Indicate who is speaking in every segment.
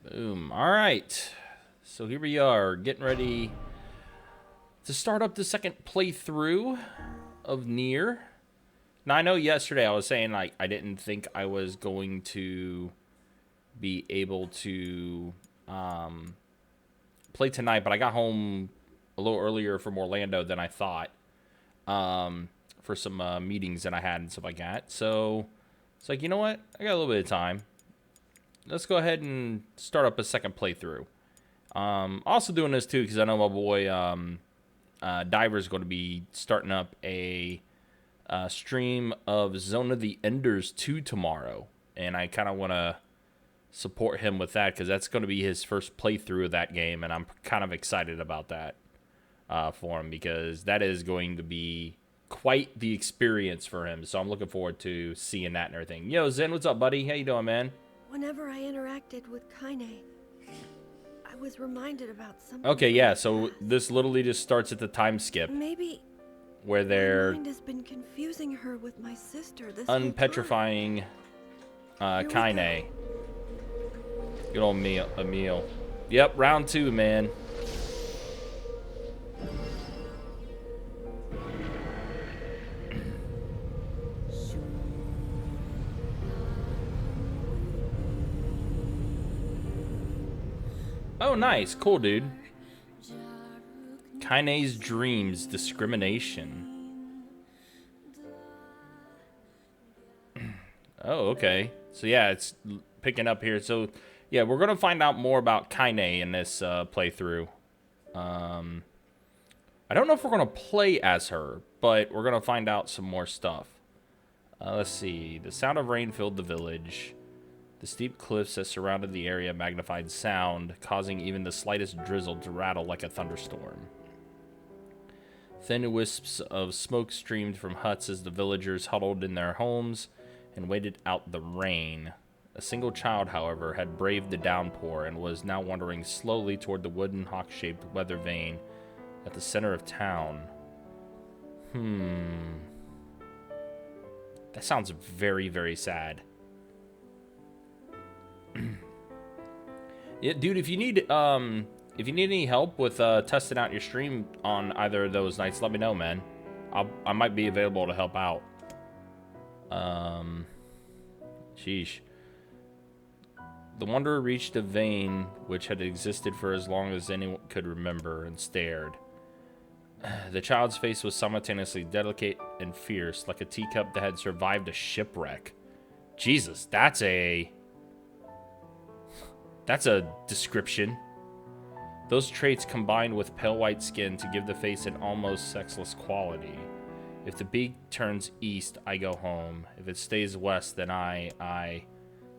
Speaker 1: Boom. All right. So here we are, getting ready to start up the second playthrough of Nier. Now, I know yesterday I was saying, like, I didn't think I was going to be able to play tonight, but I got home a little earlier from Orlando than I thought for some meetings that I had and stuff like that. So it's like, you know what? I got a little bit of time. Let's go ahead and start up a second playthrough. Also doing this too because I know my boy Diver's going to be starting up a stream of Zone of the Enders 2 tomorrow, and I kind of want to support him with that because that's going to be his first playthrough of that game, and I'm kind of excited about that for him because that is going to be quite the experience for him. So I'm looking forward to seeing that and everything. Yo, Zen, what's up, buddy? How you doing, man?
Speaker 2: Whenever I interacted with Kaine, I was reminded about something.
Speaker 1: Okay, yeah, so this literally just starts at the time skip
Speaker 2: Maybe
Speaker 1: where
Speaker 2: my
Speaker 1: they're
Speaker 2: mind has been confusing her with my sister this whole time.
Speaker 1: unpetrifying Kaine. Good old Emil. Yep, round 2, man. Oh, nice. Cool, dude. Kaine's Dreams, Discrimination. Oh, okay. So, yeah, it's picking up here. So, yeah, we're going to find out more about Kaine in this playthrough. I don't know if we're going to play as her, but we're going to find out some more stuff. Let's see. The sound of rain filled the village. The steep cliffs that surrounded the area magnified sound, causing even the slightest drizzle to rattle like a thunderstorm. Thin wisps of smoke streamed from huts as the villagers huddled in their homes and waited out the rain. A single child, however, had braved the downpour and was now wandering slowly toward the wooden hawk-shaped weather vane at the center of town. That sounds very, very sad. Yeah, dude, if you need any help with testing out your stream on either of those nights, let me know, man. I might be available to help out. Sheesh. The wanderer reached a vein which had existed for as long as anyone could remember and stared. The child's face was simultaneously delicate and fierce, like a teacup that had survived a shipwreck. Jesus, that's a description. Those traits combined with pale white skin to give the face an almost sexless quality. If the beak turns east, I go home. If it stays west, then I...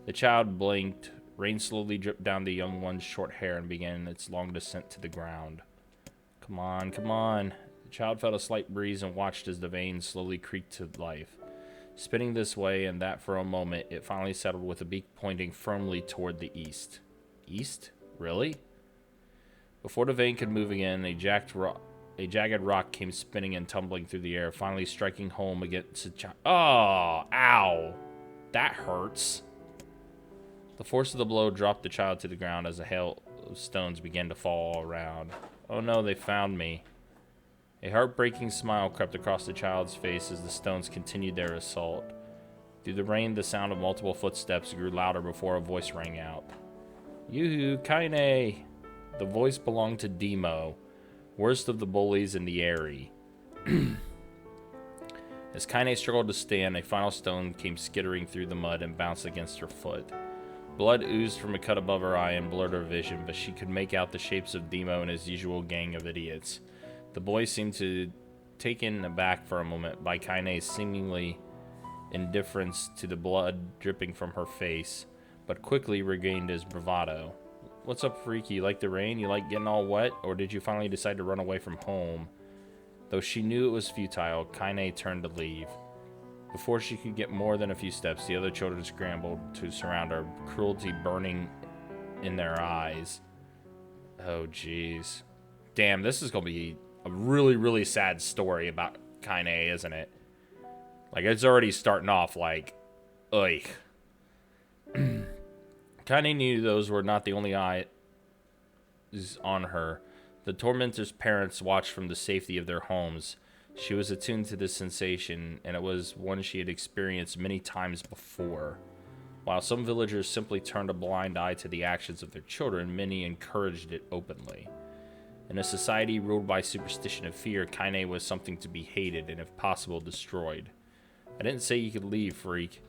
Speaker 1: The child blinked. Rain slowly dripped down the young one's short hair and began its long descent to the ground. Come on, come on. The child felt a slight breeze and watched as the vein slowly creaked to life. Spinning this way and that for a moment, it finally settled with the beak pointing firmly toward the east. East? Really? Before the vein could move again, a jagged rock came spinning and tumbling through the air, finally striking home against the child. Oh, ow. That hurts. The force of the blow dropped the child to the ground as a hail of stones began to fall all around. Oh no, they found me. A heartbreaking smile crept across the child's face as the stones continued their assault. Through the rain, the sound of multiple footsteps grew louder before a voice rang out. Yoo-hoo, Kaine! The voice belonged to Demo, worst of the bullies in the area. As Kaine struggled to stand, a final stone came skittering through the mud and bounced against her foot. Blood oozed from a cut above her eye and blurred her vision, but she could make out the shapes of Demo and his usual gang of idiots. The boy seemed to taken aback for a moment by Kaine's seemingly indifference to the blood dripping from her face, but quickly regained his bravado. What's up, freak? You like the rain? You like getting all wet? Or did you finally decide to run away from home? Though she knew it was futile, Kaine turned to leave. Before she could get more than a few steps, the other children scrambled to surround her, cruelty burning in their eyes. Oh, jeez. Damn, this is going to be a really, really sad story about Kaine, isn't it? Like, it's already starting off like, ugh. Kaine knew those were not the only eyes on her. The tormentor's parents watched from the safety of their homes. She was attuned to this sensation, and it was one she had experienced many times before. While some villagers simply turned a blind eye to the actions of their children, many encouraged it openly. In a society ruled by superstition and fear, Kaine was something to be hated and, if possible, destroyed. I didn't say you could leave, freak.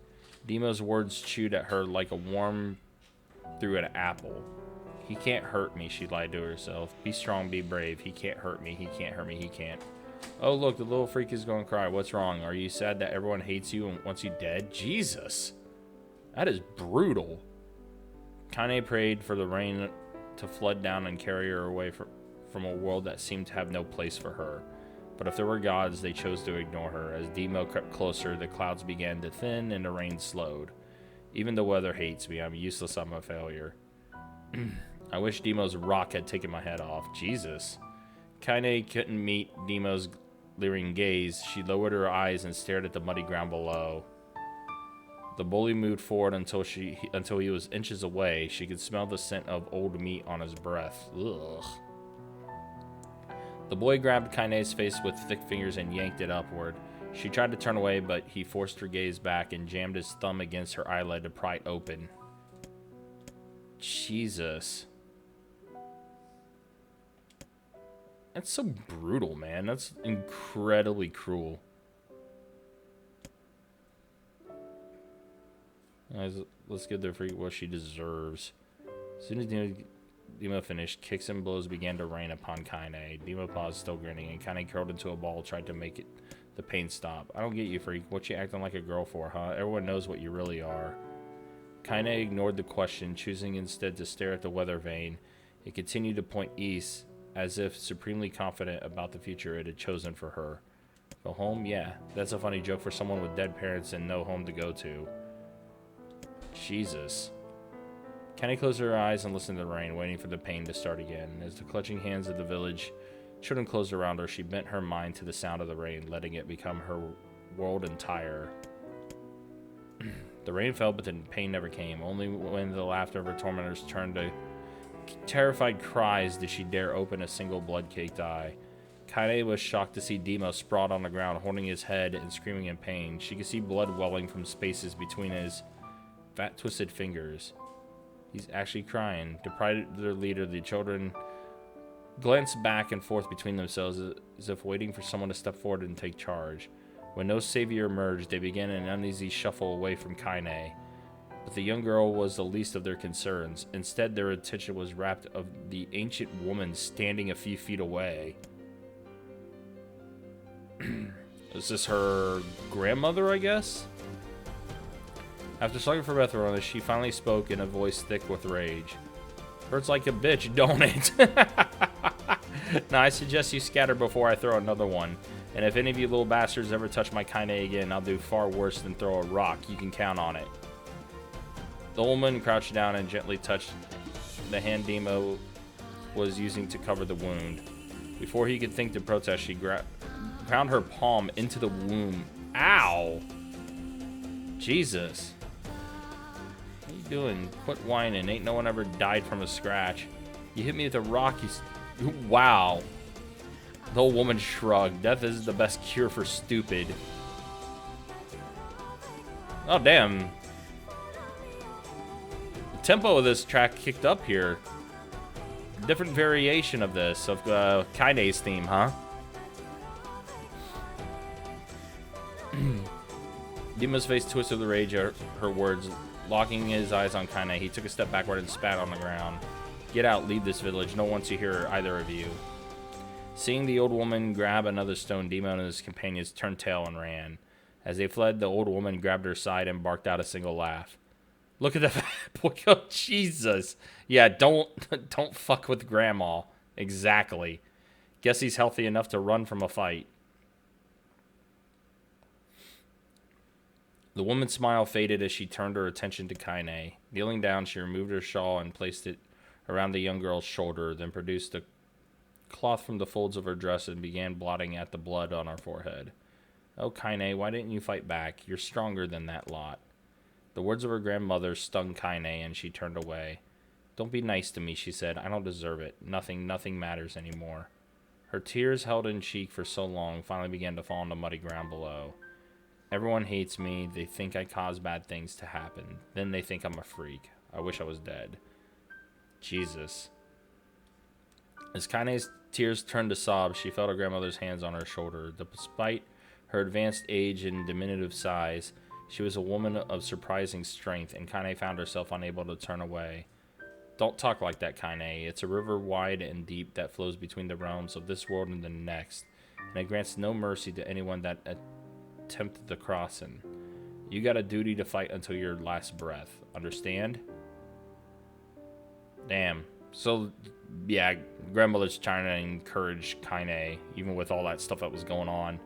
Speaker 1: Demo's words chewed at her like a worm through an apple. He can't hurt me, she lied to herself. Be strong, be brave. He can't hurt me, he can't hurt me, he can't. Oh, look, the little freak is going to cry. What's wrong? Are you sad that everyone hates you and wants you dead? Jesus. That is brutal. Kaine prayed for the rain to flood down and carry her away from a world that seemed to have no place for her. But if there were gods, they chose to ignore her. As Demo crept closer, the clouds began to thin and the rain slowed. Even the weather hates me. I'm useless. I'm a failure. I wish Demo's rock had taken my head off. Jesus. Kaine couldn't meet Demo's leering gaze. She lowered her eyes and stared at the muddy ground below. The bully moved forward until he was inches away. She could smell the scent of old meat on his breath. Ugh. The boy grabbed Kaine's face with thick fingers and yanked it upward. She tried to turn away, but he forced her gaze back and jammed his thumb against her eyelid to pry it open. Jesus. That's so brutal, man. That's incredibly cruel. Let's give the freak what she deserves. As soon as Demo finished, kicks and blows began to rain upon Kaine. Demo paused, still grinning, and Kaine curled into a ball, tried to make the pain stop. I don't get you, freak. What you acting like a girl for, huh? Everyone knows what you really are. Kaine ignored the question, choosing instead to stare at the weather vane. It continued to point east, as if supremely confident about the future it had chosen for her. Go home? Yeah, that's a funny joke for someone with dead parents and no home to go to. Jesus. Kaine closed her eyes and listened to the rain, waiting for the pain to start again. As the clutching hands of the village children closed around her, she bent her mind to the sound of the rain, letting it become her world entire. The rain fell, but the pain never came. Only when the laughter of her tormentors turned to terrified cries did she dare open a single blood-caked eye. Kaine was shocked to see Demo sprawled on the ground, holding his head and screaming in pain. She could see blood welling from spaces between his fat, twisted fingers. He's actually crying. Deprived of their leader, the children glanced back and forth between themselves as if waiting for someone to step forward and take charge. When no savior emerged, they began an uneasy shuffle away from Kaine. But the young girl was the least of their concerns. Instead, their attention was wrapped of the ancient woman standing a few feet away. Is this her grandmother, I guess? After slugging for breath, she finally spoke in a voice thick with rage. Hurts like a bitch, don't it? Now, I suggest you scatter before I throw another one. And if any of you little bastards ever touch my Kaine again, I'll do far worse than throw a rock. You can count on it. The woman crouched down and gently touched the hand Demo was using to cover the wound. Before he could think to protest, she ground her palm into the wound. Ow! Jesus. What are you doing? Quit whining. Ain't no one ever died from a scratch. You hit me with a rock, Wow. The old woman shrugged. Death is the best cure for stupid. Oh, damn. The tempo of this track kicked up here. Different variation of this, of Kaine's theme, huh? Demo's face twisted with rage at her words, locking his eyes on Kaine. He took a step backward and spat on the ground. Get out, leave this village. No one wants to hear either of you. Seeing the old woman grab another stone, Demo and his companions turned tail and ran. As they fled, the old woman grabbed her side and barked out a single laugh. Look at the boy. Oh, Jesus. Yeah, don't fuck with Grandma. Exactly. Guess he's healthy enough to run from a fight. The woman's smile faded as she turned her attention to Kaine. Kneeling down, she removed her shawl and placed it around the young girl's shoulder, then produced a cloth from the folds of her dress and began blotting at the blood on her forehead. Oh, Kaine, why didn't you fight back? You're stronger than that lot. The words of her grandmother stung Kaine, and she turned away. Don't be nice to me, she said. I don't deserve it. Nothing matters anymore. Her tears, held in cheek for so long, finally began to fall on the muddy ground below. Everyone hates me. They think I cause bad things to happen. Then they think I'm a freak. I wish I was dead. Jesus. As Kaine's tears turned to sobs, she felt her grandmother's hands on her shoulder. Despite her advanced age and diminutive size, she was a woman of surprising strength, and Kaine found herself unable to turn away. Don't talk like that, Kaine. It's a river wide and deep that flows between the realms of this world and the next, and it grants no mercy to anyone that attempted to cross it. You got a duty to fight until your last breath. Understand? Damn. So, yeah, grandmother's trying to encourage Kaine, even with all that stuff that was going on.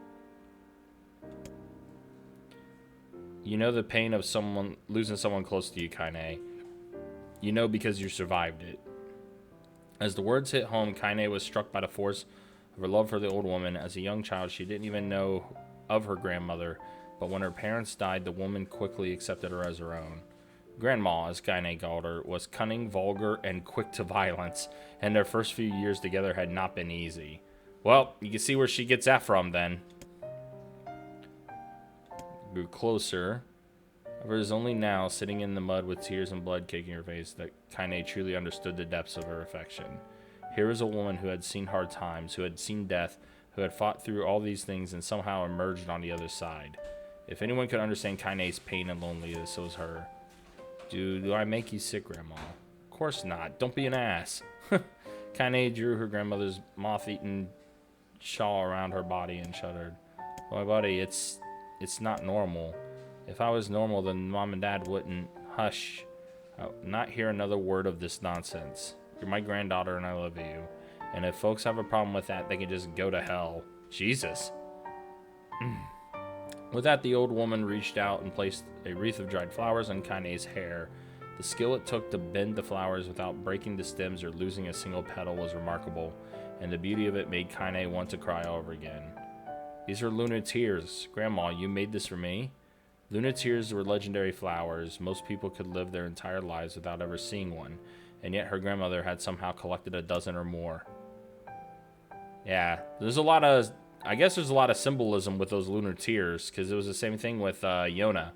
Speaker 1: You know the pain of losing someone close to you, Kaine. You know because you survived it. As the words hit home, Kaine was struck by the force of her love for the old woman. As a young child, she didn't even know of her grandmother, but when her parents died, the woman quickly accepted her as her own. Grandma, as Kaine called her, was cunning, vulgar, and quick to violence, and their first few years together had not been easy. Well, you can see where she gets that from, then. Grew closer. It was only now, sitting in the mud with tears and blood caking her face, that Kaine truly understood the depths of her affection. Here was a woman who had seen hard times, who had seen death, who had fought through all these things and somehow emerged on the other side. If anyone could understand Kaine's pain and loneliness, it was her. Do I make you sick, Grandma? Of course not. Don't be an ass. Kaine drew her grandmother's moth-eaten shawl around her body and shuddered. My buddy, it's not normal. If I was normal, then Mom and Dad wouldn't. Hush. I'll not hear another word of this nonsense. You're my granddaughter and I love you. And if folks have a problem with that, they can just go to hell. Jesus. With that, the old woman reached out and placed a wreath of dried flowers on Kaine's hair. The skill it took to bend the flowers without breaking the stems or losing a single petal was remarkable, and the beauty of it made Kaine want to cry all over again. These are lunar tears. Grandma, you made this for me? Lunar tears were legendary flowers. Most people could live their entire lives without ever seeing one, and yet her grandmother had somehow collected a dozen or more. Yeah, I guess there's a lot of symbolism with those lunar tears, because it was the same thing with Yona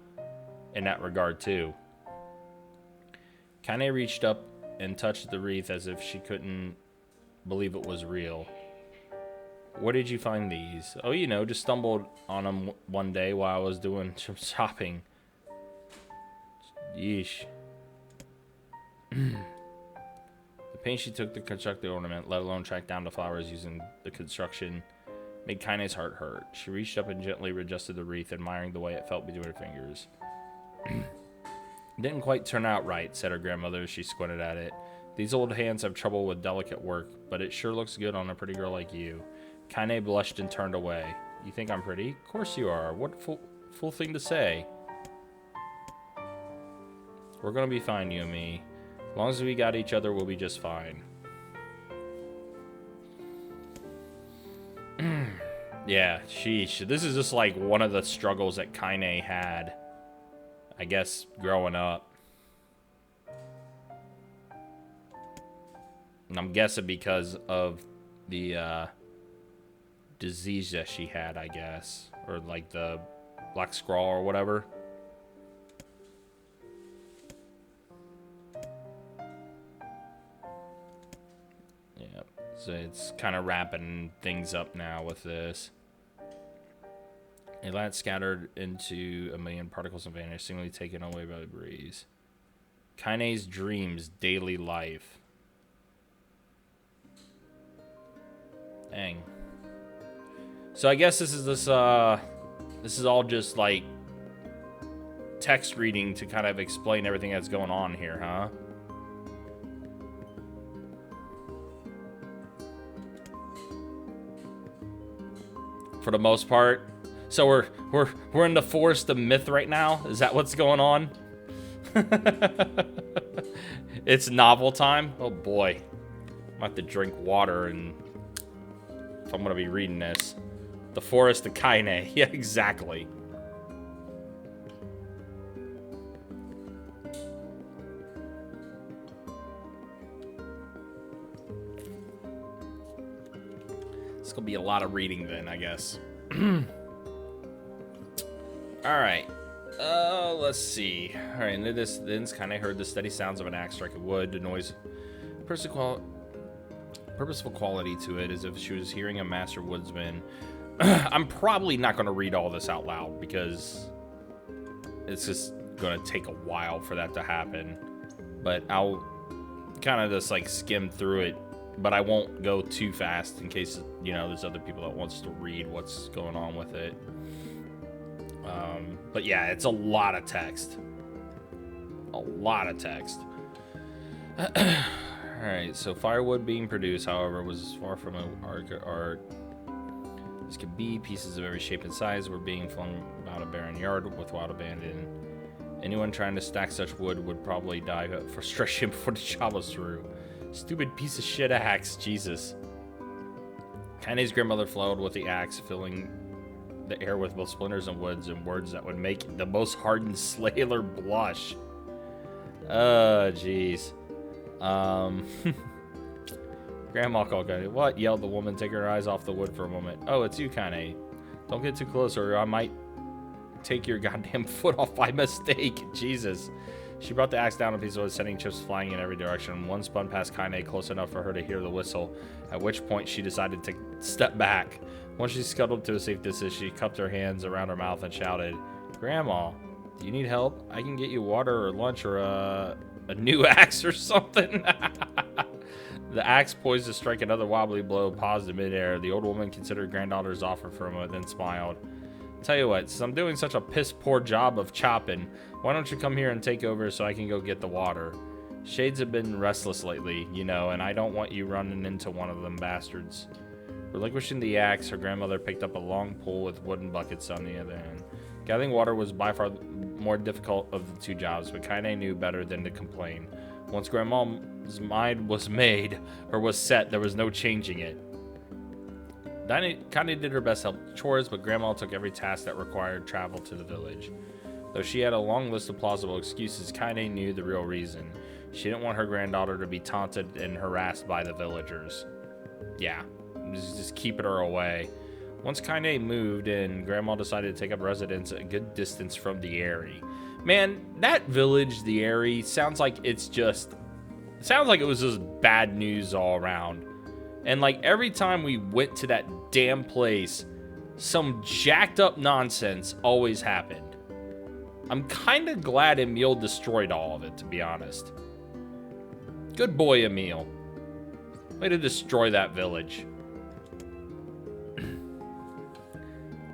Speaker 1: in that regard, too. Kaine reached up and touched the wreath as if she couldn't believe it was real. Where did you find these? Oh, just stumbled on them one day while I was doing some shopping. Yeesh. The pain she took to construct the ornament, let alone track down the flowers using the construction, made Kaine's heart hurt. She reached up and gently readjusted the wreath, admiring the way it felt between her fingers. It didn't quite turn out right, said her grandmother as she squinted at it. These old hands have trouble with delicate work, but it sure looks good on a pretty girl like you. Kaine blushed and turned away. You think I'm pretty? Of course you are. What fool thing to say. We're gonna be fine, you and me. As long as we got each other, we'll be just fine. Yeah, sheesh. This is just like one of the struggles that Kaine had, I guess, growing up. And I'm guessing because of the disease that she had, I guess. Or like the black scrawl or whatever. Yeah, so it's kind of wrapping things up now with this. A light scattered into a million particles and vanished, seemingly taken away by the breeze. Kaine's dreams, daily life. Dang. So I guess this is all just like text reading to kind of explain everything that's going on here, huh? For the most part. So we're in the forest of myth right now? Is that what's going on? It's novel time? Oh boy. I'm about to drink water and if I'm gonna be reading this. The forest of Kaine. Yeah, exactly. It's gonna be a lot of reading then, I guess. Alright. Let's see. Alright, in the distance, Kaine heard the steady sounds of an axe striking wood. The noise, purposeful quality to it, as if she was hearing a master woodsman. I'm probably not going to read all this out loud, because it's just going to take a while for that to happen. But I'll kind of just, like, skim through it. But I won't go too fast in case, you know, there's other people that wants to read what's going on with it. But yeah, it's a lot of text. A lot of text. Alright, so firewood being produced, however, was far from art. This could be pieces of every shape and size were being flung about a barren yard with wild abandon. Anyone trying to stack such wood would probably die of frustration before the job was through. Stupid piece of shit axe, Jesus. Kaine's grandmother flailed with the axe, filling the air with both splinters and woods and words that would make the most hardened slayer blush. Oh, jeez. Grandma called Kaine. What? Yelled the woman, taking her eyes off the wood for a moment. Oh, it's you, Kaine. Don't get too close or I might take your goddamn foot off by mistake. Jesus. She brought the axe down a piece of wood, sending chips flying in every direction. One spun past Kaine close enough for her to hear the whistle, at which point she decided to step back. Once she scuttled to a safe distance, she cupped her hands around her mouth and shouted, Grandma, do you need help? I can get you water or lunch or a new axe or something. The axe, poised to strike another wobbly blow, paused in midair. The old woman considered granddaughter's offer for a moment, then smiled. Tell you what, since I'm doing such a piss-poor job of chopping, why don't you come here and take over so I can go get the water? Shades have been restless lately, you know, and I don't want you running into one of them bastards. Relinquishing the axe, her grandmother picked up a long pole with wooden buckets on the other end. Gathering water was by far more difficult of the two jobs, but Kaine knew better than to complain. Once Grandma's mind was made, or was set, there was no changing it. Kaine did her best to help with chores, but Grandma took every task that required travel to the village. Though she had a long list of plausible excuses, Kaine knew the real reason. She didn't want her granddaughter to be taunted and harassed by the villagers. Yeah, just keeping her away. Once Kaine moved in, Grandma decided to take up residence a good distance from the Eyrie. Man, that village, the Eyrie, sounds like it was just bad news all around. And like every time we went to that damn place, some jacked up nonsense always happened. I'm kind of glad Emil destroyed all of it, to be honest. Good boy, Emil. Way to destroy that village.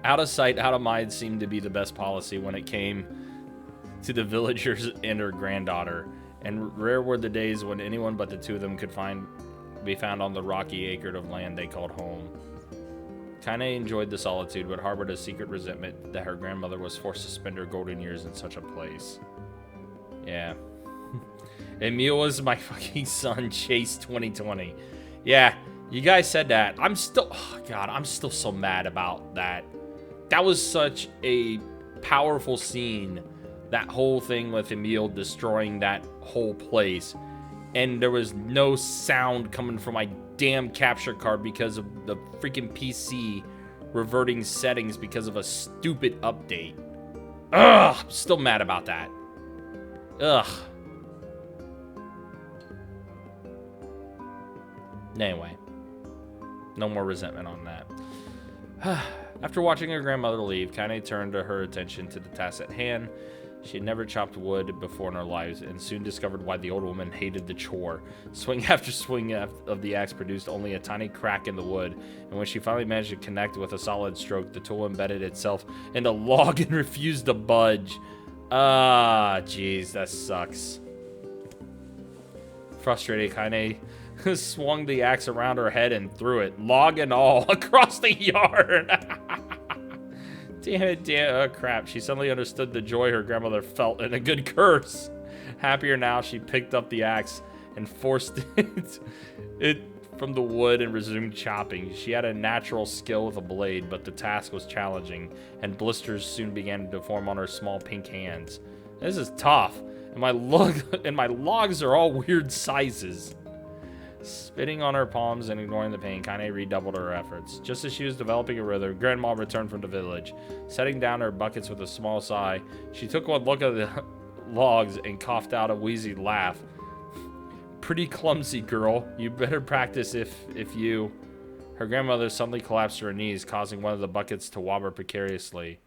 Speaker 1: Out of sight, out of mind seemed to be the best policy when it came to the villagers and her granddaughter. And rare were the days when anyone but the two of them could be found on the rocky acre of land they called home. Kaine enjoyed the solitude, but harbored a secret resentment that her grandmother was forced to spend her golden years in such a place. Yeah. Emil was my fucking son, Chase 2020. Yeah, you guys said that. I'm still so mad about that. That was such a powerful scene. That whole thing with Emil destroying that whole place. And there was no sound coming from my damn capture card because of the freaking PC reverting settings because of a stupid update. Ugh, I'm still mad about that. Ugh. Anyway, no more resentment on that. After watching her grandmother leave, Kaine turned her attention to the task at hand. She had never chopped wood before in her life, and soon discovered why the old woman hated the chore. Swing after swing of the axe produced only a tiny crack in the wood, and when she finally managed to connect with a solid stroke, the tool embedded itself in the log and refused to budge. Ah, jeez, that sucks. Frustrated, Kaine swung the axe around her head and threw it, log and all, across the yard. Damn it, oh crap. She suddenly understood the joy her grandmother felt and a good curse. Happier now, she picked up the axe and forced it from the wood and resumed chopping. She had a natural skill with a blade, but the task was challenging, and blisters soon began to form on her small pink hands. This is tough, and my logs are all weird sizes. Spitting on her palms and ignoring the pain, Kaine redoubled her efforts. Just as she was developing a rhythm, Grandma returned from the village. Setting down her buckets with a small sigh, she took one look at the logs and coughed out a wheezy laugh. Pretty clumsy, girl. You better practice if you... Her grandmother suddenly collapsed to her knees, causing one of the buckets to wobble precariously.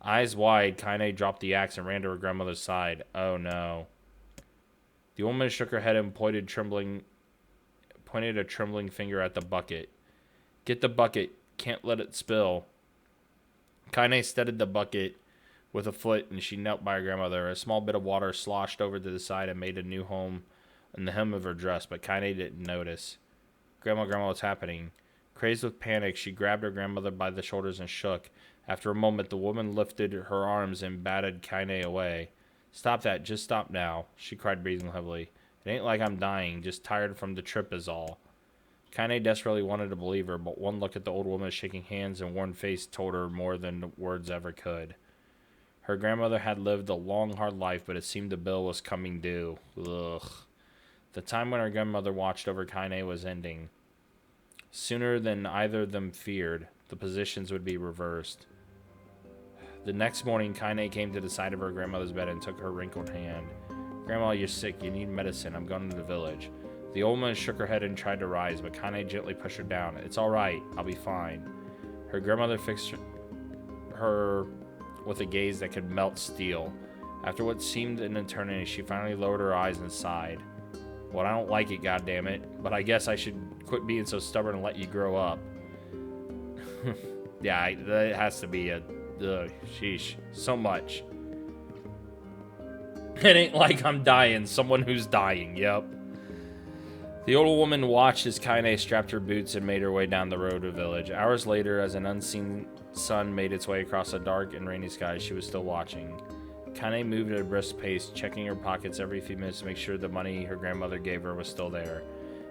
Speaker 1: Eyes wide, Kaine dropped the axe and ran to her grandmother's side. Oh no. The old woman shook her head and pointed a trembling finger at the bucket. Get the bucket. Can't let it spill. Kaine steadied the bucket with a foot, and she knelt by her grandmother. A small bit of water sloshed over to the side and made a new home in the hem of her dress, but Kaine didn't notice. Grandma, what's happening? Crazed with panic, she grabbed her grandmother by the shoulders and shook. After a moment, the woman lifted her arms and batted Kaine away. Stop that. Just stop now, she cried, breathing heavily. It ain't like I'm dying, just tired from the trip is all. Kaine desperately wanted to believe her, but one look at the old woman's shaking hands and worn face told her more than words ever could. Her grandmother had lived a long, hard life, but it seemed the bill was coming due. Ugh. The time when her grandmother watched over Kaine was ending. Sooner than either of them feared, the positions would be reversed. The next morning, Kaine came to the side of her grandmother's bed and took her wrinkled hand. Grandma, you're sick. You need medicine. I'm going to the village. The old woman shook her head and tried to rise, but Kaine gently pushed her down. It's all right. I'll be fine. Her grandmother fixed her with a gaze that could melt steel. After what seemed an eternity, she finally lowered her eyes and sighed. Well, I don't like it, goddammit, but I guess I should quit being so stubborn and let you grow up. Yeah, that has to be a... sheesh. So much. It ain't like I'm dying. Someone who's dying. Yep. The old woman watched as Kaine strapped her boots and made her way down the road to the village. Hours later, as an unseen sun made its way across a dark and rainy sky, she was still watching. Kaine moved at a brisk pace, checking her pockets every few minutes to make sure the money her grandmother gave her was still there.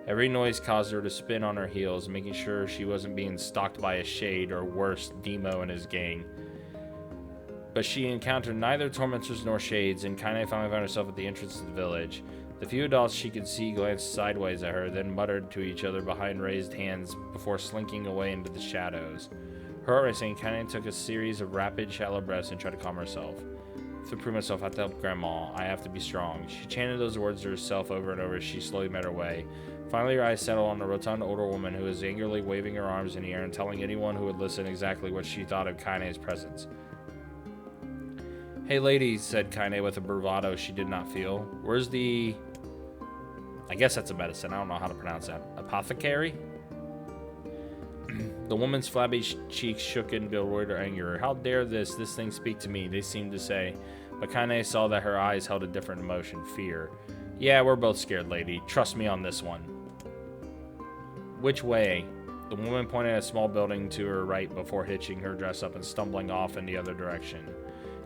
Speaker 1: Every noise caused her to spin on her heels, making sure she wasn't being stalked by a shade or worse, Demo and his gang. But she encountered neither tormentors nor shades, and Kaine finally found herself at the entrance to the village. The few adults she could see glanced sideways at her, then muttered to each other behind raised hands before slinking away into the shadows. Her heart racing, Kaine took a series of rapid, shallow breaths and tried to calm herself. To prove myself, I have to help Grandma. I have to be strong. She chanted those words to herself over and over as she slowly made her way. Finally, her eyes settled on a rotund older woman who was angrily waving her arms in the air and telling anyone who would listen exactly what she thought of Kaine's presence. Hey lady, said Kaine with a bravado she did not feel. Where's the... I guess that's a medicine. I don't know how to pronounce that. Apothecary? The woman's flabby cheeks shook in bewildered anger. How dare this thing speak to me, they seemed to say. But Kaine saw that her eyes held a different emotion, fear. Yeah, we're both scared, lady. Trust me on this one. Which way? The woman pointed at a small building to her right before hitching her dress up and stumbling off in the other direction.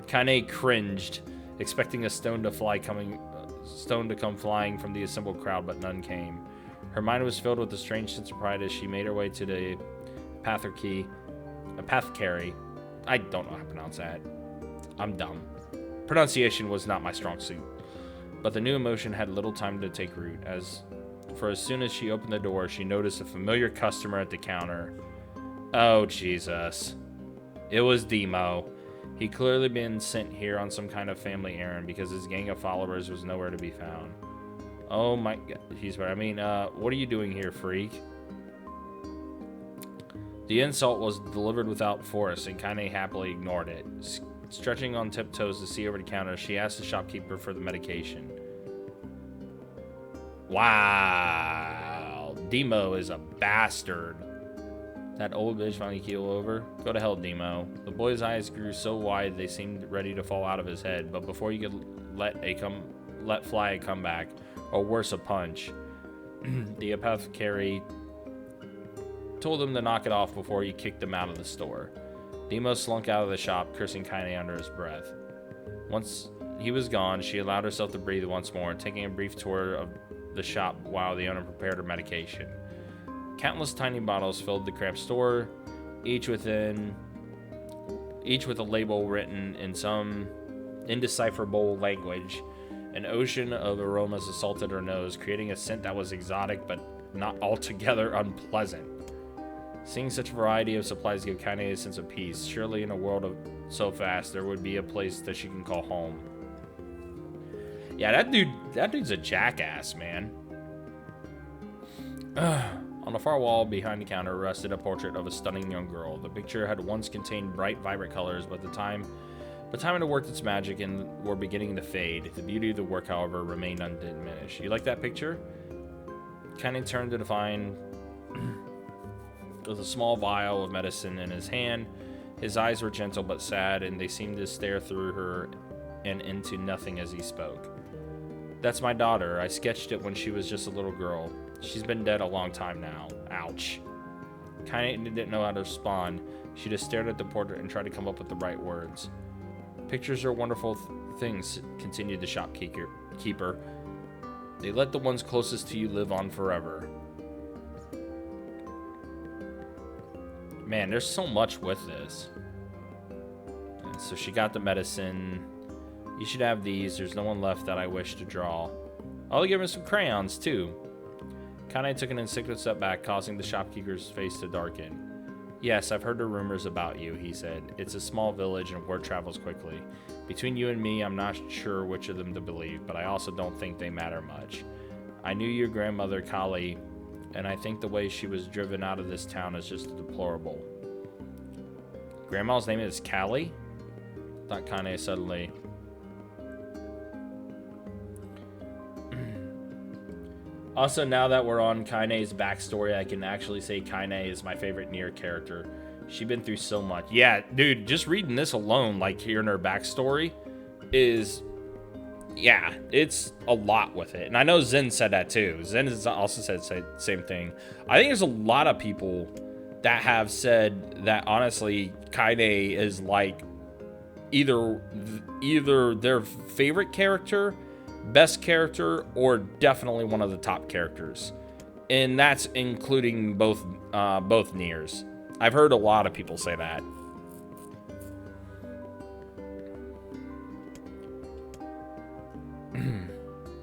Speaker 1: Kaine cringed, expecting a stone to come flying from the assembled crowd, but none came. Her mind was filled with a strange sense of pride as she made her way to the apothecary. I don't know how to pronounce that. I'm dumb. Pronunciation was not my strong suit. But the new emotion had little time to take root, as soon as she opened the door, she noticed a familiar customer at the counter. Oh, Jesus. It was Demo. He'd clearly been sent here on some kind of family errand because his gang of followers was nowhere to be found. Oh my God. What are you doing here, freak? The insult was delivered without force, and Kaine happily ignored it. Stretching on tiptoes to see over the counter, she asked the shopkeeper for the medication. Wow. Demo is a bastard. That old bitch finally keeled over. Go to hell, Demo. The boy's eyes grew so wide they seemed ready to fall out of his head, but before he could let fly a comeback, or worse, a punch, the apothecary told him to knock it off before he kicked him out of the store. Demo slunk out of the shop, cursing Kaine under his breath. Once he was gone, she allowed herself to breathe once more, taking a brief tour of the shop while the owner prepared her medication. Countless tiny bottles filled the cramped store, each with a label written in some indecipherable language. An ocean of aromas assaulted her nose, creating a scent that was exotic but not altogether unpleasant. Seeing such a variety of supplies give Kaine a sense of peace. Surely in a world of so fast, there would be a place that she can call home. Yeah, that dude's a jackass, man. On the far wall behind the counter rested a portrait of a stunning young girl. The picture had once contained bright, vibrant colors, but time had worked its magic and were beginning to fade. The beauty of the work, however, remained undiminished. You like that picture? Kaine turned to find with a small vial of medicine in his hand. His eyes were gentle but sad, and they seemed to stare through her and into nothing as he spoke. That's my daughter. I sketched it when she was just a little girl. She's been dead a long time now. Ouch. Kaine didn't know how to respond. She just stared at the portrait and tried to come up with the right words. Pictures are wonderful things, continued the shopkeeper. They let the ones closest to you live on forever. Man, there's so much with this. And so she got the medicine. You should have these. There's no one left that I wish to draw. I'll give him some crayons, too. Kaine took an instinctive step back, causing the shopkeeper's face to darken. Yes, I've heard the rumors about you, he said. It's a small village and word travels quickly. Between you and me, I'm not sure which of them to believe, but I also don't think they matter much. I knew your grandmother, Kaine, and I think the way she was driven out of this town is just deplorable. Grandma's name is Callie? Thought Kaine suddenly. Also, now that we're on Kaine's backstory, I can actually say Kaine is my favorite Nier character. She's been through so much. Yeah, dude, just reading this alone, like hearing her backstory, is... yeah, it's a lot with it. And I know Zen said that too. Zen has also said the same thing. I think there's a lot of people that have said that, honestly, Kaine is like either their favorite character, best character, or definitely one of the top characters, and that's including both Niers. I've heard a lot of people say that.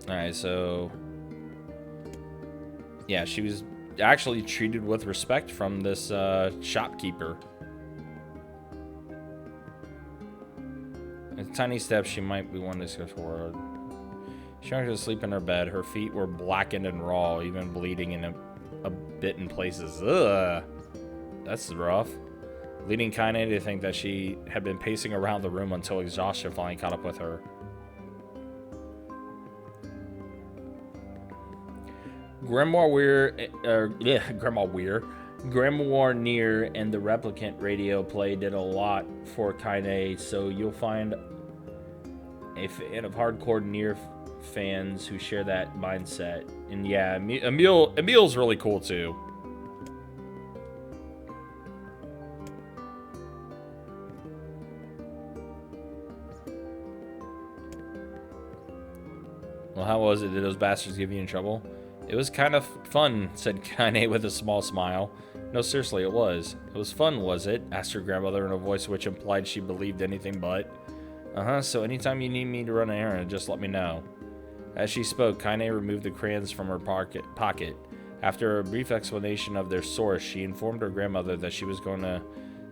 Speaker 1: All right, so yeah, she was actually treated with respect from this shopkeeper. In tiny steps, she might be one to discuss forward. She went to sleep in her bed. Her feet were blackened and raw, even bleeding in a bit in places. Ugh, that's rough. Leading Kaine to think that she had been pacing around the room until exhaustion finally caught up with her. Grimoire Nier and the replicant radio play did a lot for Kaine, so you'll find a fan of hardcore Nier fans who share that mindset. And yeah, Emil's really cool too. Well, how was it? Did those bastards give you in trouble? It was kind of fun, said Kaine with a small smile. No, seriously, it was. It was fun, was it? Asked her grandmother in a voice which implied she believed anything but. Uh-huh, so anytime you need me to run an errand, just let me know. As she spoke, Kaine removed the crayons from her pocket. After a brief explanation of their source, she informed her grandmother that she was going to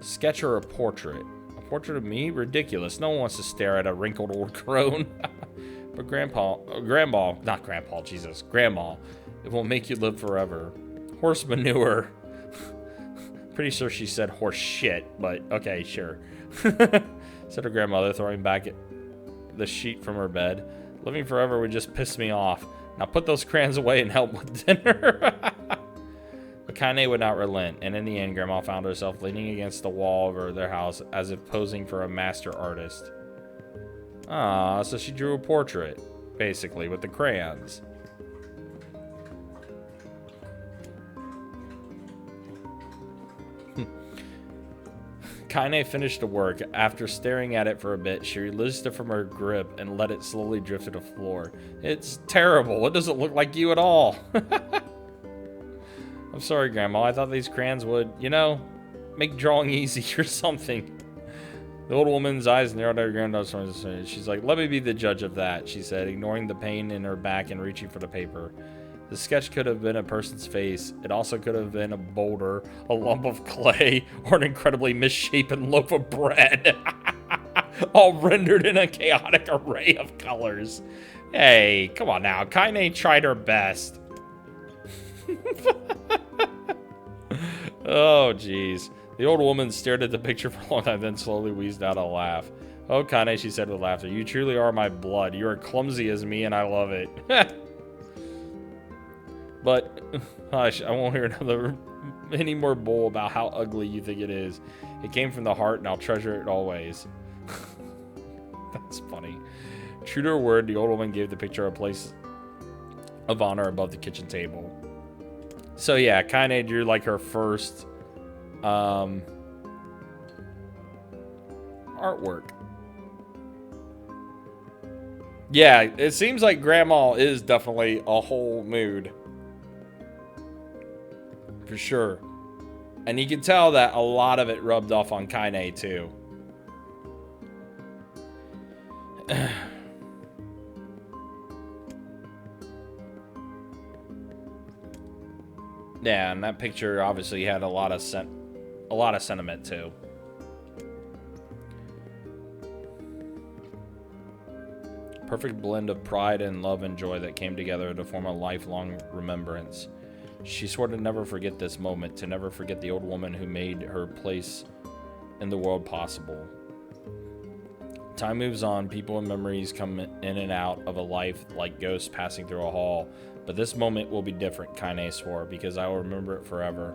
Speaker 1: sketch her a portrait. A portrait of me? Ridiculous. No one wants to stare at a wrinkled old crone. But Grandma, it will make you live forever. Horse manure. Pretty sure she said horse shit, but okay, sure. Said her grandmother, throwing back the sheet from her bed. Living forever would just piss me off. Now put those crayons away and help with dinner. But Kaine would not relent, and in the end, Grandma found herself leaning against the wall of their house as if posing for a master artist. Ah, so she drew a portrait, basically, with the crayons. Kaine finished the work. After staring at it for a bit, she released it from her grip and let it slowly drift to the floor. It's terrible. It doesn't look like you at all. I'm sorry, Grandma. I thought these crayons would, make drawing easy or something. The old woman's eyes narrowed at her granddaughter's. She's like, let me be the judge of that, she said, ignoring the pain in her back and reaching for the paper. The sketch could have been a person's face. It also could have been a boulder, a lump of clay, or an incredibly misshapen loaf of bread. All rendered in a chaotic array of colors. Hey, come on now. Kaine tried her best. Oh, jeez. The old woman stared at the picture for a long time, then slowly wheezed out a laugh. Oh, Kaine, she said with laughter, you truly are my blood. You are clumsy as me, and I love it. But, hush, I won't hear any more bull about how ugly you think it is. It came from the heart, and I'll treasure it always. That's funny. True to her word, the old woman gave the picture a place of honor above the kitchen table. So yeah, Kaine drew like her first artwork. Yeah, it seems like Grandma is definitely a whole mood. For sure. And you can tell that a lot of it rubbed off on Kaine too. Yeah, and that picture obviously had a lot of sentiment too. Perfect blend of pride and love and joy that came together to form a lifelong remembrance. She swore to never forget this moment, to never forget the old woman who made her place in the world possible. Time moves on, people and memories come in and out of a life like ghosts passing through a hall. But this moment will be different, Kaine swore, because I will remember it forever.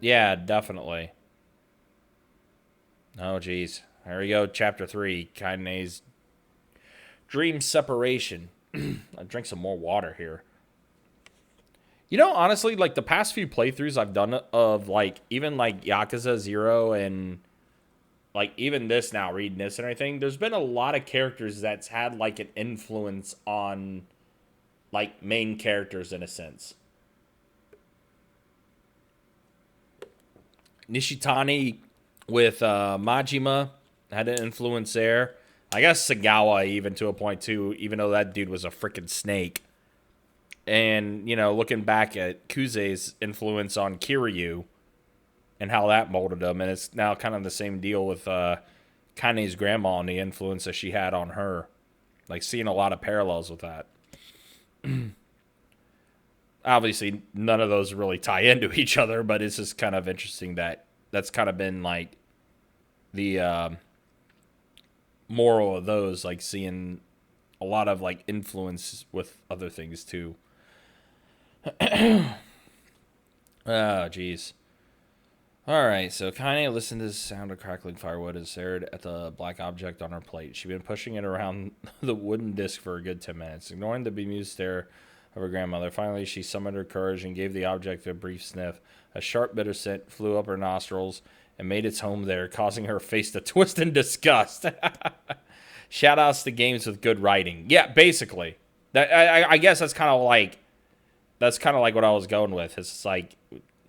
Speaker 1: Yeah, definitely. Oh, geez. Here we go, Chapter 3, Kaine's dream separation. I'll drink some more water here. You know, honestly, like, the past few playthroughs I've done of, like, even, like, Yakuza 0 and, like, even this now, reading this and everything, there's been a lot of characters that's had, like, an influence on, like, main characters in a sense. Nishitani with Majima had an influence there. I guess Sagawa even to a point, too, even though that dude was a freaking snake. And, you know, looking back at Kuze's influence on Kiryu and how that molded him, and it's now kind of the same deal with Kaine's grandma and the influence that she had on her. Like, seeing a lot of parallels with that. Obviously, none of those really tie into each other, but it's just kind of interesting that that's kind of been, like, the moral of those, like, seeing a lot of, like, influence with other things, too. Oh, jeez. Alright, so Kaine listened to the sound of crackling firewood and stared at the black object on her plate. She'd been pushing it around the wooden disc for a good 10 minutes, ignoring the bemused stare of her grandmother. Finally, she summoned her courage and gave the object a brief sniff. A sharp, bitter scent flew up her nostrils and made its home there, causing her face to twist in disgust. Shoutouts to games with good writing. Yeah, basically. I guess that's kind of like what I was going with. It's like,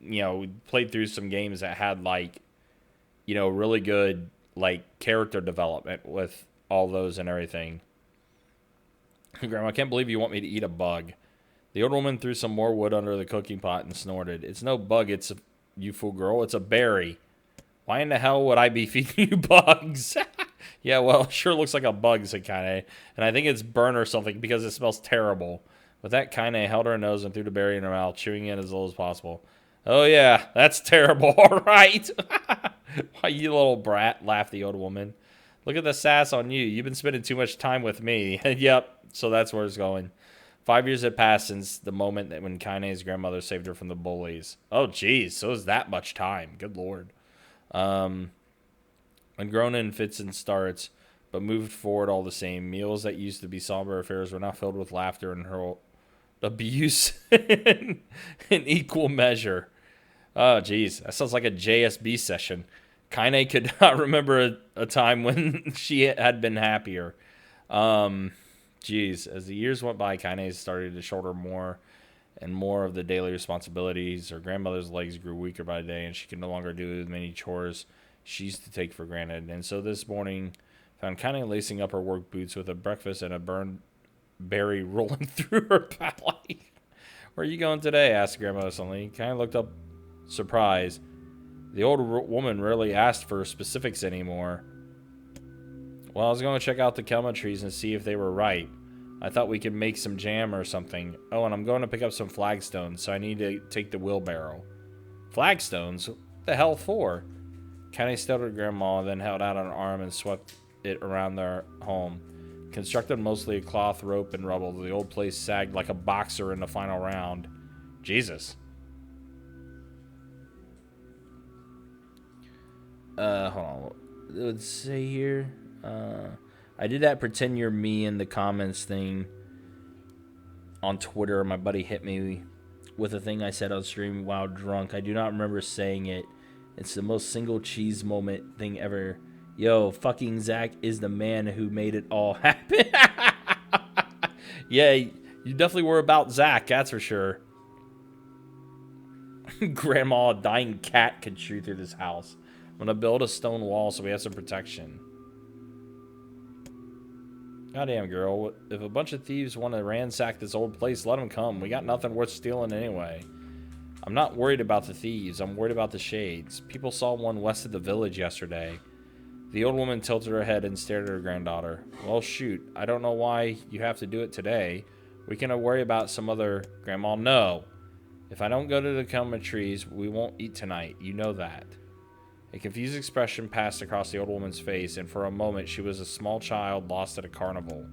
Speaker 1: you know, we played through some games that had, like, you know, really good, like, character development with all those and everything. Grandma, I can't believe you want me to eat a bug. The old woman threw some more wood under the cooking pot and snorted. It's no bug, you fool girl. It's a berry. Why in the hell would I be feeding you bugs? Yeah, well, it sure looks like a bug, said Kaine. And I think it's burnt or something because it smells terrible. With that, Kaine held her nose and threw the berry in her mouth, chewing it as low as possible. Oh, yeah, that's terrible, all right. Why, you little brat, laughed the old woman. Look at the sass on you. You've been spending too much time with me. Yep, so that's where it's going. 5 years had passed since the moment that when Kaine's grandmother saved her from the bullies. Oh, geez, so it was that much time. Good Lord. And grown in fits and starts, but moved forward all the same. Meals that used to be somber affairs were now filled with laughter and hurled abuse in equal measure. Oh, geez, that sounds like a JSB session. Kaine could not remember a time when she had been happier. Geez, as the years went by, Kaine started to shoulder more and more of the daily responsibilities. Her grandmother's legs grew weaker by the day, and she could no longer do as many chores she used to take for granted. And so this morning, found Kaine lacing up her work boots with a breakfast and a burned berry rolling through her palate. Where are you going today? Asked Grandma suddenly. Kind of looked up, surprised. The old woman rarely asked for specifics anymore. Well, I was going to check out the kelma trees and see if they were ripe. I thought we could make some jam or something. Oh, and I'm going to pick up some flagstones, so I need to take the wheelbarrow. Flagstones? What the hell for? Kaine stared at Grandma, then held out an arm and swept it around their home. Constructed mostly of cloth, rope, and rubble, the old place sagged like a boxer in the final round. Jesus. Hold on. What it would say here? I did that pretend you're me in the comments thing on Twitter. My buddy hit me with a thing I said on stream while drunk. I do not remember saying it. It's the most single cheese moment thing ever. Yo, fucking Zach is the man who made it all happen. Yeah, you definitely were about Zach, that's for sure. Grandma, a dying cat could shoot through this house. I'm gonna build a stone wall so we have some protection. Goddamn, girl. If a bunch of thieves want to ransack this old place, let them come. We got nothing worth stealing anyway. I'm not worried about the thieves. I'm worried about the shades. People saw one west of the village yesterday. The old woman tilted her head and stared at her granddaughter. Well, shoot. I don't know why you have to do it today. We can worry about some other... Grandma, no. If I don't go to the kelma trees, we won't eat tonight. You know that. A confused expression passed across the old woman's face, and for a moment she was a small child lost at a carnival.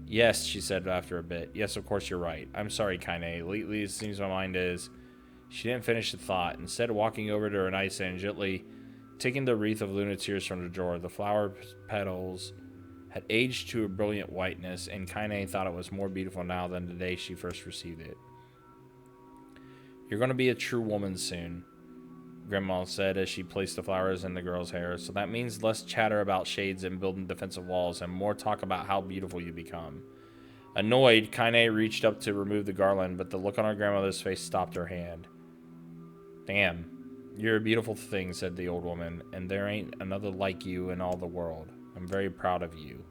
Speaker 1: Yes, she said after a bit. Yes, of course you're right. I'm sorry, Kaine. Lately, it seems my mind is... She didn't finish the thought. Instead, walking over to her nightstand and gently taking the wreath of lunatears from the drawer, the flower petals had aged to a brilliant whiteness, and Kaine thought it was more beautiful now than the day she first received it. You're going to be a true woman soon, Grandma said as she placed the flowers in the girl's hair. So that means less chatter about shades and building defensive walls and more talk about how beautiful you become. Annoyed, Kaine reached up to remove the garland, but the look on her grandmother's face stopped her hand. Damn, you're a beautiful thing, said the old woman, and there ain't another like you in all the world. I'm very proud of you.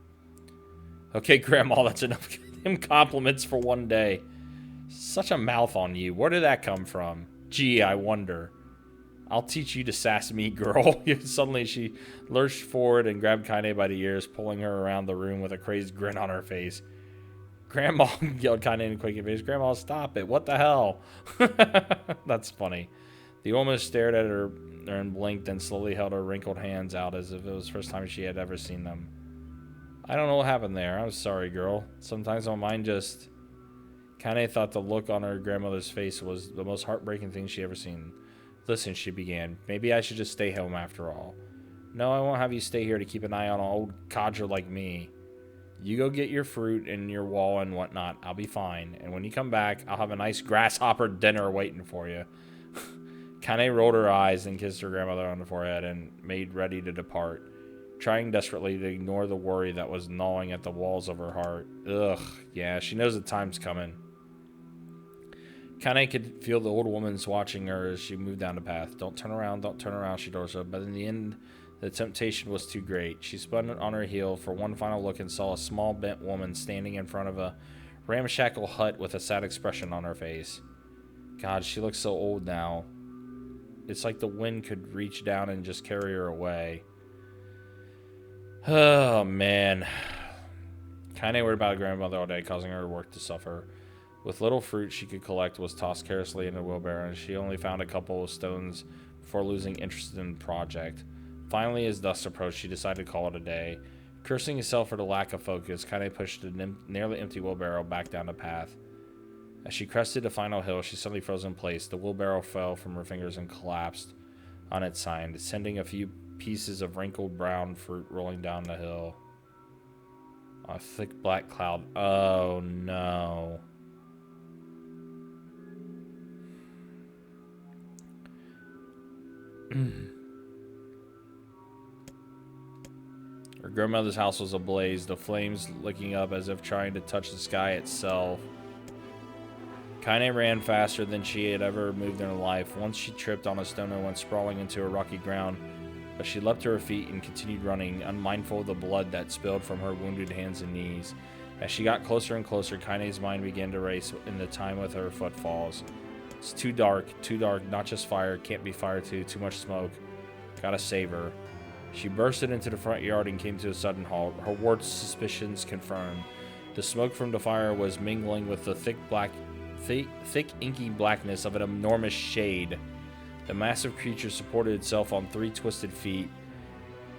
Speaker 1: Okay, Grandma, that's enough compliments for one day. Such a mouth on you. Where did that come from? Gee, I wonder. I'll teach you to sass me, girl. Suddenly she lurched forward and grabbed Kaine by the ears, pulling her around the room with a crazed grin on her face. Grandma, yelled Kaine in a quaking face. Grandma, stop it. What the hell? That's funny. The woman stared at her and blinked and slowly held her wrinkled hands out as if it was the first time she had ever seen them. I don't know what happened there. I'm sorry, girl. Sometimes my mind just... Kaine thought the look on her grandmother's face was the most heartbreaking thing she ever seen. Listen, she began. Maybe I should just stay home after all. No, I won't have you stay here to keep an eye on an old codger like me. You go get your fruit and your wall and whatnot. I'll be fine. And when you come back, I'll have a nice grasshopper dinner waiting for you. Kaine rolled her eyes and kissed her grandmother on the forehead and made ready to depart, trying desperately to ignore the worry that was gnawing at the walls of her heart. Ugh, yeah, she knows the time's coming. Kaine could feel the old woman's watching her as she moved down the path. Don't turn around, she told herself, but in the end, the temptation was too great. She spun on her heel for one final look and saw a small bent woman standing in front of a ramshackle hut with a sad expression on her face. God, she looks so old now. It's like the wind could reach down and just carry her away. Oh, man. Kaine worried about her grandmother all day, causing her work to suffer. With little fruit she could collect was tossed carelessly in a wheelbarrow, and she only found a couple of stones before losing interest in the project. Finally, as dusk approached, she decided to call it a day. Cursing herself for the lack of focus, Kaine pushed the nearly empty wheelbarrow back down the path. As she crested the final hill, she suddenly froze in place. The wheelbarrow fell from her fingers and collapsed on its side, sending a few pieces of wrinkled brown fruit rolling down the hill. A thick black cloud. Oh, no. Her grandmother's house was ablaze, the flames licking up as if trying to touch the sky itself. Kaine ran faster than she had ever moved in her life. Once she tripped on a stone and went sprawling into a rocky ground, but she leapt to her feet and continued running, unmindful of the blood that spilled from her wounded hands and knees. As she got closer and closer, Kaine's mind began to race in the time with her footfalls. It's too dark, not just fire, can't be fire too much smoke. Gotta save her. She bursted into the front yard and came to a sudden halt, her worst suspicions confirmed. The smoke from the fire was mingling with the thick inky blackness of an enormous shade. The massive creature supported itself on 3 twisted feet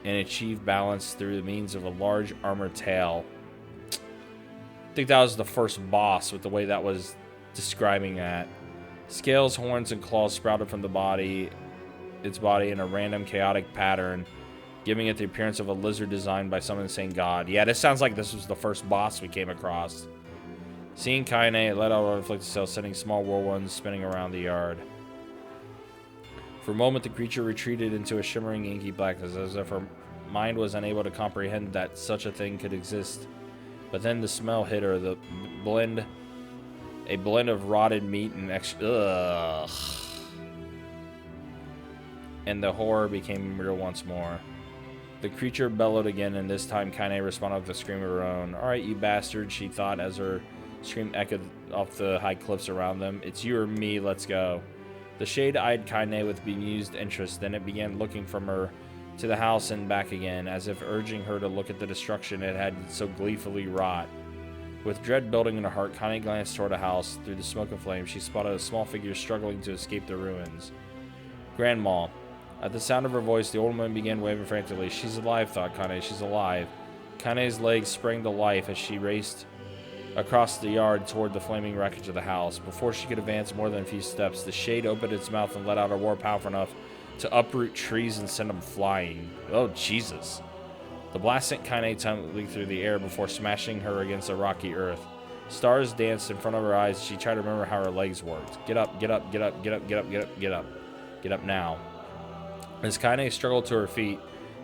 Speaker 1: and achieved balance through the means of a large armored tail. I think that was the first boss with the way that was describing that. Scales, horns, and claws sprouted from its body in a random chaotic pattern, giving it the appearance of a lizard designed by some insane god. Yeah, this sounds like this was the first boss we came across. Seeing Kaine, it let out an inflicted cell, sending small whirlwinds spinning around the yard. For a moment, the creature retreated into a shimmering inky blackness, as if her mind was unable to comprehend that such a thing could exist. But then the smell hit her, a blend of rotted meat and and the horror became real once more. The creature bellowed again, and this time Kaine responded with a scream of her own. "Alright, you bastard," she thought as her scream echoed off the high cliffs around them. "It's you or me, let's go." The shade eyed Kaine with bemused interest, then it began looking from her to the house and back again, as if urging her to look at the destruction it had so gleefully wrought. With dread building in her heart, Kaine glanced toward the house. Through the smoke and flame, she spotted a small figure struggling to escape the ruins. Grandma. At the sound of her voice, the old woman began waving frantically. "She's alive," thought Kaine. "She's alive." Kaine's legs sprang to life as she raced across the yard toward the flaming wreckage of the house. Before she could advance more than a few steps, the shade opened its mouth and let out a roar powerful enough to uproot trees and send them flying. Oh, Jesus. The blast sent Kaine tumbling through the air before smashing her against the rocky earth. Stars danced in front of her eyes as she tried to remember how her legs worked. Get up, get up, get up, get up, get up, get up, get up. Get up now. As Kaine struggled to her feet,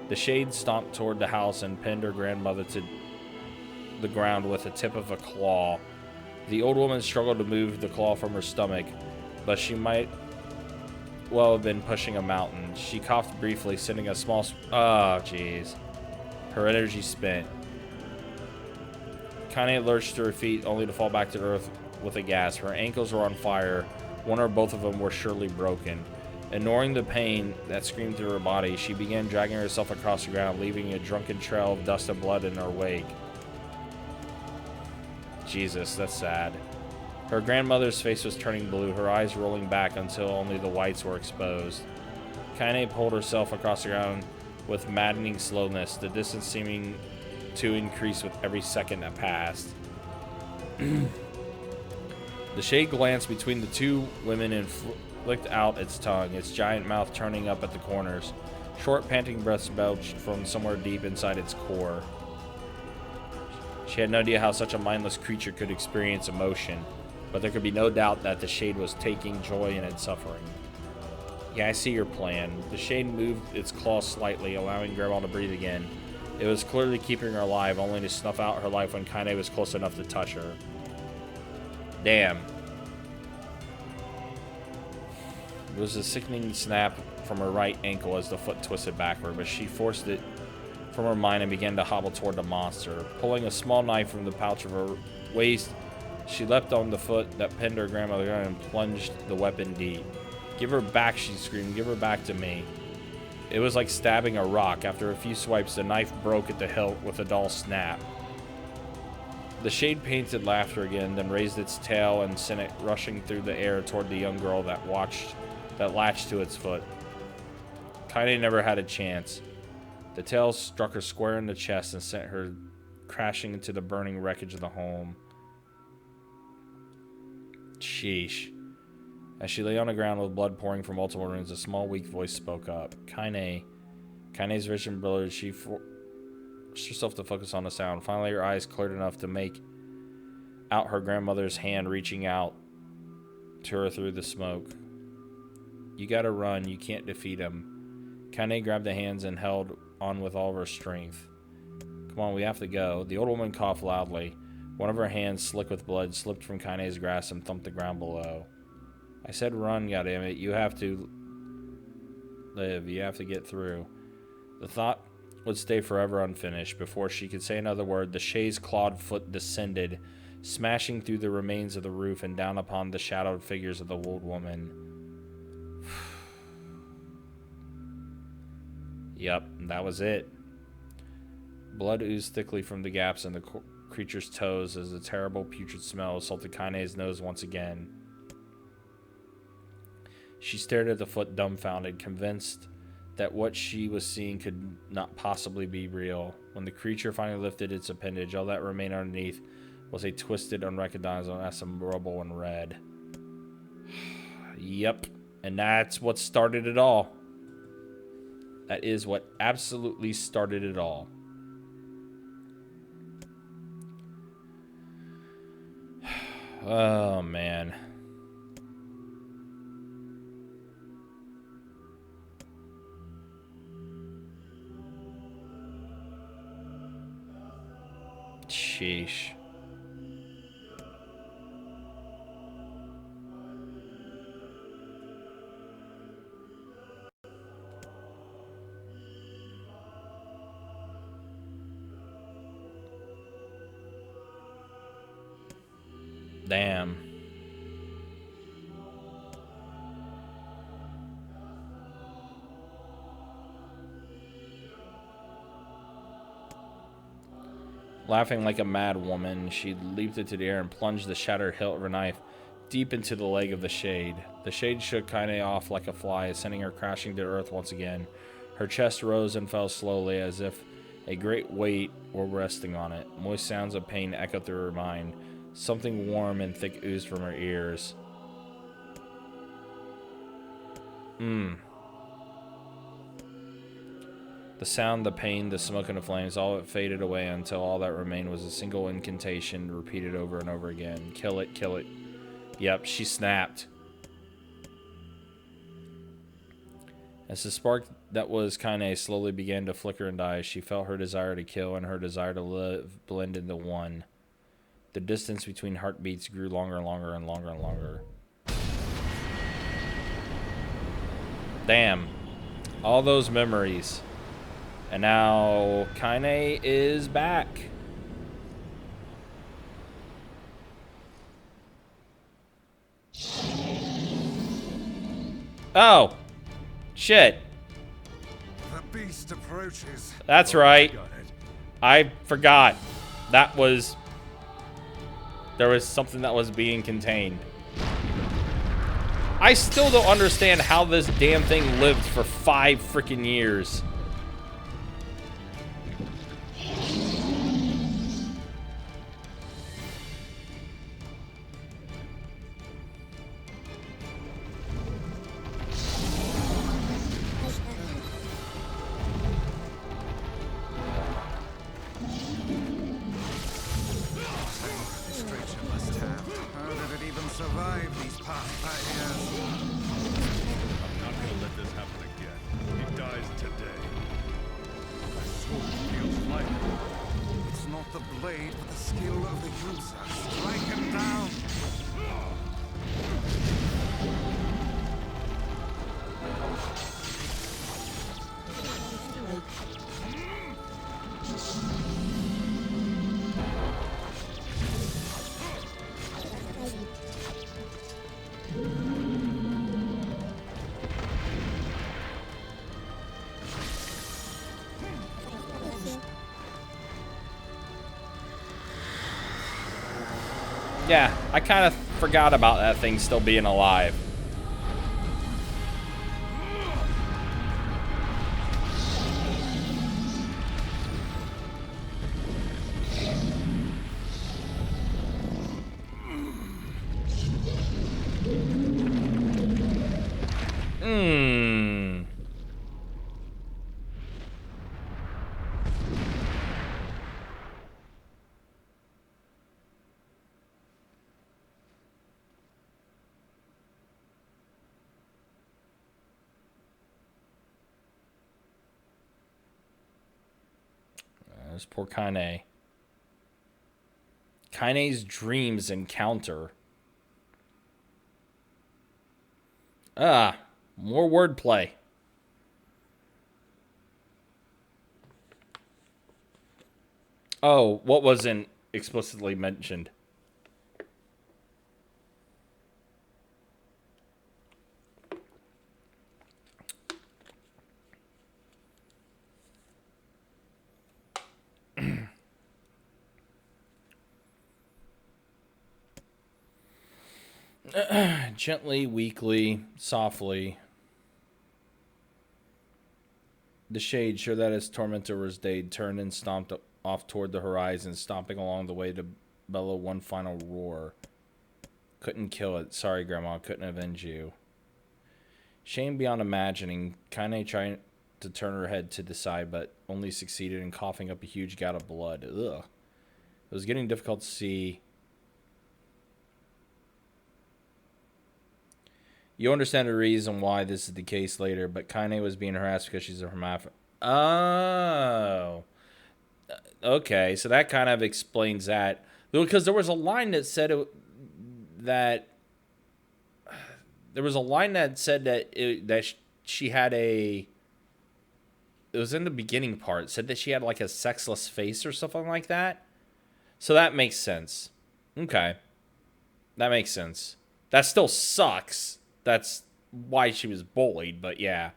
Speaker 1: the shade stomped toward the house and pinned her grandmother to the ground with the tip of a claw. The old woman struggled to move the claw from her stomach, but she might well have been pushing a mountain. She coughed briefly, sending a small... Oh, jeez. Her energy spent. Kaine lurched to her feet, only to fall back to earth with a gasp. Her ankles were on fire. One or both of them were surely broken. Ignoring the pain that screamed through her body, she began dragging herself across the ground, leaving a drunken trail of dust and blood in her wake. Jesus, that's sad. Her grandmother's face was turning blue, her eyes rolling back until only the whites were exposed. Kaine pulled herself across the ground with maddening slowness, the distance seeming to increase with every second that passed. The shade glanced between the two women and flicked out its tongue, its giant mouth turning up at the corners. Short, panting breaths belched from somewhere deep inside its core. She had no idea how such a mindless creature could experience emotion, but there could be no doubt that the shade was taking joy in its suffering. Yeah, I see your plan. The shade moved its claws slightly, allowing Grandma to breathe again. It was clearly keeping her alive, only to snuff out her life when Kaine was close enough to touch her. Damn. There was a sickening snap from her right ankle as the foot twisted backward, but she forced it from her mind and began to hobble toward the monster. Pulling a small knife from the pouch of her waist, she leapt on the foot that pinned her grandmother and plunged the weapon deep. "Give her back," she screamed. "Give her back to me." It was like stabbing a rock. After a few swipes, the knife broke at the hilt with a dull snap. The shade painted laughter again, then raised its tail and sent it rushing through the air toward the young girl that latched to its foot. Kaine never had a chance. The tail struck her square in the chest and sent her crashing into the burning wreckage of the home. Sheesh. As she lay on the ground with blood pouring from multiple wounds, a small, weak voice spoke up. Kaine's vision blurred. She forced herself to focus on the sound. Finally, her eyes cleared enough to make out her grandmother's hand reaching out to her through the smoke. "You gotta run. You can't defeat him." Kaine grabbed the hands and held on with all of her strength. "Come on, we have to go." The old woman coughed loudly. One of her hands, slick with blood, slipped from Kaine's grasp and thumped the ground below. "I said run, goddammit. You have to live. You have to get through." The thought would stay forever unfinished. Before she could say another word, the Shay's clawed foot descended, smashing through the remains of the roof and down upon the shadowed figures of the old woman. Yep, that was it. Blood oozed thickly from the gaps in the creature's toes as a terrible putrid smell assaulted Kaine's nose once again. She stared at the foot dumbfounded, convinced that what she was seeing could not possibly be real. When the creature finally lifted its appendage, all that remained underneath was a twisted, unrecognizable mass of rubble and red. Yep, and that's what started it all. That is what absolutely started it all. Oh, man. Sheesh. Damn. Laughing like a mad woman, she leaped into the air and plunged the shattered hilt of her knife deep into the leg of the Shade. The Shade shook Kaine off like a fly, sending her crashing to earth once again. Her chest rose and fell slowly, as if a great weight were resting on it. Moist sounds of pain echoed through her mind. Something warm and thick oozed from her ears. The sound, the pain, the smoke, and the flames, all of it faded away until all that remained was a single incantation repeated over and over again. Kill it, kill it. Yep, she snapped. As the spark that was Kaine slowly began to flicker and die, she felt her desire to kill and her desire to live blend into one. The distance between heartbeats grew longer and longer and longer and longer. Damn. All those memories. And now Kaine is back. Oh. Shit.
Speaker 3: The beast approaches.
Speaker 1: That's right. I forgot. There was something that was being contained. I still don't understand how this damn thing lived for 5 freaking years. Yeah, I kind of forgot about that thing still being alive. There's poor Kaine. Kaine's dreams encounter. More wordplay. Oh, what wasn't explicitly mentioned? Gently, weakly, softly. The shade, sure that his tormentor was dead, turned and stomped off toward the horizon, stomping along the way to bellow one final roar. Couldn't kill it. Sorry, Grandma. Couldn't avenge you. Shame beyond imagining. Kaine tried to turn her head to the side, but only succeeded in coughing up a huge gout of blood. Ugh. It was getting difficult to see. You understand the reason why this is the case later, but Kaine was being harassed because she's a hermaphrodite. Oh. Okay, so that kind of explains that. Because there was a line that said that there was a line that said that she had a. It was in the beginning part. It said that she had like a sexless face or something like that. So that makes sense. Okay, that makes sense. That still sucks. That's why she was bullied. But yeah,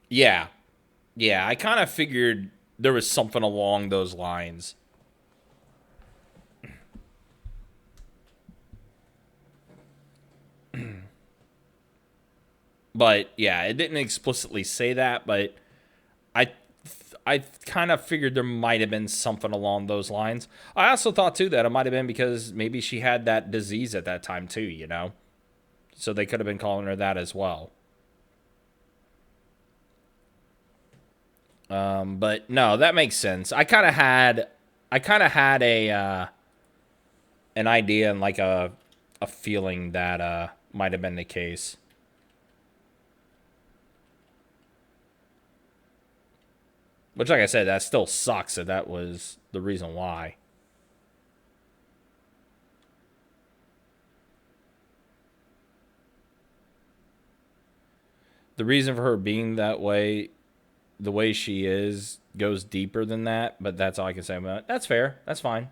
Speaker 1: yeah, yeah. I kind of figured there was something along those lines. But yeah, it didn't explicitly say that, but I I kind of figured there might have been something along those lines. I also thought too that it might have been because maybe she had that disease at that time too, you know. So they could have been calling her that as well. But no, that makes sense. I kind of had a an idea and like a feeling that might have been the case. Which, like I said, that still sucks that that was the reason why. The reason for her being that way, the way she is, goes deeper than that, but that's all I can say about it. That's fair. That's fine.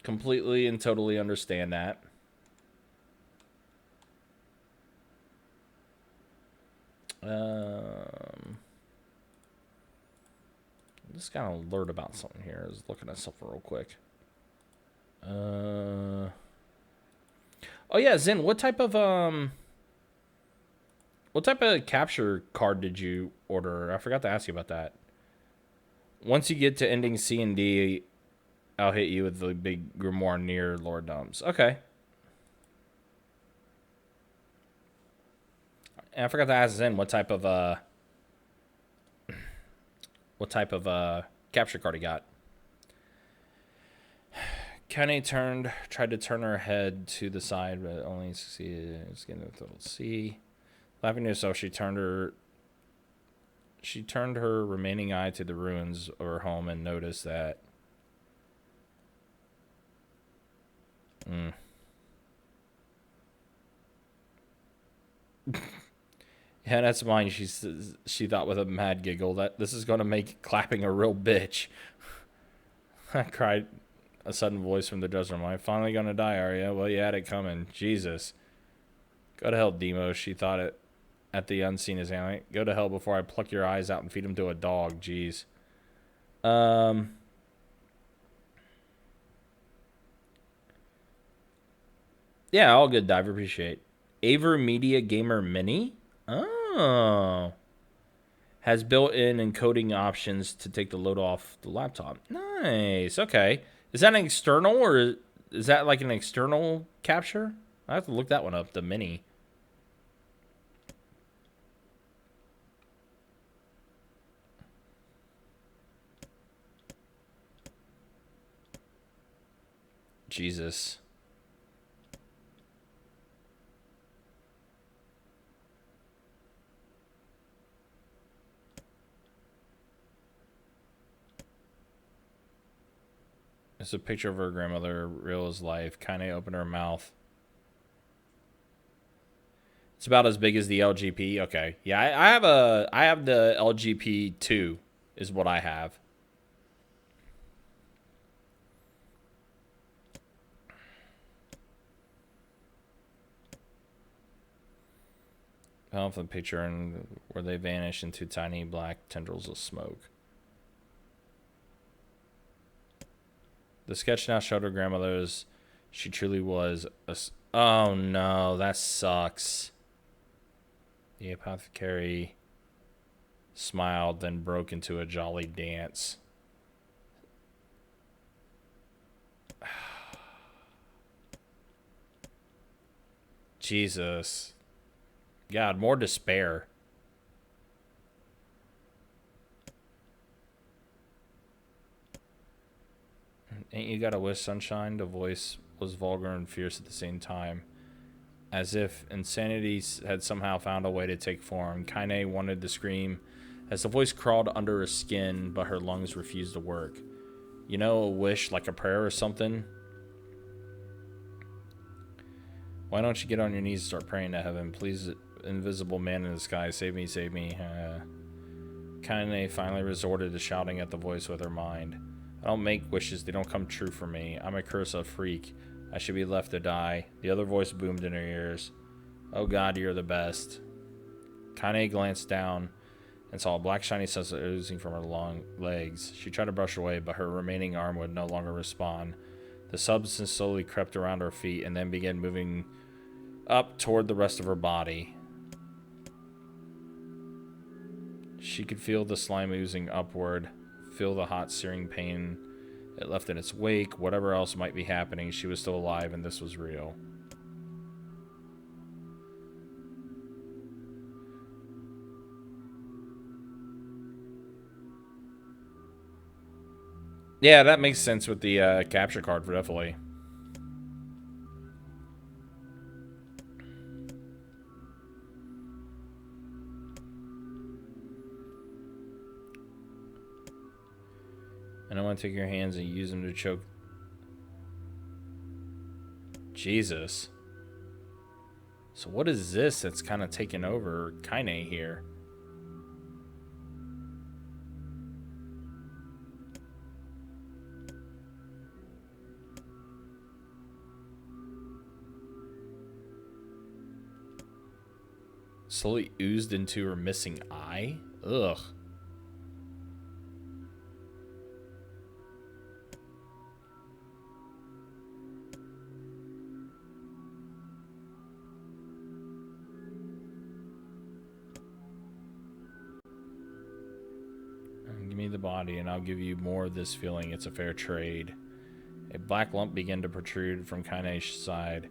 Speaker 1: Completely and totally understand that. Just got an alert about something here. I was looking at something real quick. Oh yeah, Zen, what type of capture card did you order? I forgot to ask you about that. Once you get to ending C and D, I'll hit you with the big grimoire near Lord Dumbs. Okay. And I forgot to ask Zen what type of capture card he got. Kaine tried to turn her head to the side, but only succeeded in getting a little C. Laughing to herself, she turned her remaining eye to the ruins of her home and noticed that. Yeah, that's mine. She thought with a mad giggle that this is gonna make clapping a real bitch. I cried. A sudden voice from the desert. Am I finally gonna die? Are you? Well, you had it coming. Jesus. Go to hell, Demo. She thought it at the unseen as hand. Go to hell before I pluck your eyes out and feed them to a dog. Jeez. Yeah, all good, Diver. Appreciate. Aver Media Gamer Mini. Oh. Has built-in encoding options to take the load off the laptop. Nice. Okay. Is that an external or is that like an external capture? I have to look that one up. The Mini. Jesus. It's a picture of her grandmother, real as life. Kaine opened her mouth. It's about as big as the LGP. Okay. Yeah, I have the LGP 2 is what I have. Fell from the picture and where they vanish into tiny black tendrils of smoke. The sketch now showed her grandmother as she truly was. Oh no, that sucks. The apothecary smiled, then broke into a jolly dance. Jesus. God, more despair. Ain't you got a wish, sunshine? The voice was vulgar and fierce at the same time. As if insanity had somehow found a way to take form. Kaine wanted to scream as the voice crawled under her skin, but her lungs refused to work. You know, a wish like a prayer or something? Why don't you get on your knees and start praying to heaven? Please, invisible man in the sky, save me, save me. Kaine finally resorted to shouting at the voice with her mind. I don't make wishes, they don't come true for me. I'm a curse-a freak. I should be left to die. The other voice boomed in her ears. Oh God, you're the best. Kaine glanced down and saw a black shiny substance oozing from her long legs. She tried to brush away, but her remaining arm would no longer respond. The substance slowly crept around her feet and then began moving up toward the rest of her body. She could feel the slime oozing upward, feel the hot, searing pain it left in its wake. Whatever else might be happening, she was still alive, and this was real. Yeah, that makes sense with the capture card, definitely. And I want to take your hands and use them to choke. Jesus. So what is this that's kind of taken over Kaine here? Slowly oozed into her missing eye? Ugh. Give me the body and I'll give you more of this feeling. It's a fair trade. A black lump began to protrude from Kaine's side.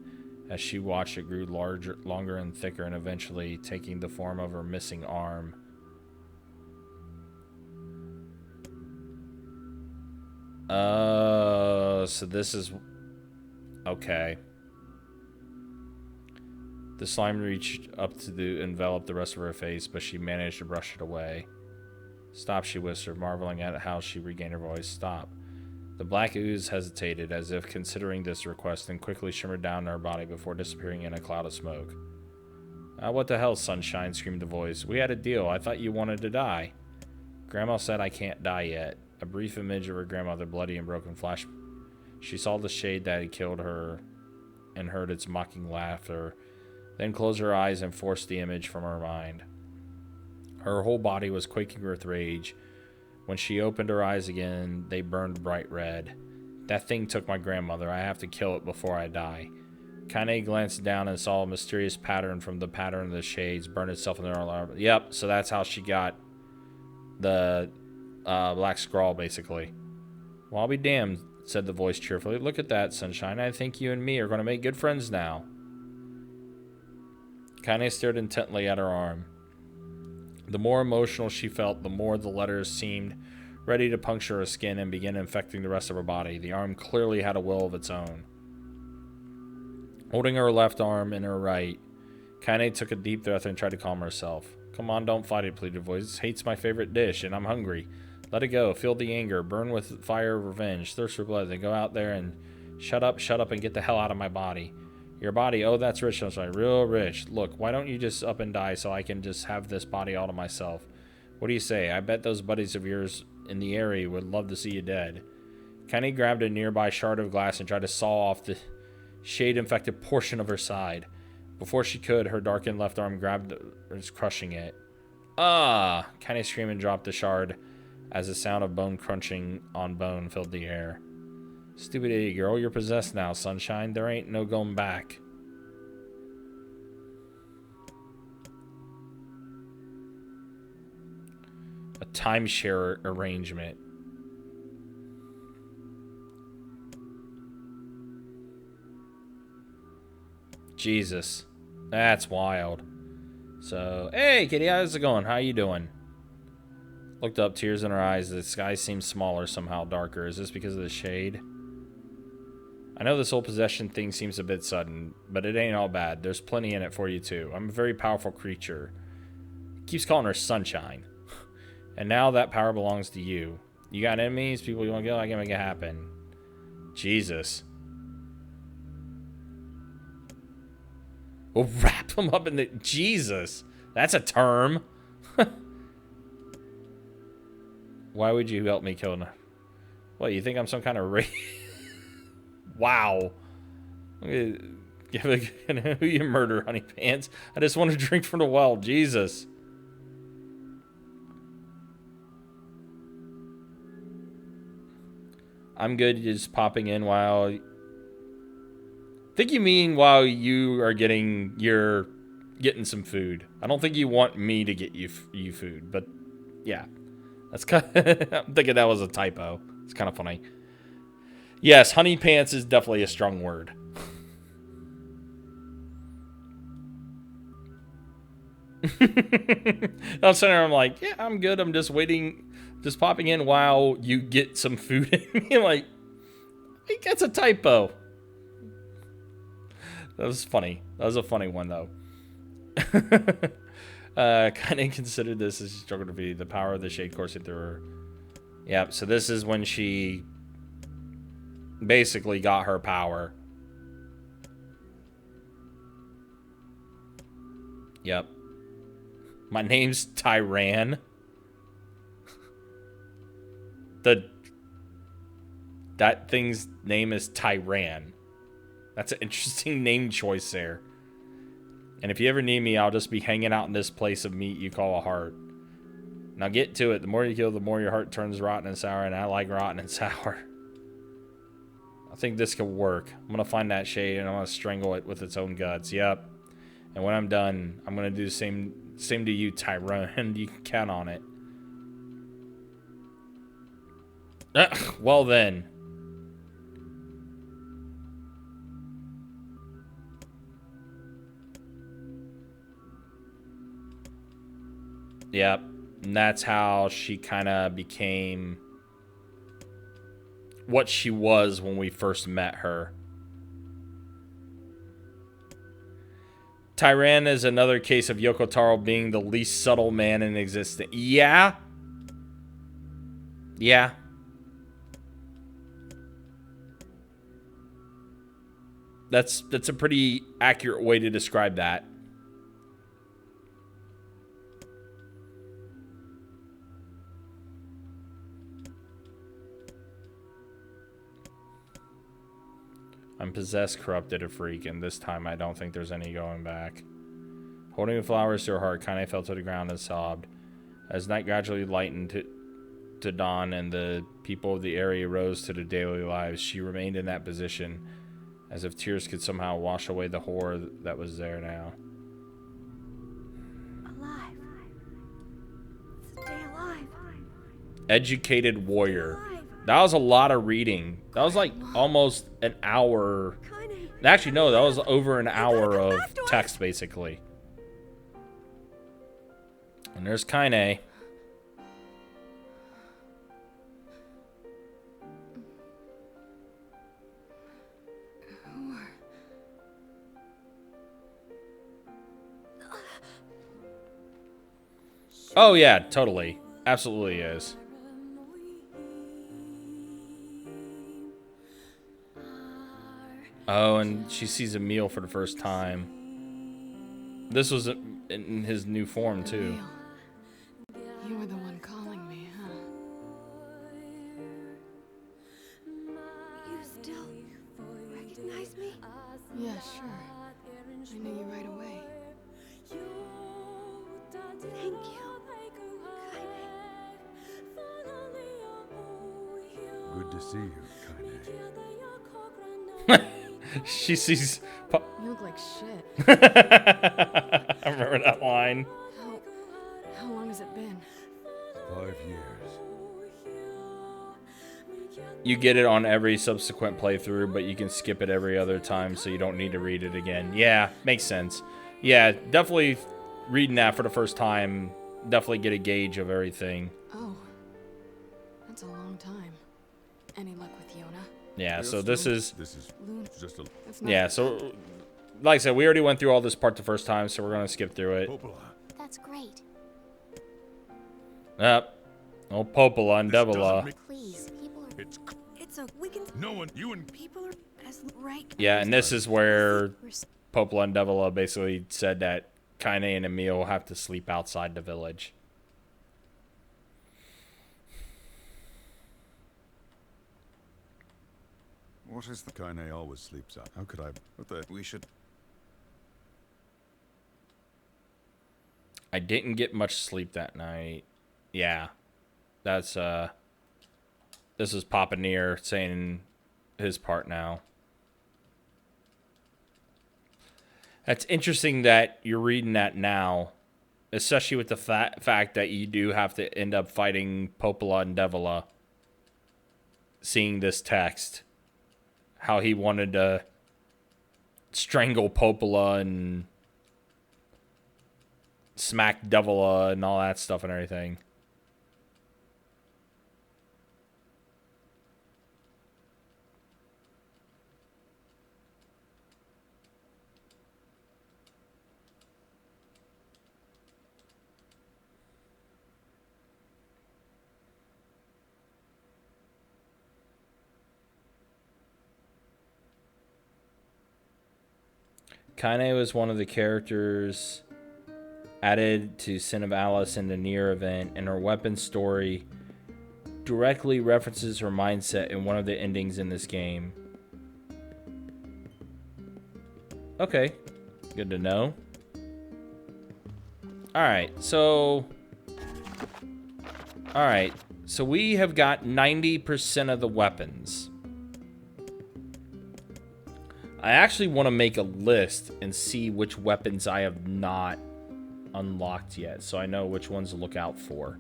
Speaker 1: As she watched, it grew larger, longer and thicker, and eventually taking the form of her missing arm. So this is... Okay. The slime reached up to envelop the rest of her face, but she managed to brush it away. Stop, she whispered, marveling at how she regained her voice. Stop. The black ooze hesitated, as if considering this request, and quickly shimmered down her body before disappearing in a cloud of smoke. What the hell, sunshine, screamed the voice. We had a deal. I thought you wanted to die. Grandma said I can't die yet. A brief image of her grandmother, bloody and broken, flashed. She saw the shade that had killed her and heard its mocking laughter, then closed her eyes and forced the image from her mind. Her whole body was quaking with rage. When she opened her eyes again, they burned bright red. That thing took my grandmother. I have to kill it before I die. Kaine glanced down and saw a mysterious pattern from the pattern of the shades burn itself in her arm. Yep, so that's how she got the black scrawl, basically. Well, I'll be damned, said the voice cheerfully. Look at that, sunshine. I think you and me are going to make good friends now. Kaine stared intently at her arm. The more emotional she felt, the more the letters seemed ready to puncture her skin and begin infecting the rest of her body. The arm clearly had a will of its own. Holding her left arm in her right, Kaine took a deep breath and tried to calm herself. Come on, don't fight it, pleaded the voice. Hate's my favorite dish, and I'm hungry. Let it go. Feel the anger. Burn with fire of revenge. Thirst for blood. Then go out there and shut up, and get the hell out of my body. Your body, oh, that's rich. I'm sorry, real rich. Look, why don't you just up and die so I can just have this body all to myself? What do you say? I bet those buddies of yours in the area would love to see you dead. Kaine grabbed a nearby shard of glass and tried to saw off the shade-infected portion of her side. Before she could, her darkened left arm grabbed was crushing it. Ah! Kaine screamed and dropped the shard as the sound of bone crunching on bone filled the air. Stupid idiot girl, you're possessed now, sunshine. There ain't no going back. A timeshare arrangement. Jesus. That's wild. So, hey, kitty, how's it going? How you doing? Looked up, tears in her eyes. The sky seems smaller, somehow darker. Is this because of the shade? I know this whole possession thing seems a bit sudden, but it ain't all bad. There's plenty in it for you, too. I'm a very powerful creature. Keeps calling her Sunshine. And now that power belongs to you. You got enemies? People you want to kill? I can make it happen. Jesus. We'll wrap them up in the... Jesus. That's a term. Why would you help me kill them? What, you think I'm some kind of Wow. Who you murder, honey pants? I just want to drink from the well. Jesus. I'm good just popping in while... I think you mean while you are getting some food. I don't think you want me to get you food, but yeah. That's kind of, I'm thinking that was a typo. It's kind of funny. Yes, honey pants is definitely a strong word. I'm sitting there, I'm like, yeah, I'm good. I'm just waiting, just popping in while you get some food in me. Like, I think that's a typo. That was funny. That was a funny one, though. Kind of considered this as struggle to be the power of the shade coursing through her. Yep, so this is when she basically got her power. Yep. My name's Tyran. That thing's name is Tyran. That's an interesting name choice there. And if you ever need me, I'll just be hanging out in this place of meat you call a heart. Now get to it. The more you kill, the more your heart turns rotten and sour, and I like rotten and sour. I think this could work. I'm going to find that shade, and I'm going to strangle it with its own guts. Yep. And when I'm done, I'm going to do the same to you, Tyrone. You can count on it. Well then. Yep. And that's how she kind of became what she was when we first met her. Tyran is another case of Yoko Taro being the least subtle man in existence. Yeah. Yeah. That's a pretty accurate way to describe that. I'm possessed, corrupted, a freak, and this time I don't think there's any going back. Holding the flowers to her heart, Kaine fell to the ground and sobbed. As night gradually lightened to dawn and the people of the area rose to their daily lives, she remained in that position, as if tears could somehow wash away the horror that was there now.
Speaker 2: Alive. Stay alive.
Speaker 1: Educated warrior. That was a lot of reading. That was like almost an hour. Actually, no, that was over an hour of text, basically. And there's Kaine. Oh, yeah, totally. Absolutely is. Oh, and she sees Emil for the first time. This was in his new form, too.
Speaker 4: Emil, you were the one calling me, huh?
Speaker 2: You still recognize me?
Speaker 4: Yeah, sure. I knew you right away.
Speaker 2: Thank you, Kaine.
Speaker 3: Good to see you, Kaine.
Speaker 1: She sees...
Speaker 4: You look like shit.
Speaker 1: I remember that line.
Speaker 4: How long has it been?
Speaker 3: 5 years.
Speaker 1: You get it on every subsequent playthrough, but you can skip it every other time, so you don't need to read it again. Yeah, makes sense. Yeah, definitely reading that for the first time, definitely get a gauge of everything.
Speaker 4: Oh, that's a long time. Any luck with Yona?
Speaker 1: Yeah, so this is
Speaker 4: Loon.
Speaker 3: just a
Speaker 4: That's not
Speaker 1: yeah, so like I said, we already went through all this part the first time, so we're gonna skip through it.
Speaker 3: Popola.
Speaker 5: That's great.
Speaker 1: Yep. Oh, Popola and
Speaker 3: This doesn't
Speaker 1: Devila.
Speaker 3: make-
Speaker 5: Please, people are.
Speaker 2: It's a we can.
Speaker 3: No one, you and
Speaker 2: People are as right.
Speaker 1: Yeah, and this is where
Speaker 5: We're s-
Speaker 1: Popola and Devila basically said that Kaine and Emil have to sleep outside the village.
Speaker 3: what is the Kaine always sleeps out? How could I? What the? We should.
Speaker 1: I didn't get much sleep that night. Yeah. That's this is Papa Nier saying his part now. That's interesting that you're reading that now, especially with the fact that you do have to end up fighting Popola and Devila. Seeing this text, how he wanted to strangle Popola and smack Devila and all that stuff and everything. Kaine was one of the characters added to Sin of Alice in the Nier event, and her weapon story directly references her mindset in one of the endings in this game. Okay, good to know. Alright, so we have got 90% of the weapons. I actually want to make a list and see which weapons I have not unlocked yet, so I know which ones to look out for.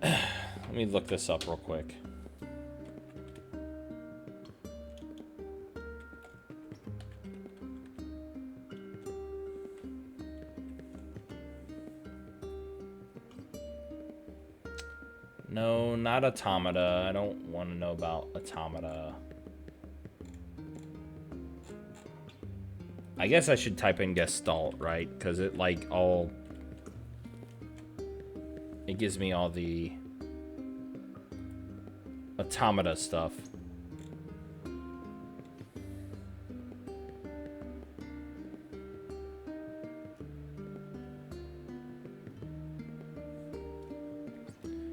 Speaker 1: Let me look this up real quick. No, not Automata. I don't want to know about Automata. I guess I should type in Gestalt, right? Because it, like, all... It gives me all the... Automata stuff.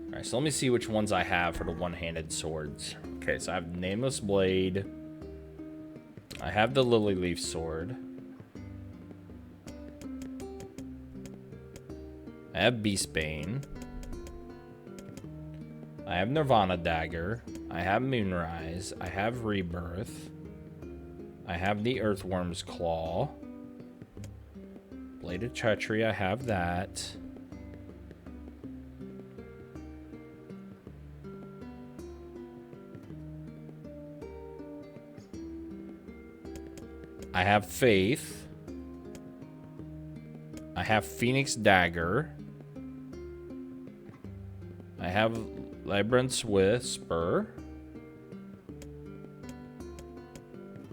Speaker 1: Alright, so let me see which ones I have for the one-handed swords. Okay, so I have Nameless Blade. I have the Lily Leaf Sword. I have Beastbane. I have Nirvana Dagger. I have Moonrise. I have Rebirth. I have the Earthworm's Claw. Blade of Treachery, I have that. I have Faith. I have Phoenix Dagger. I have Labyrinth's Whisper.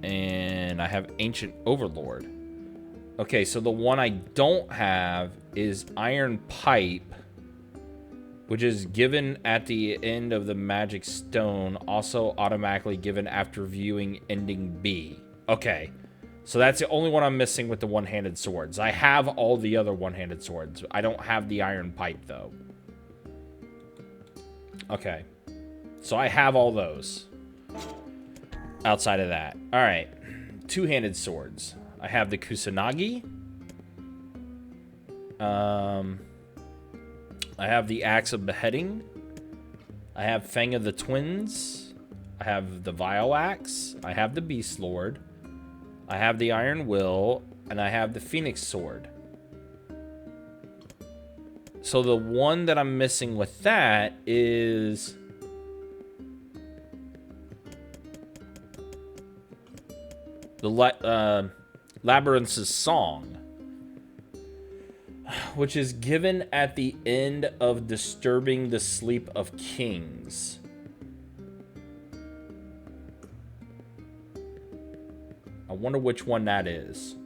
Speaker 1: And I have Ancient Overlord. Okay, so the one I don't have is Iron Pipe. which is given at the end of the magic stone, also automatically given after viewing ending B. Okay, so that's the only one I'm missing with the one-handed swords. I have all the other one-handed swords. I don't have the iron pipe, though. Okay, so I have all those. Outside of that. All right, two-handed swords. I have the Kusanagi. I have the Axe of Beheading. I have Fang of the Twins. I have the Vile Axe. I have the Beast Lord. I have the Iron Will. And I have the Phoenix Sword. So the one that I'm missing with that is... the Labyrinth's Song. Which is given at the end of Disturbing the Sleep of Kings. I wonder which one that is.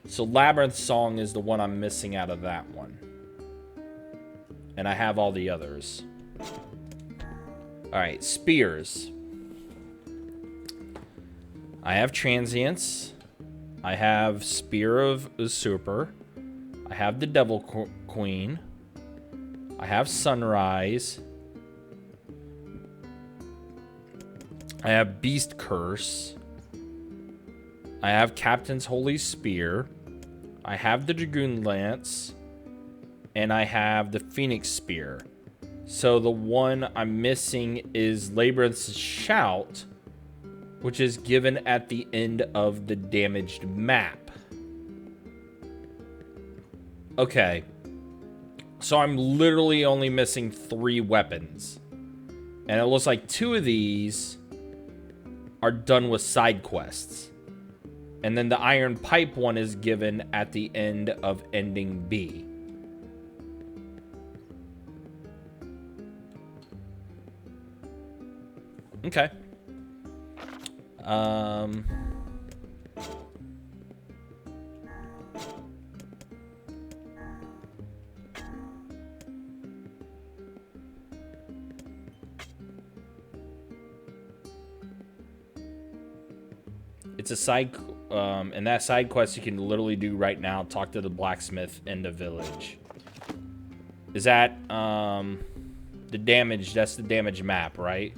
Speaker 1: So Labyrinth Song is the one I'm missing out of that one. And I have all the others. Alright, spears. I have Transience. I have Spear of Usurper. I have the Devil Queen. I have Sunrise. I have Beast Curse. I have Captain's Holy Spear. I have the Dragoon Lance. And I have the Phoenix Spear. So the one I'm missing is Labyrinth's Shout, which is given at the end of the damaged map. Okay. So I'm literally only missing 3 weapons. And it looks like 2 of these are done with side quests. And then the Iron Pipe one is given at the end of ending B. Okay. It's a side, and that side quest you can literally do right now. Talk to the blacksmith in the village. Is that, the damage, that's the damage map, right?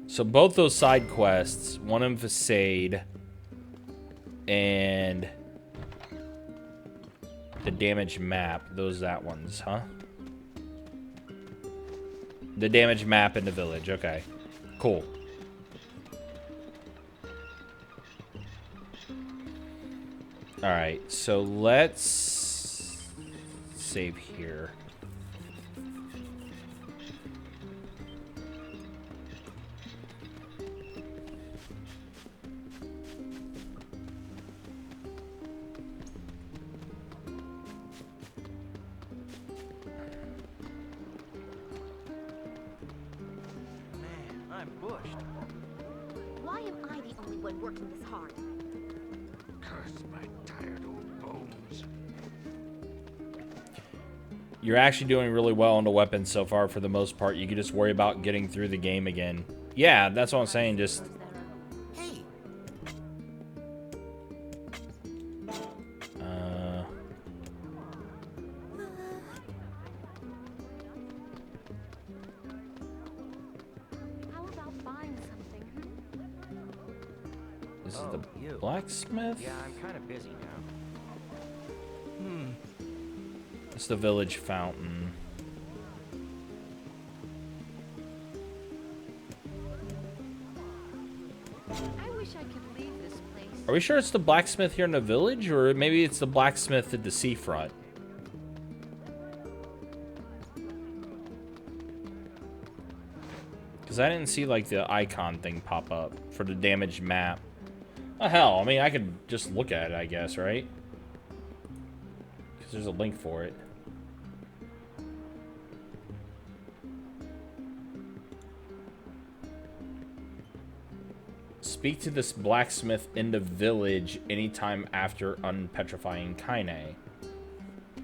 Speaker 1: So both those side quests, one of them Facade and the damage map, that ones, huh? The damage map in the village, okay. Cool. Alright, so let's save here.
Speaker 5: Why am I the only one working this hard?
Speaker 6: Curse my tired old bones.
Speaker 1: You're actually doing really well on the weapons so far for the most part. You can just worry about getting through the game again. Yeah, that's what I'm saying. Just...
Speaker 6: Hey,
Speaker 5: How about buying something?
Speaker 1: This is
Speaker 7: Oh,
Speaker 1: the
Speaker 7: you.
Speaker 1: blacksmith?
Speaker 7: Yeah, I'm kind of busy now.
Speaker 1: It's the village fountain.
Speaker 5: I wish I could leave this place.
Speaker 1: Are we sure it's the blacksmith here in the village? Or maybe it's the blacksmith at the seafront? Because I didn't see, like, the icon thing pop up for the damaged map. Oh, hell, I mean, I could just look at it, I guess, right? Because there's a link for it. Speak to this blacksmith in the village anytime after unpetrifying Kaine.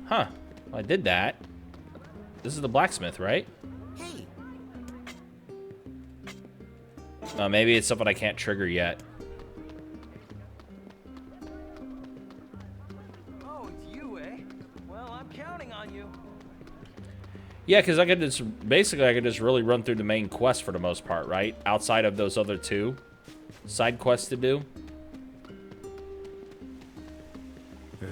Speaker 1: Huh. Well, I did that. This is the blacksmith, right?
Speaker 6: Hey.
Speaker 1: Maybe it's something I can't trigger yet.
Speaker 7: Oh, it's you, eh? Well, I'm counting on you.
Speaker 1: Yeah, because I could just... Basically, I could just really run through the main quest for the most part, right? Outside of those other 2 side quests to do.
Speaker 3: Hey.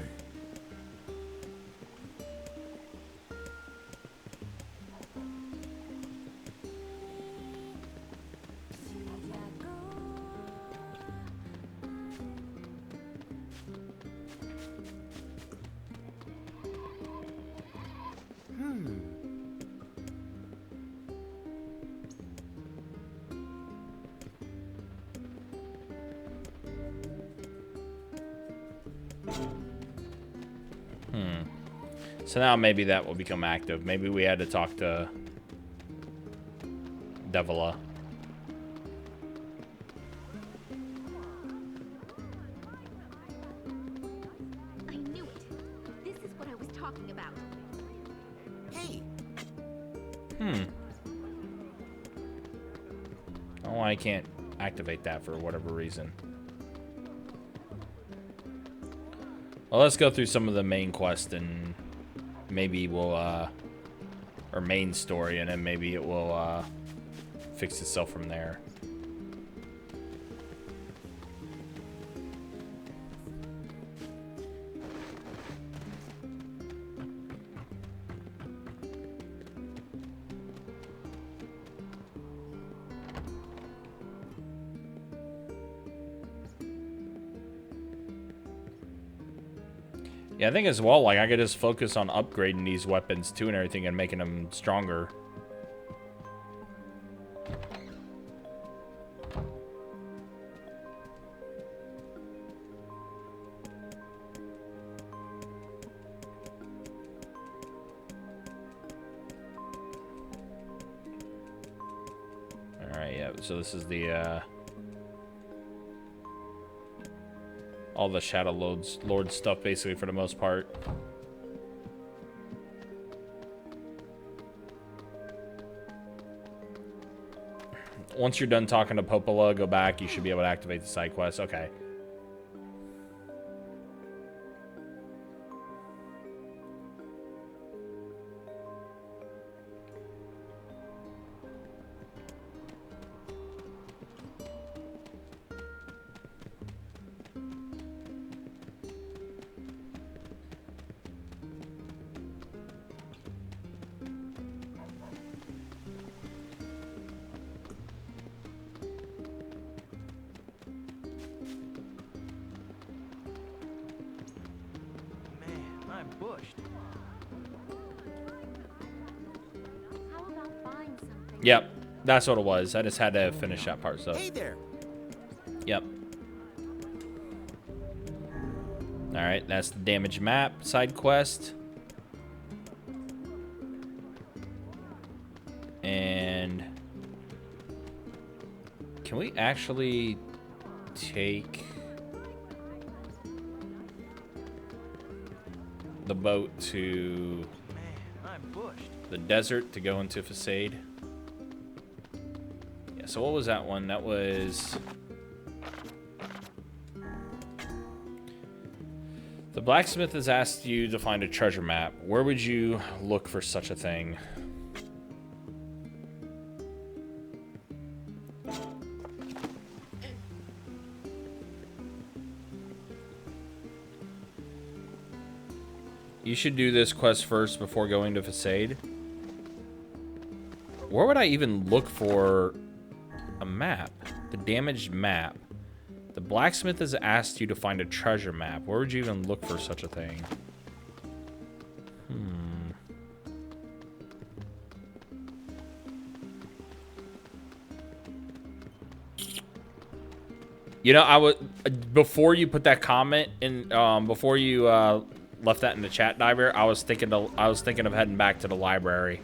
Speaker 1: So now maybe that will become active. Maybe we had to talk to Devila.
Speaker 5: I knew it. This is what I was talking about.
Speaker 6: Hey.
Speaker 1: Oh, I can't activate that for whatever reason. Well, let's go through some of the main quest and maybe we'll, or main story, and then maybe it will, fix itself from there. Yeah, I think as well, like, I could just focus on upgrading these weapons too and everything and making them stronger. Alright, yeah, so this is the, all the Shadow Lord stuff, basically, for the most part. Once you're done talking to Popola, go back. You should be able to activate the side quest. Okay.
Speaker 7: Man, I'm bushed.
Speaker 5: How about buying something?
Speaker 1: Yep, that's what it was. I just had to finish that part, so.
Speaker 6: Hey there.
Speaker 1: Yep. Alright, that's the damage map side quest. And can we actually take the boat to
Speaker 7: Man, I'm bushed.
Speaker 1: the desert to go into Facade? Yeah, so what was that one? That was... The blacksmith has asked you to find a treasure map. Where would you look for such a thing? You should do this quest first before going to Facade. Where would I even look for a map? The damaged map. The blacksmith has asked you to find a treasure map. Where would you even look for such a thing? You know, I would, before you put that comment in, before you left that in the chat, Diver, I was thinking of heading back to the library.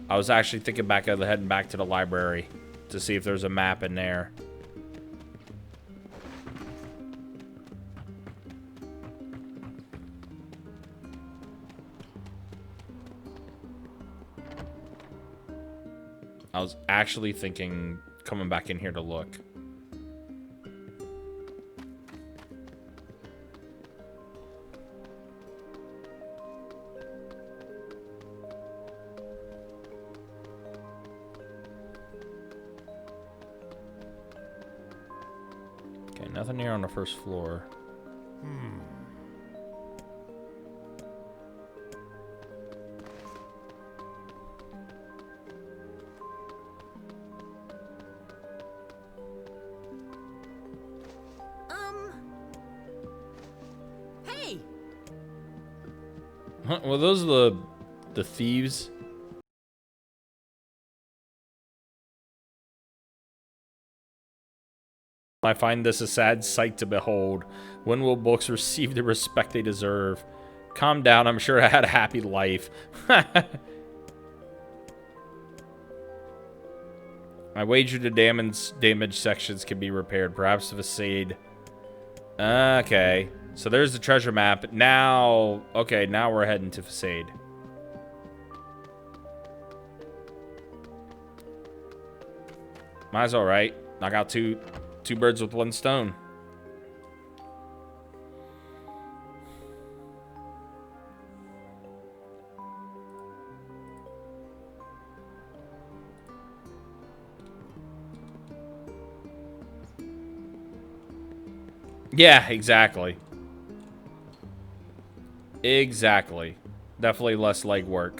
Speaker 1: I was actually thinking heading back to the library to see if there's a map in there. I was actually thinking coming back in here to look. Okay, nothing here on the first floor.
Speaker 6: Hey!
Speaker 1: Huh, well, those are the thieves. I find this a sad sight to behold. When will books receive the respect they deserve? Calm down, I'm sure I had a happy life. I wager the damaged sections can be repaired. Perhaps the facade. Okay. So there's the treasure map. Now, okay, now we're heading to facade. Might as well, right? Knock out two birds with one stone. Yeah, exactly. Exactly. Definitely less legwork.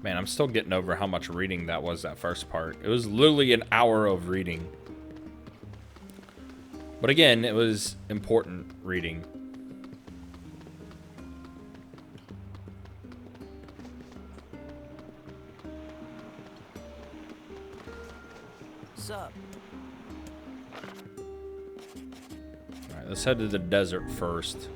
Speaker 1: Man, I'm still getting over how much reading that was, that first part. It was literally an hour of reading. But again, it was important reading.
Speaker 6: Sup?
Speaker 1: Alright, let's head to the desert first.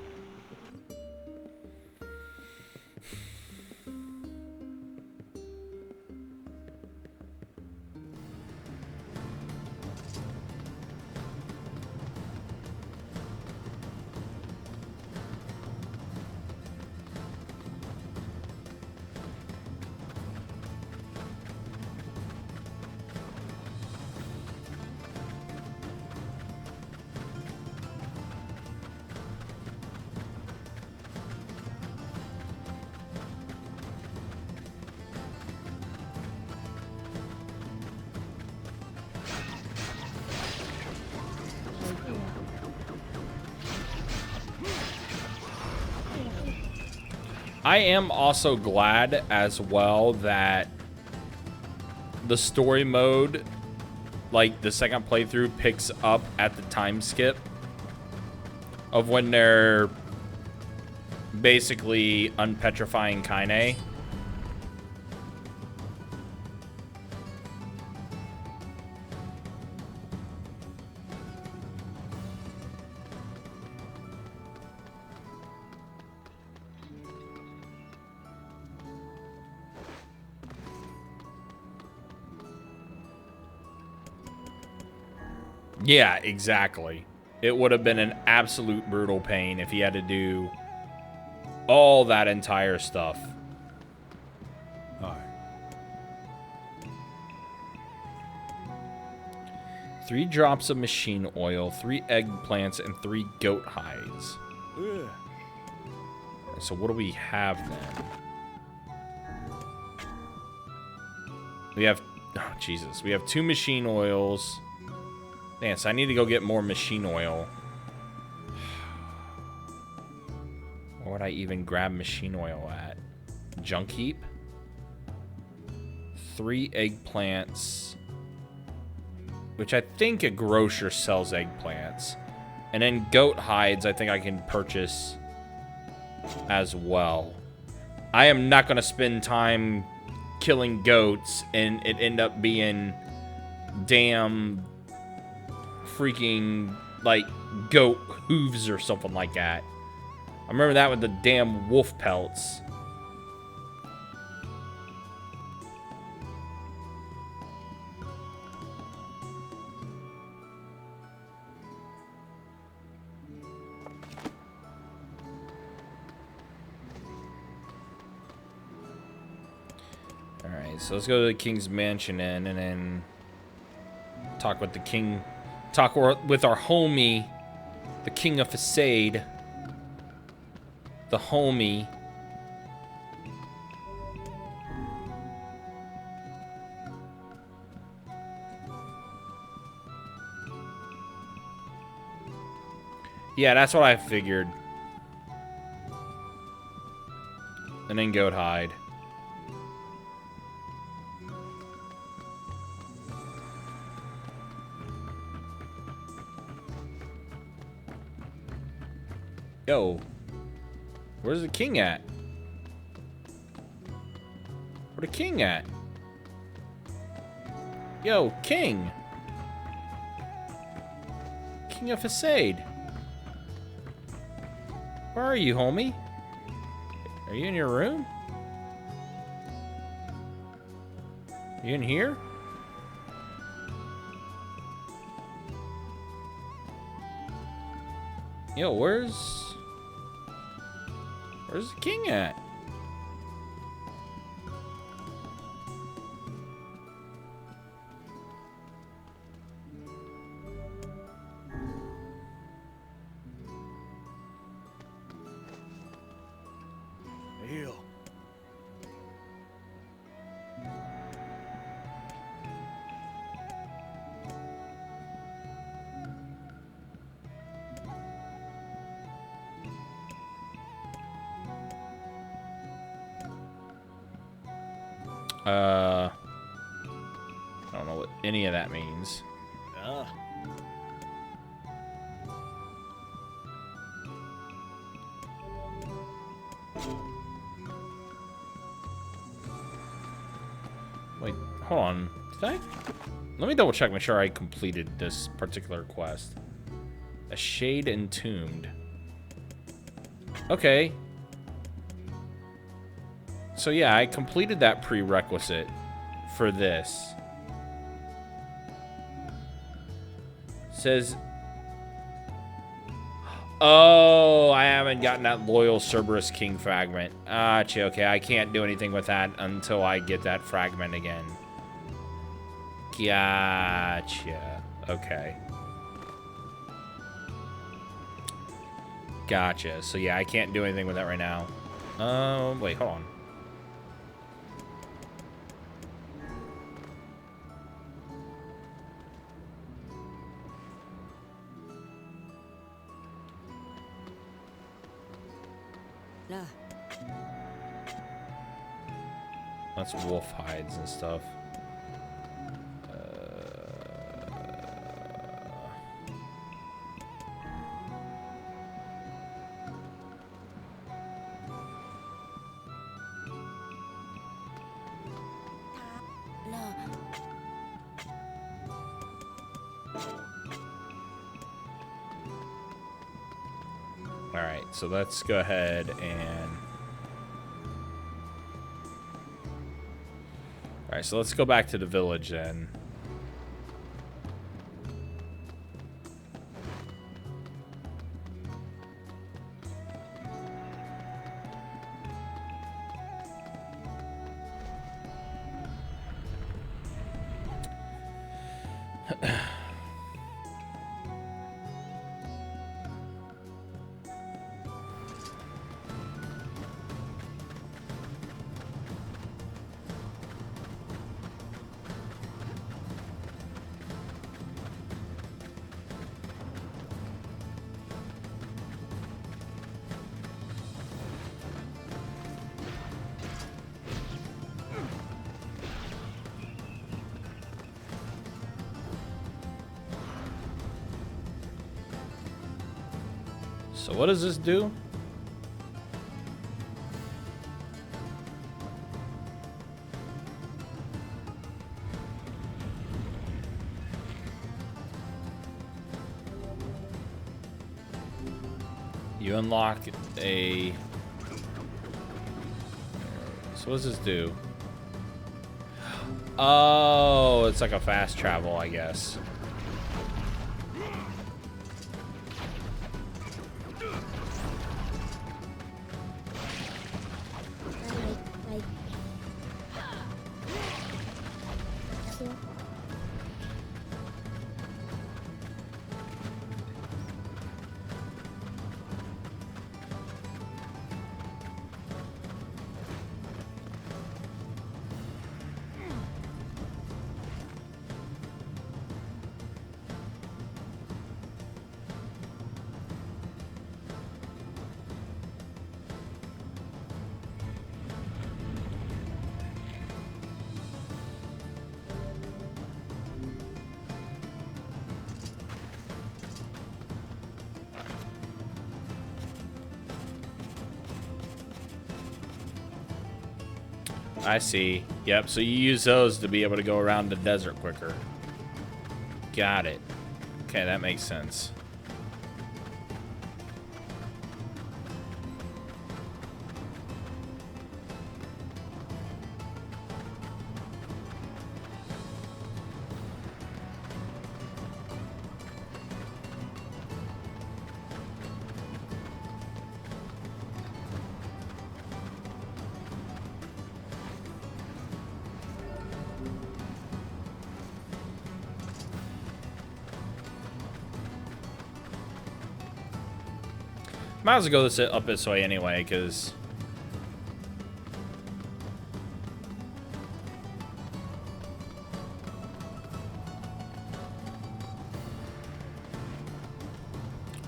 Speaker 1: I am also glad as well that the story mode, like the second playthrough, picks up at the time skip of when they're basically unpetrifying Kaine. Yeah, exactly. It would have been an absolute brutal pain if he had to do all that entire stuff.
Speaker 3: Hi.
Speaker 1: 3 drops of machine oil, 3 eggplants, and 3 goat hides.
Speaker 3: Ugh.
Speaker 1: So what do we have then? We have, oh Jesus, we have 2 machine oils. Man, so I need to go get more machine oil. Where would I even grab machine oil at? Junk heap? 3 eggplants. Which I think a grocer sells eggplants. And then goat hides, I think I can purchase as well. I am not going to spend time killing goats and it end up being damn freaking, like, goat hooves or something like that. I remember that with the damn wolf pelts. Alright, so let's go to the King's Mansion and then talk with the King. Talk with our homie, the King of Facade. The homie. Yeah, that's what I figured. And then Goat Hide. Yo, where's the king at? Where the king at? Yo, king. King of Facade. Where are you, homie? Are you in your room? You in here? Yo, where's the king at?
Speaker 3: Heal.
Speaker 1: I don't know what any of that means. Wait, hold on. Did I? Let me double check, make sure I completed this particular quest. A Shade Entombed. Okay. So yeah, I completed that prerequisite for this. Says, oh, I haven't gotten that loyal Cerberus King fragment. Gotcha, okay, I can't do anything with that until I get that fragment again. Gotcha. Okay. Gotcha. So yeah, I can't do anything with that right now. Wait, hold on. That's wolf hides and stuff. Alright, so let's go ahead and... Alright, so let's go back to the village then. So what does this do? You unlock a... So what does this do? Oh, it's like a fast travel, I guess. I see. Yep, so you use those to be able to go around the desert quicker. Got it. Okay, that makes sense. Might as well go up this way anyway, because...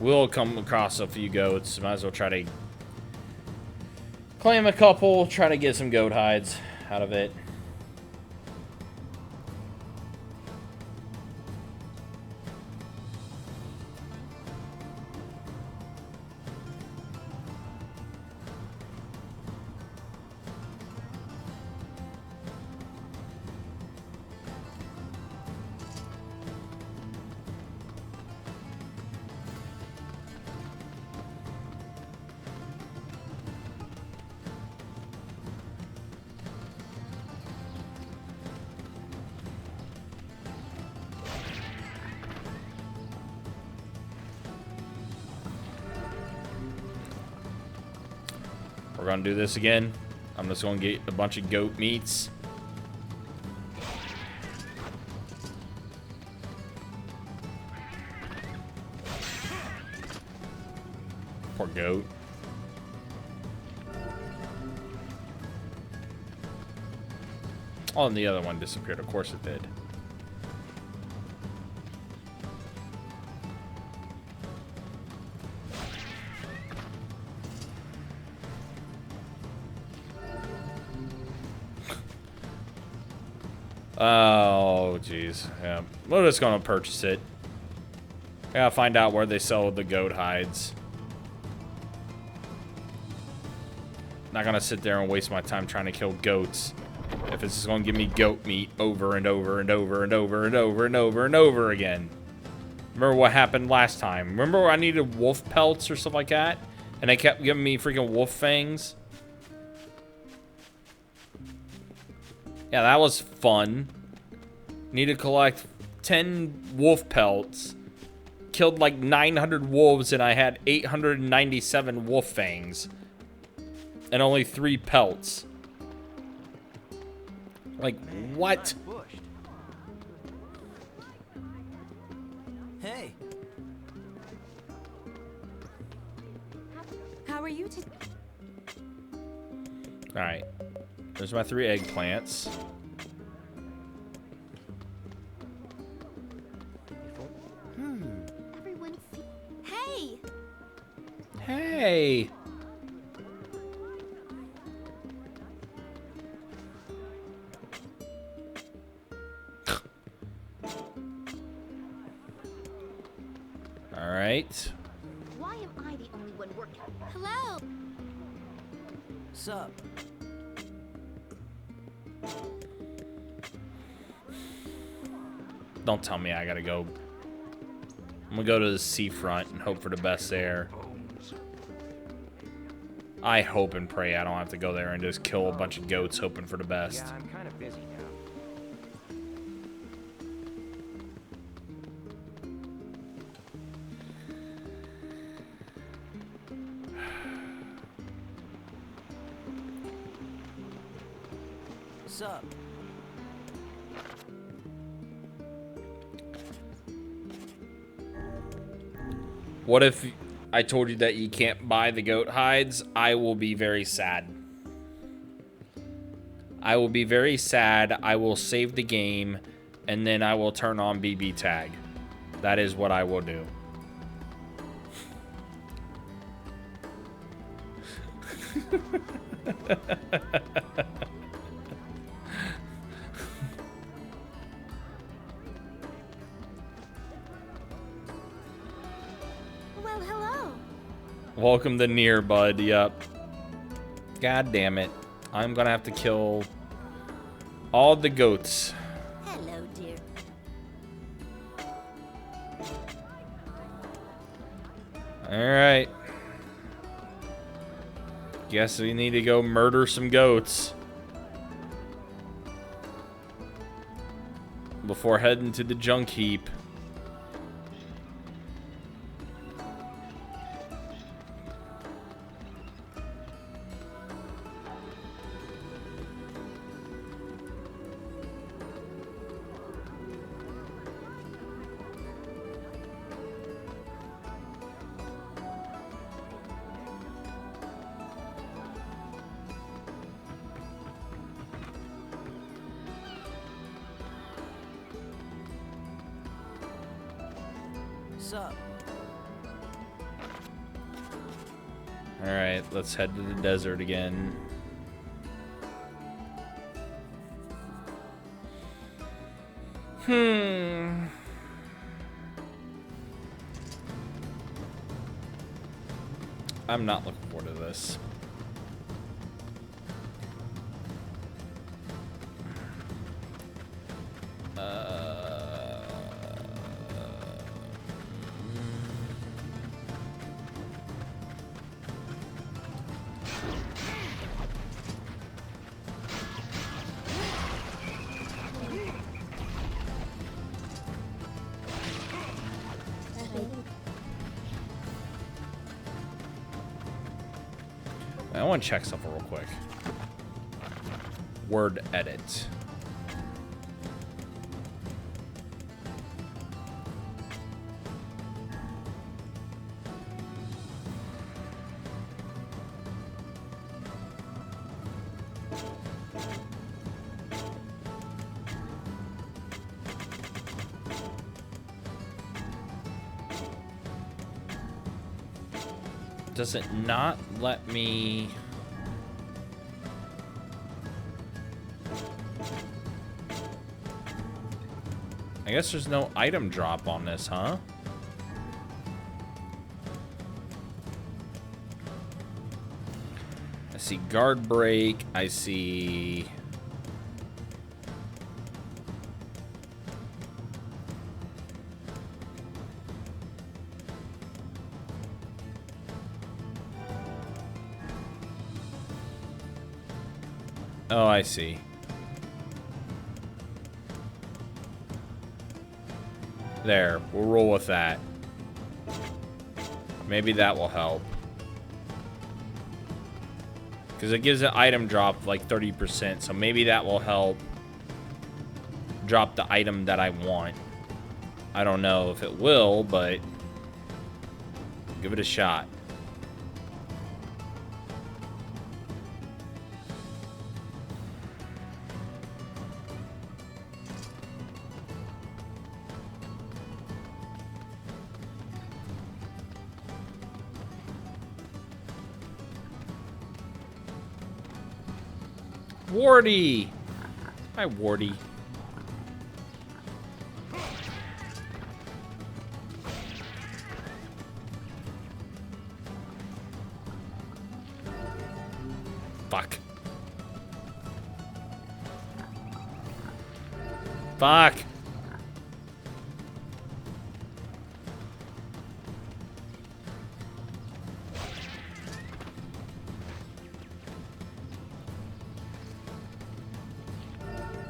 Speaker 1: we'll come across a few goats. Might as well try to claim a couple, try to get some goat hides out of it. We're gonna do this again. I'm just gonna get a bunch of goat meats. Poor goat. Oh, and the other one disappeared. Of course it did. Oh, jeez. Yeah. We're just gonna purchase it. I gotta find out where they sell the goat hides. Not gonna sit there and waste my time trying to kill goats if it's just gonna give me goat meat over and over and over and over and over and over and over again. Remember what happened last time? Remember I needed wolf pelts or stuff like that? And they kept giving me freaking wolf fangs? Yeah, that was fun. Need to collect 10 wolf pelts. Killed like 900 wolves and I had 897 wolf fangs. And only 3 pelts. Like, what?
Speaker 6: Hey.
Speaker 4: How are you
Speaker 1: Alright. There's my 3 eggplants.
Speaker 5: Everyone Hey!
Speaker 1: Hey! Alright.
Speaker 5: Why am I the only one working?
Speaker 4: Hello.
Speaker 6: Sup?
Speaker 1: Don't tell me I gotta go. I'm gonna go to the seafront and hope for the best there. I hope and pray I don't have to go there and just kill a bunch of goats hoping for the best.
Speaker 7: Yeah, I'm kind of busy now.
Speaker 6: Sup?
Speaker 1: What if I told you that you can't buy the goat hides? I will be very sad. I will be very sad. I will save the game, and then I will turn on BB tag. That is what I will do.
Speaker 5: Well, hello.
Speaker 1: Welcome to Nier, bud. Yup. God damn it. I'm gonna have to kill all the goats.
Speaker 5: Hello, dear.
Speaker 1: Alright. Guess we need to go murder some goats before heading to the junk heap.
Speaker 6: Sup?
Speaker 1: Alright, let's head to the desert again. I'm not looking forward to this. I want to check something real quick. Word edit. Does it not let me... I guess there's no item drop on this, huh? I see guard break. I see... Oh, I see. There, we'll roll with that. Maybe that will help. Because it gives an item drop like 30%, so maybe that will help drop the item that I want. I don't know if it will, but give it a shot. Wardy! Hi, Wardy. Fuck. Fuck!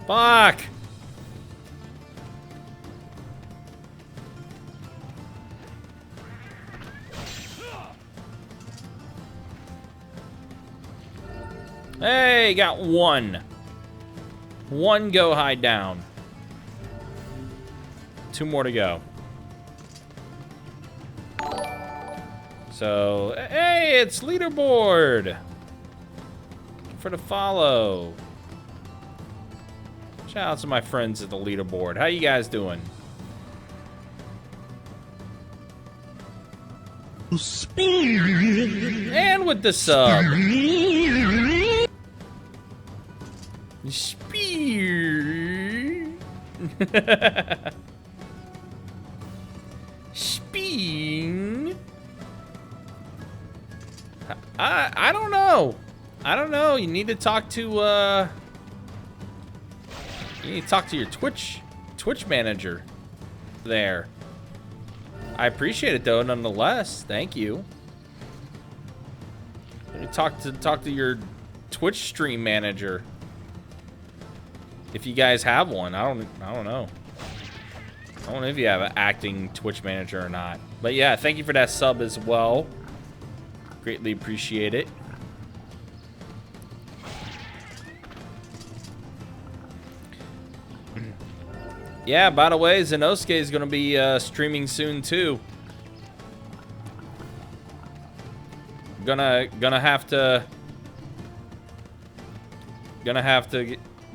Speaker 1: Fuck! Hey, got one. One go hide down. 2 more to go. So, hey, it's leaderboard. For the follow. Shout out to my friends at the leaderboard. How you guys doing? And with the sub. Spear. Speen. I don't know. I don't know. You need to talk to you need to talk to your Twitch manager there. I appreciate it though, nonetheless. Thank you. You talk to your Twitch stream manager. If you guys have one. I don't know. I don't know if you have an acting Twitch manager or not. But yeah, thank you for that sub as well. Greatly appreciate it. Yeah, by the way, Zenosuke is going to be streaming soon too. Gonna have to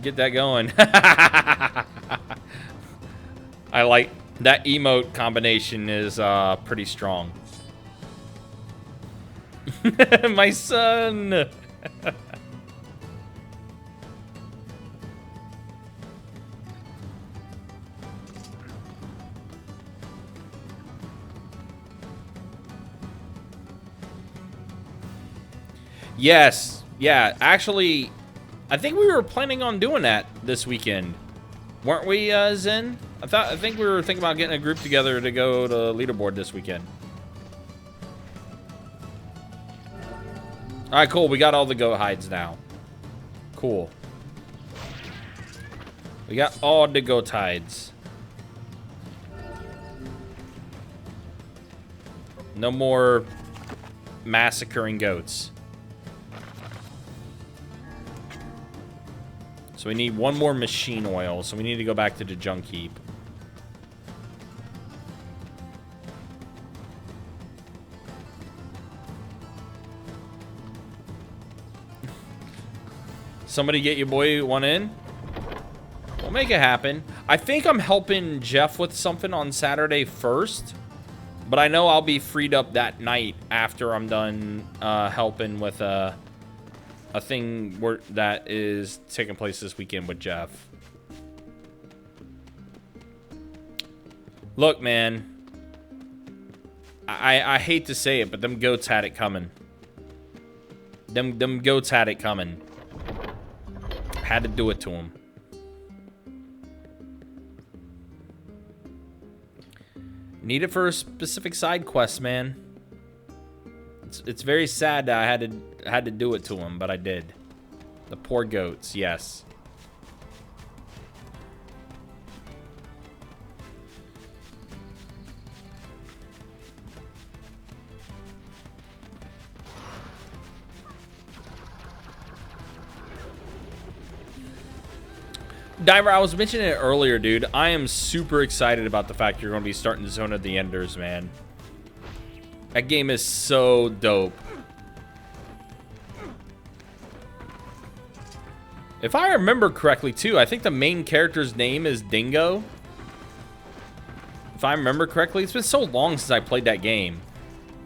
Speaker 1: get that going. I like that emote combination is pretty strong. My son. Yes. Yeah, actually, I think we were planning on doing that this weekend. Weren't we, Zen? I think we were thinking about getting a group together to go to leaderboard this weekend. All right, cool. We got all the goat hides now. Cool. We got all the goat hides. No more massacring goats. So we need one more machine oil. So we need to go back to the junk heap. Somebody get your boy one in. We'll make it happen. I think I'm helping Jeff with something on Saturday first. But I know I'll be freed up that night after I'm done helping with a thing that is taking place this weekend with Jeff. Look, man. I hate to say it, but them goats had it coming. Them goats had it coming. Had to do it to them. Need it for a specific side quest, man. It's very sad that I had to do it to him, but I did. The poor goats, yes. Diver, I was mentioning it earlier, dude. I am super excited about the fact you're going to be starting Zone of the Enders, man. That game is so dope. If I remember correctly, too, I think the main character's name is Dingo. If I remember correctly, it's been so long since I played that game.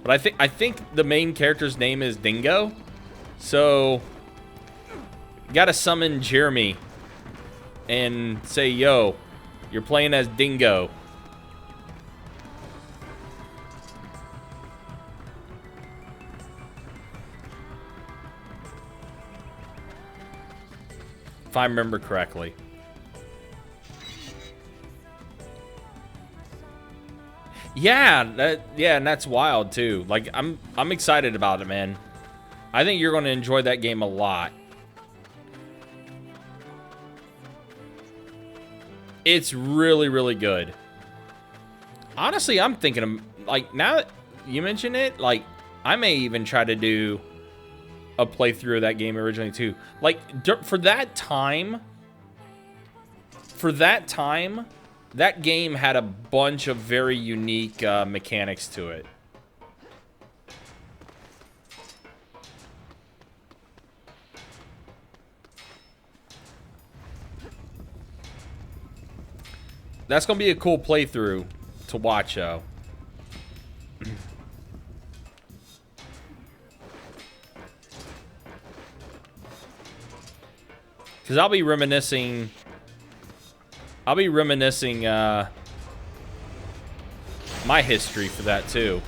Speaker 1: But I think the main character's name is Dingo. So, gotta summon Jeremy and say, yo, you're playing as Dingo. If I remember correctly. Yeah, and that's wild too. Like I'm excited about it, man. I think you're going to enjoy that game a lot. It's really, really good. Honestly, I'm thinking of, like, now that you mention it, like, I may even try to do a playthrough of that game originally too. Like, for that time, that game had a bunch of very unique mechanics to it. That's gonna be a cool playthrough to watch, though. Because I'll be reminiscing my history for that too.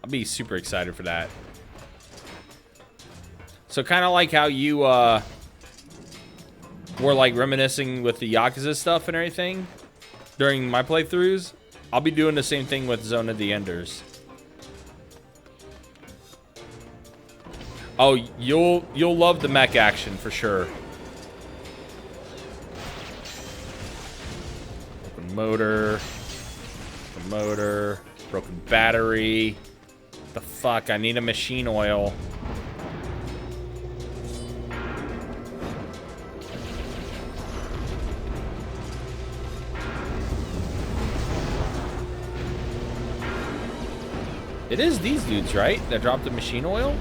Speaker 1: I'll be super excited for that. So kind of like how you were like reminiscing with the Yakuza stuff and everything during my playthroughs, I'll be doing the same thing with Zone of the Enders. Oh, you'll love the mech action for sure. Broken motor, broken battery. The fuck, I need a machine oil. It is these dudes, right? That dropped the machine oil?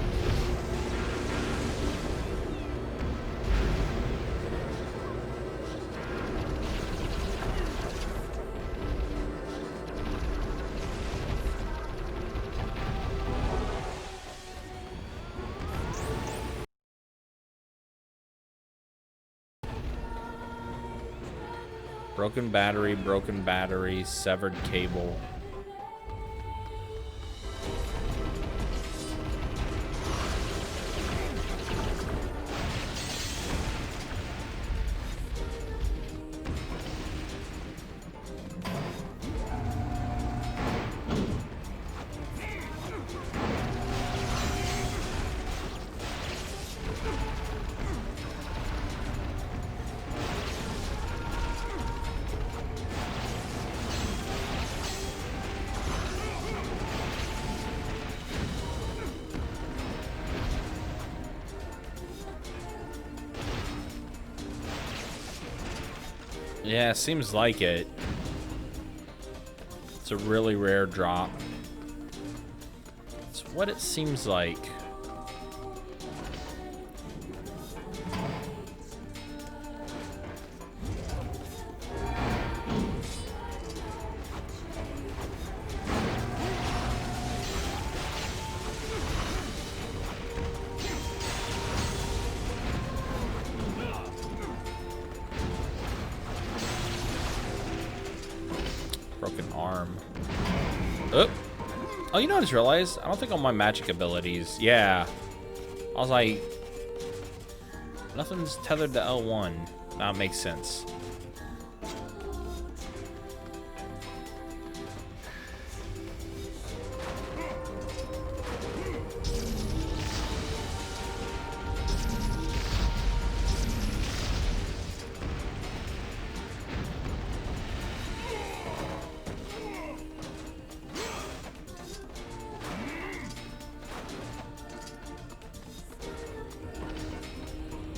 Speaker 1: Broken battery, severed cable. Yeah, seems like it. It's a really rare drop. It's what it seems like. Broken arm. Oh, you know what I just realized? I don't think all my magic abilities. Yeah. I was like, nothing's tethered to L1. That makes sense.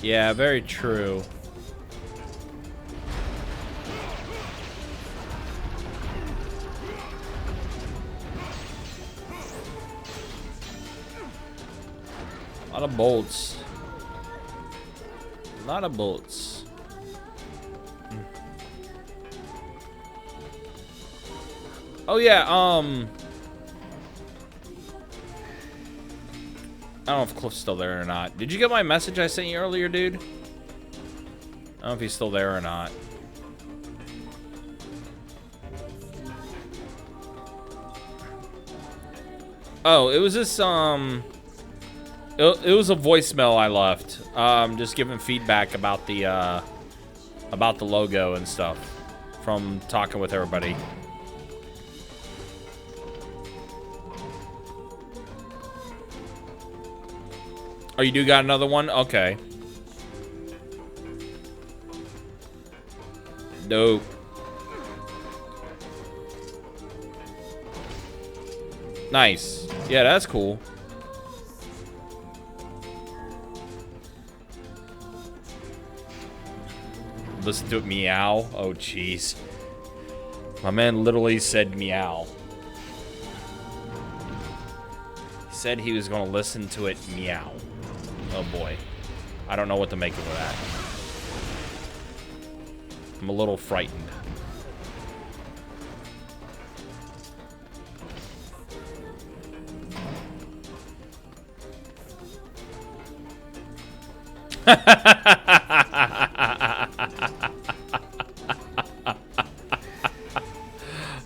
Speaker 1: Yeah, very true. A lot of bolts. A lot of bolts. Oh yeah, I don't know if Cliff's still there or not. Did you get my message I sent you earlier, dude? I don't know if he's still there or not. Oh, it was this, it was a voicemail I left. Just giving feedback about the logo and stuff from talking with everybody. Oh, you do got another one? Okay. Dope. Nice. Yeah, that's cool. Listen to it meow. Oh, jeez. My man literally said meow. He said he was going to listen to it meow. Oh, boy. I don't know what to make of that. I'm a little frightened.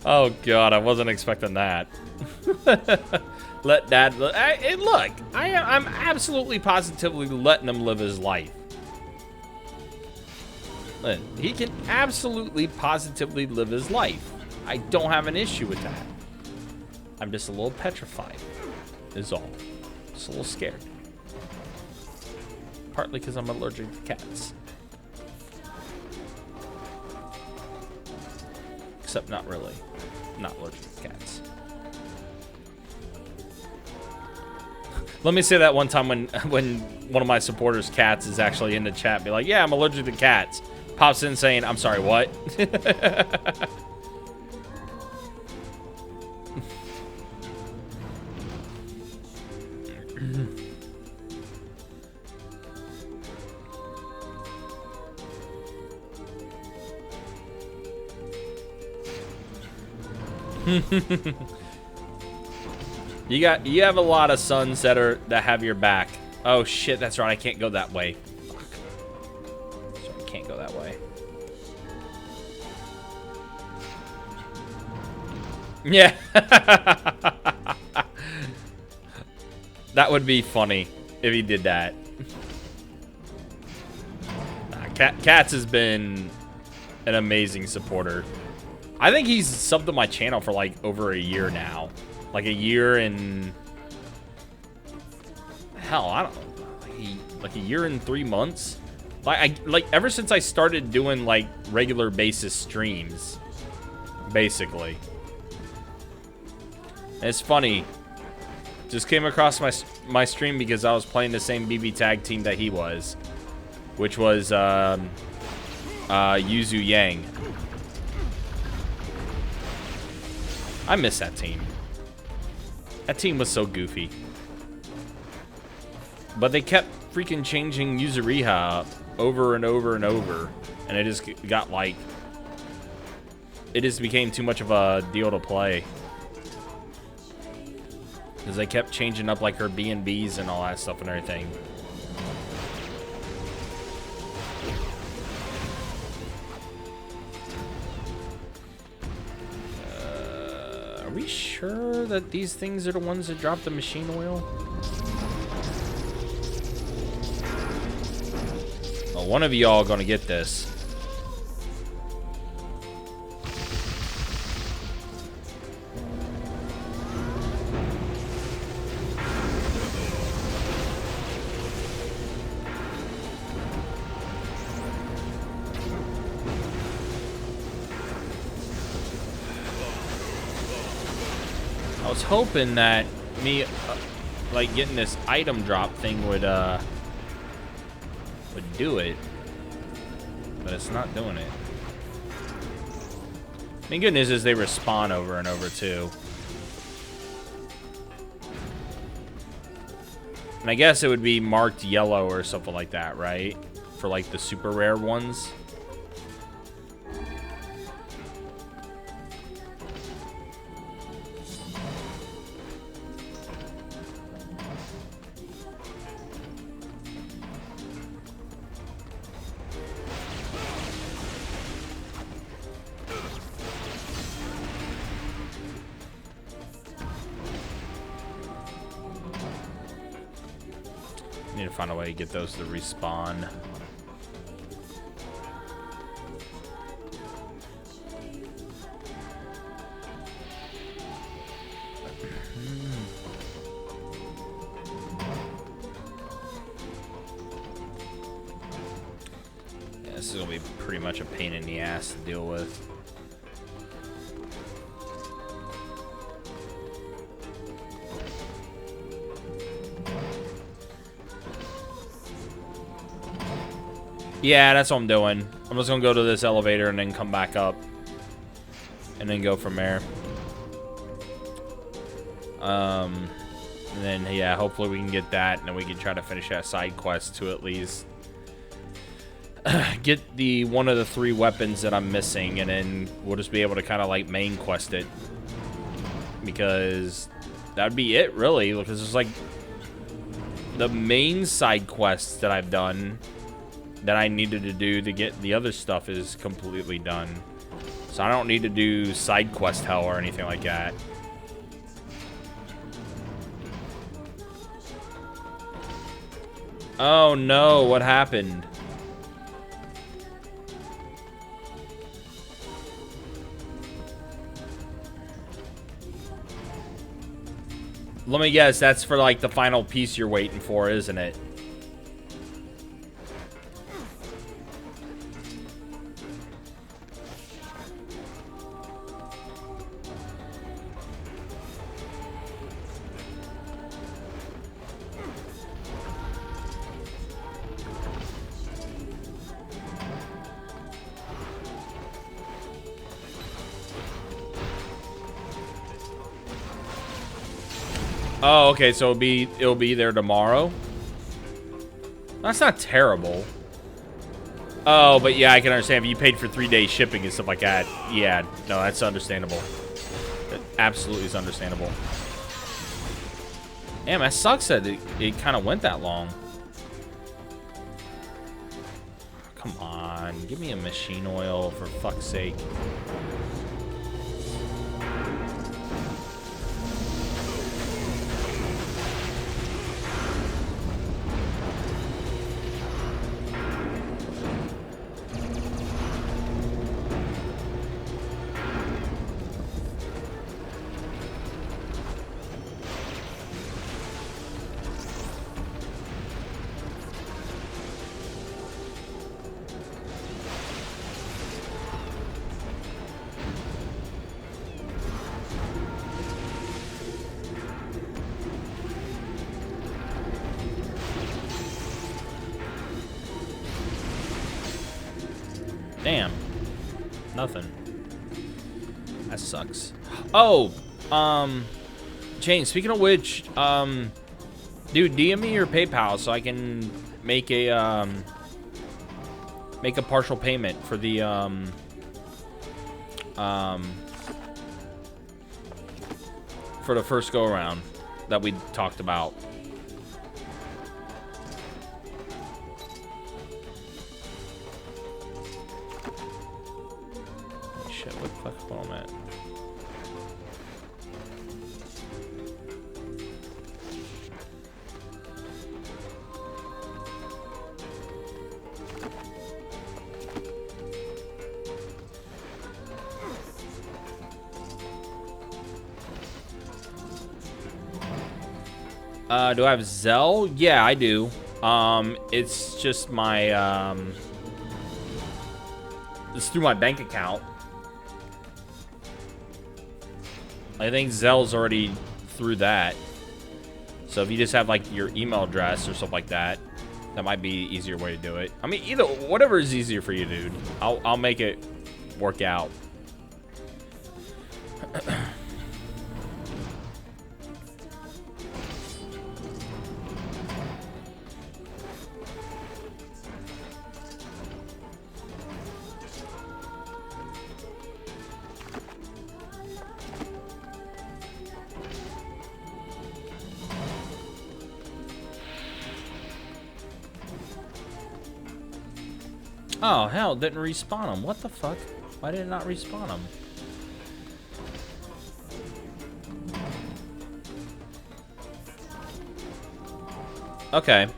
Speaker 1: Oh god, I wasn't expecting that. Let Dad look. I'm absolutely positively letting him live his life. He can absolutely positively live his life. I don't have an issue with that. I'm just a little petrified, is all. Just a little scared. Partly because I'm allergic to cats. Except not really. Not allergic to cats. Let me say that one time when one of my supporters' cats is actually in the chat, be like, yeah, I'm allergic to cats. Pops in saying, I'm sorry, what? You have a lot of sons that have your back. Oh shit, that's right. I can't go that way. Fuck. So I can't go that way. Yeah. That would be funny if he did that. Nah, Cats has been an amazing supporter. I think he's subbed to my channel for like over a year now. Like a year and... Hell, I don't know. Like a year and 3 months? Like ever since I started doing like regular basis streams. Basically. And it's funny. Just came across my stream because I was playing the same BB tag team that he was. Which was Yuzu Yang. I miss that team. That team was so goofy. But they kept freaking changing Yuzuriha up over and over and over. And it just got like... It just became too much of a deal to play. Because they kept changing up like her B&Bs and all that stuff and everything. Are we sure that these things are the ones that drop the machine oil? Well, one of y'all gonna get this. I was hoping that me, like, getting this item drop thing would do it, but it's not doing it. I mean, good news is they respawn over and over too. And I guess it would be marked yellow or something like that, right? For like the super rare ones. Need to find a way to get those to respawn. This is gonna be pretty much a pain in the ass to deal with. Yeah, that's what I'm doing. I'm just gonna go to this elevator and then come back up. And then go from there. And then, yeah, hopefully we can get that. And then we can try to finish that side quest to at least get one of the 3 weapons that I'm missing. And then we'll just be able to kind of like main quest it. Because that'd be it, really. Because it's like the main side quests that I've done that I needed to do to get the other stuff is completely done. So I don't need to do side quest hell or anything like that. Oh no, what happened? Let me guess, that's for like the final piece you're waiting for, isn't it? Oh, okay, so it'll be there tomorrow. That's not terrible. Oh, but yeah, I can understand if you paid for 3-day shipping and stuff like that. Yeah, no, that's understandable. That absolutely is understandable. Damn, that sucks that it kind of went that long. Come on, give me a machine oil for fuck's sake. Damn. Nothing. That sucks. Oh, Jane, speaking of which, dude, DM me your PayPal so I can make a partial payment for the, for the first go around that we talked about. Shit, what the fuck am I at? Do I have Zelle? Yeah, I do. It's just my, it's through my bank account. I think Zelle's already through that. So if you just have like your email address or something like that, that might be an easier way to do it. I mean, either, whatever is easier for you, dude. I'll make it work out. Oh, hell, it didn't respawn him. What the fuck? Why did it not respawn him? Okay.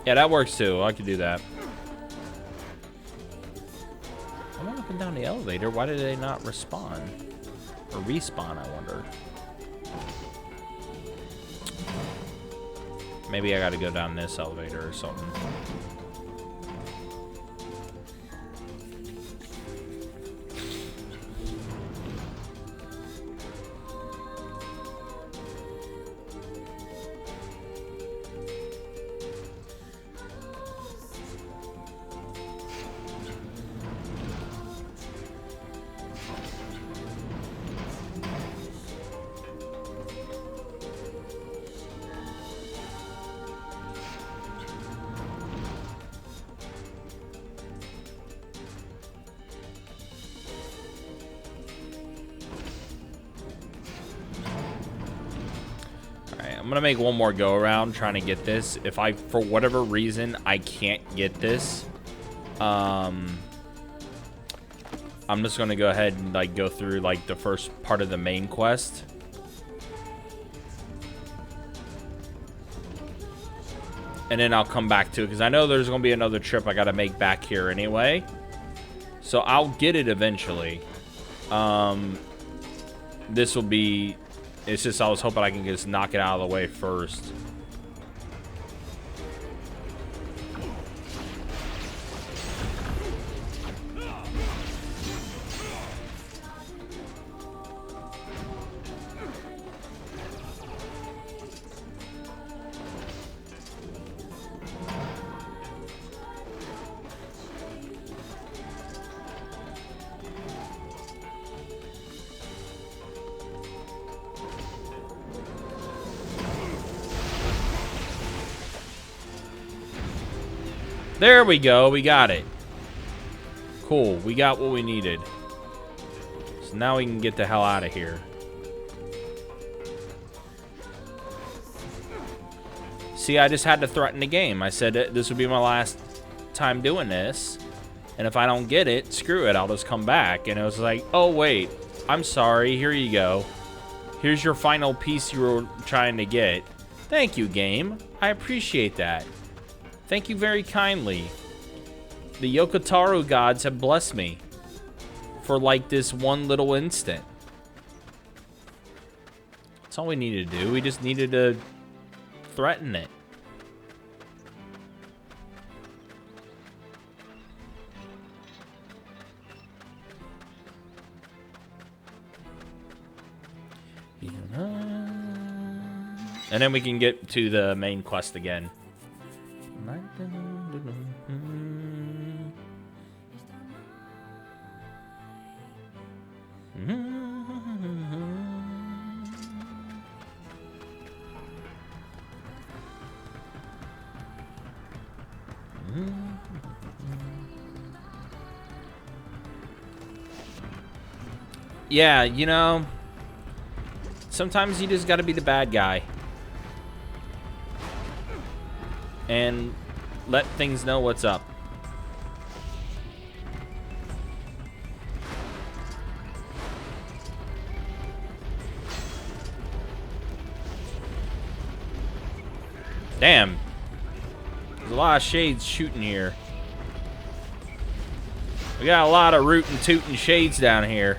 Speaker 1: Yeah, that works too. I could do that. I went up and down the elevator. Why did they not respawn? Or respawn, I wonder. Maybe I gotta go down this elevator or something. I'm gonna make one more go around trying to get this. If I, for whatever reason, I can't get this, I'm just gonna go ahead and like go through like the first part of the main quest. And then I'll come back to it, because I know there's gonna be another trip I gotta make back here anyway. So I'll get it eventually. This will be, it's just I was hoping I can just knock it out of the way first. There we go. We got it. Cool. We got what we needed. So now we can get the hell out of here. See, I just had to threaten the game. I said this would be my last time doing this. And if I don't get it, screw it. I'll just come back. And it was like, oh, wait. I'm sorry. Here you go. Here's your final piece you were trying to get. Thank you, game. I appreciate that. Thank you very kindly. The Yokotaro gods have blessed me for like this one little instant. That's all we needed to do. We just needed to threaten it. And then we can get to the main quest again. Yeah, you know, sometimes you just gotta be the bad guy and let things know what's up. Damn. There's a lot of shades shooting here. We got a lot of rootin' tootin' shades down here.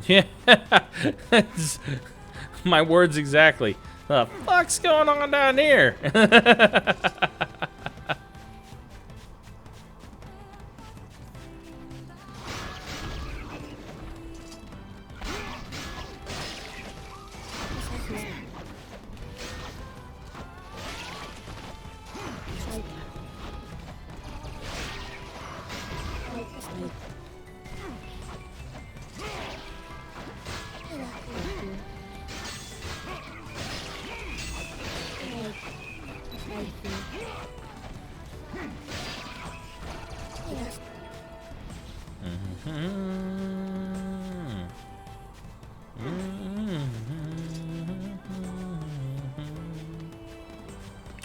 Speaker 1: Yeah, my words exactly. The fuck's going on down here?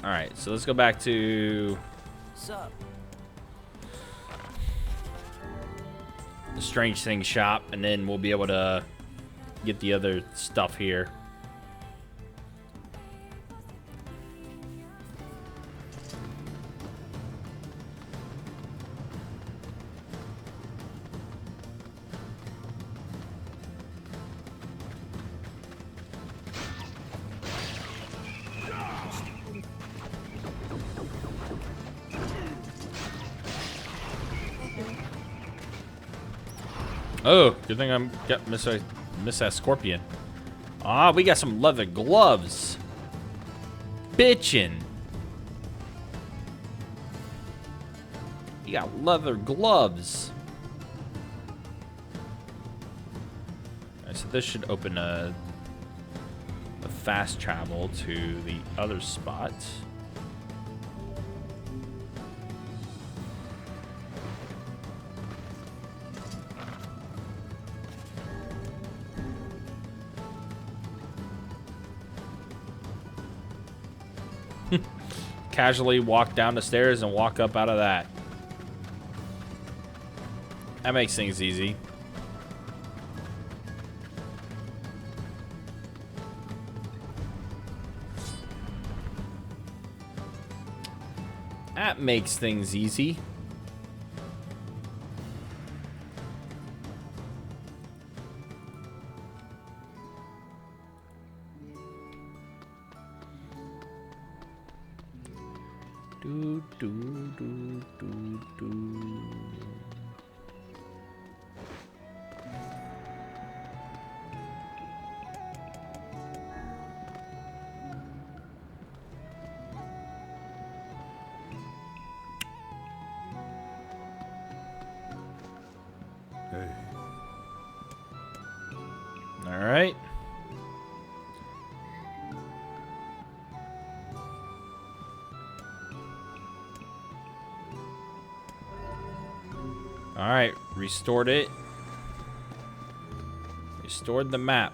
Speaker 1: Alright, so let's go back to
Speaker 6: Sup?
Speaker 1: the Strange Things shop, and then we'll be able to get the other stuff here. Oh, good thing I'm got miss that scorpion. Ah, we got some leather gloves. Bitchin'. got leather gloves. Alright, so this should open a fast travel to the other spot. Casually walk down the stairs and walk up out of that. That makes things easy. That makes things easy. Do, do, do, do, do.
Speaker 3: Hey,
Speaker 1: All right. All right, restored it. Restored the map.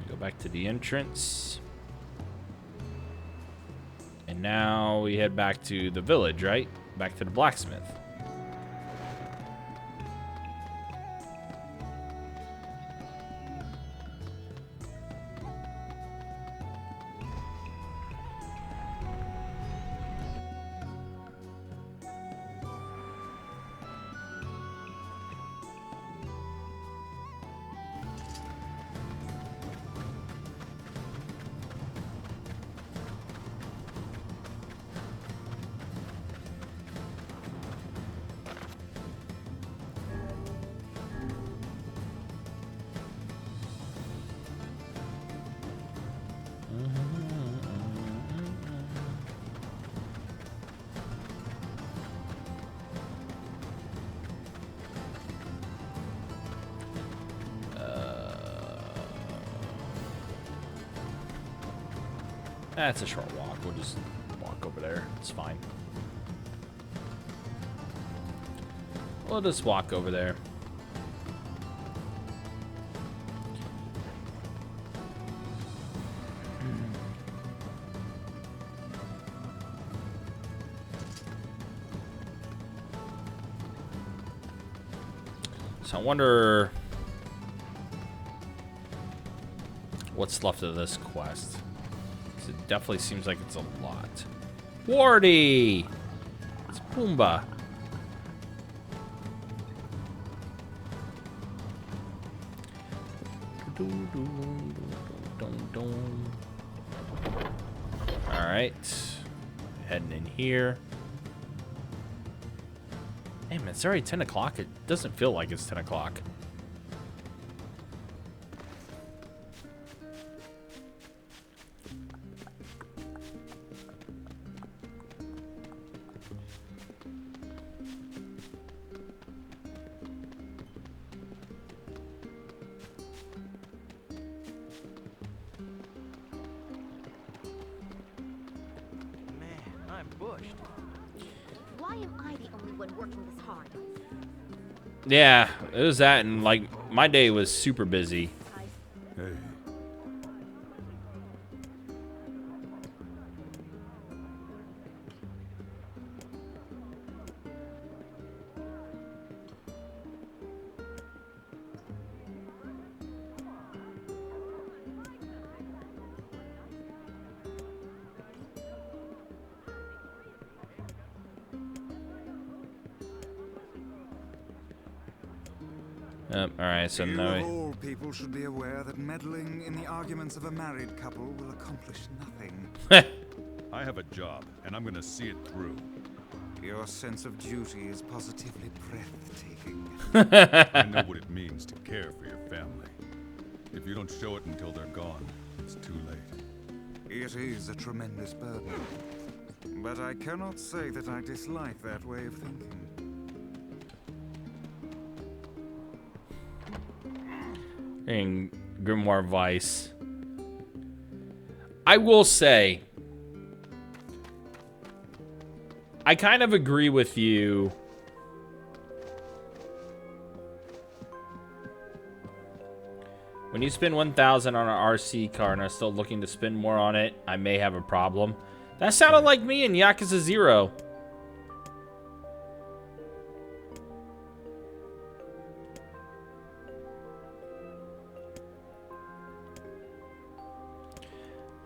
Speaker 1: Go back to the entrance. And now we head back to the village, right? Back to the blacksmith. That's a short walk. We'll just walk over there. It's fine. We'll just walk over there. So I wonder what's left of this quest. 'Cause it definitely seems like it's a lot. Wardy! It's Pumbaa. Alright. Heading in here. Hey man, it's already 10 o'clock. It doesn't feel like it's 10 o'clock.
Speaker 7: Man, I'm bushed.
Speaker 5: Why am I the only one working this hard?
Speaker 1: Yeah, it was that, and like my day was super busy.
Speaker 3: hey.
Speaker 1: Alright, so
Speaker 8: You
Speaker 1: now
Speaker 8: of all people should be aware that meddling in the arguments of a married couple will accomplish nothing.
Speaker 3: I have a job, and I'm gonna see it through.
Speaker 8: Your sense of duty is positively breathtaking.
Speaker 3: I know what it means to care for your family. If you don't show it until they're gone, it's too late.
Speaker 8: It is a tremendous burden. but I cannot say that I dislike that way of thinking.
Speaker 1: In Grimoire Vice. I will say, I kind of agree with you. When you spend 1,000 on an RC car and are still looking to spend more on it, I may have a problem. That sounded like me in Yakuza 0.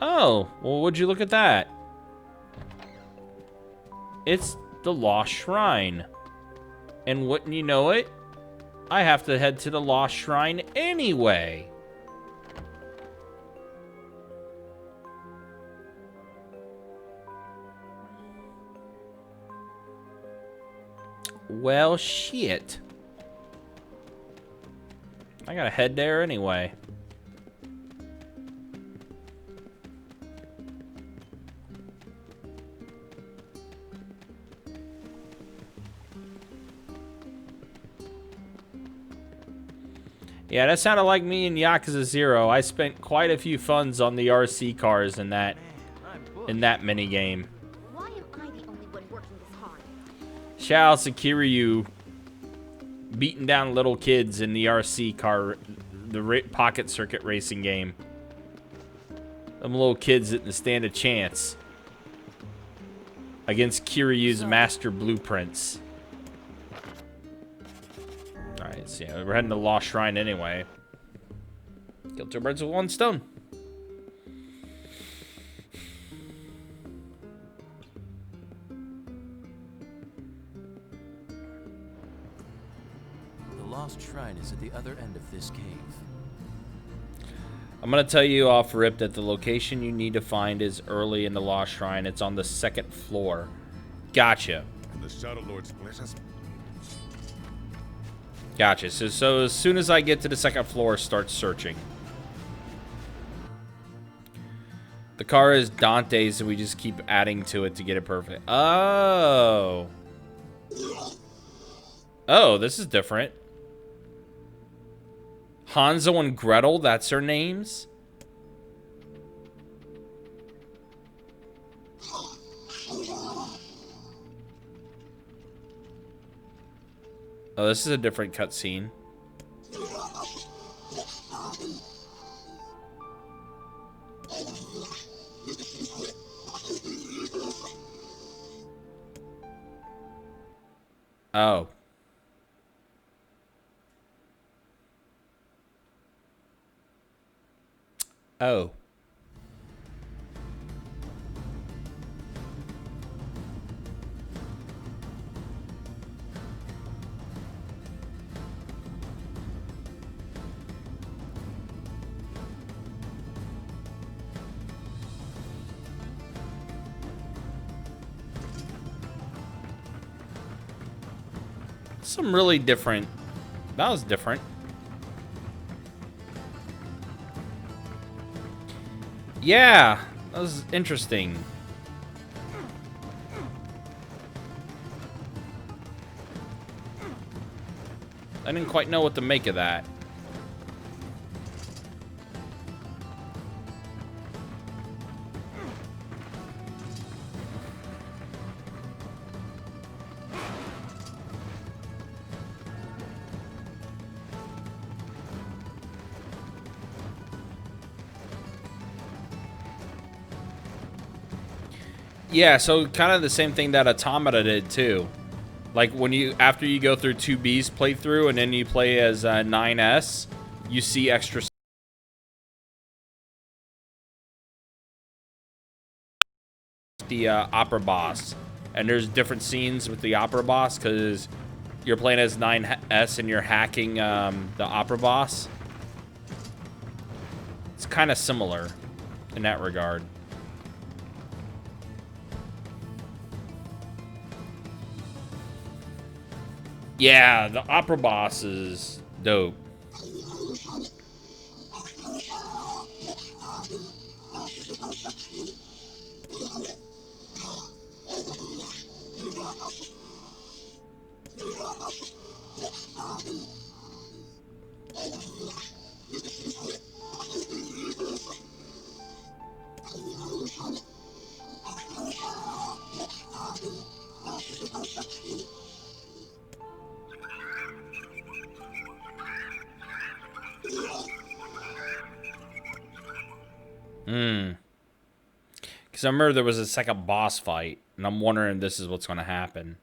Speaker 1: Oh, well, would you look at that? It's the Lost Shrine. And wouldn't you know it, I have to head to the Lost Shrine anyway. Well, shit. I gotta head there anyway. Yeah, that sounded like me in Yakuza 0. I spent quite a few funds on the RC cars in that mini game.
Speaker 5: Why am I the only one working this hard?
Speaker 1: Shout out to Kiryu beating down little kids in the RC car, the pocket circuit racing game. Them little kids didn't stand a chance against Kiryu's master blueprints. Alright, so yeah, we're heading to Lost Shrine anyway. Kill two birds with one stone.
Speaker 9: The Lost Shrine is at the other end of this cave.
Speaker 1: I'm going to tell you off rip that the location you need to find is early in the Lost Shrine. It's on the 2nd floor. Gotcha.
Speaker 3: And the Shadow Lord
Speaker 8: Let us.
Speaker 1: Gotcha. So as soon as I get to the 2nd floor, start searching. The car is Dante's, and we just keep adding to it to get it perfect. Oh. Oh, this is different. Hanzo and Gretel, that's their names? Oh, this is a different cutscene. Oh. Oh. Some really different. That was different. Yeah, that was interesting. I didn't quite know what to make of that. Yeah, so kind of the same thing that Automata did too. Like when you, after you go through 2B's playthrough and then you play as 9S, you see extra the opera boss. And there's different scenes with the opera boss because you're playing as 9S and you're hacking the opera boss. It's kind of similar in that regard. Yeah, the opera boss is dope. Because I remember there was a second boss fight, and I'm wondering if this is what's going to happen.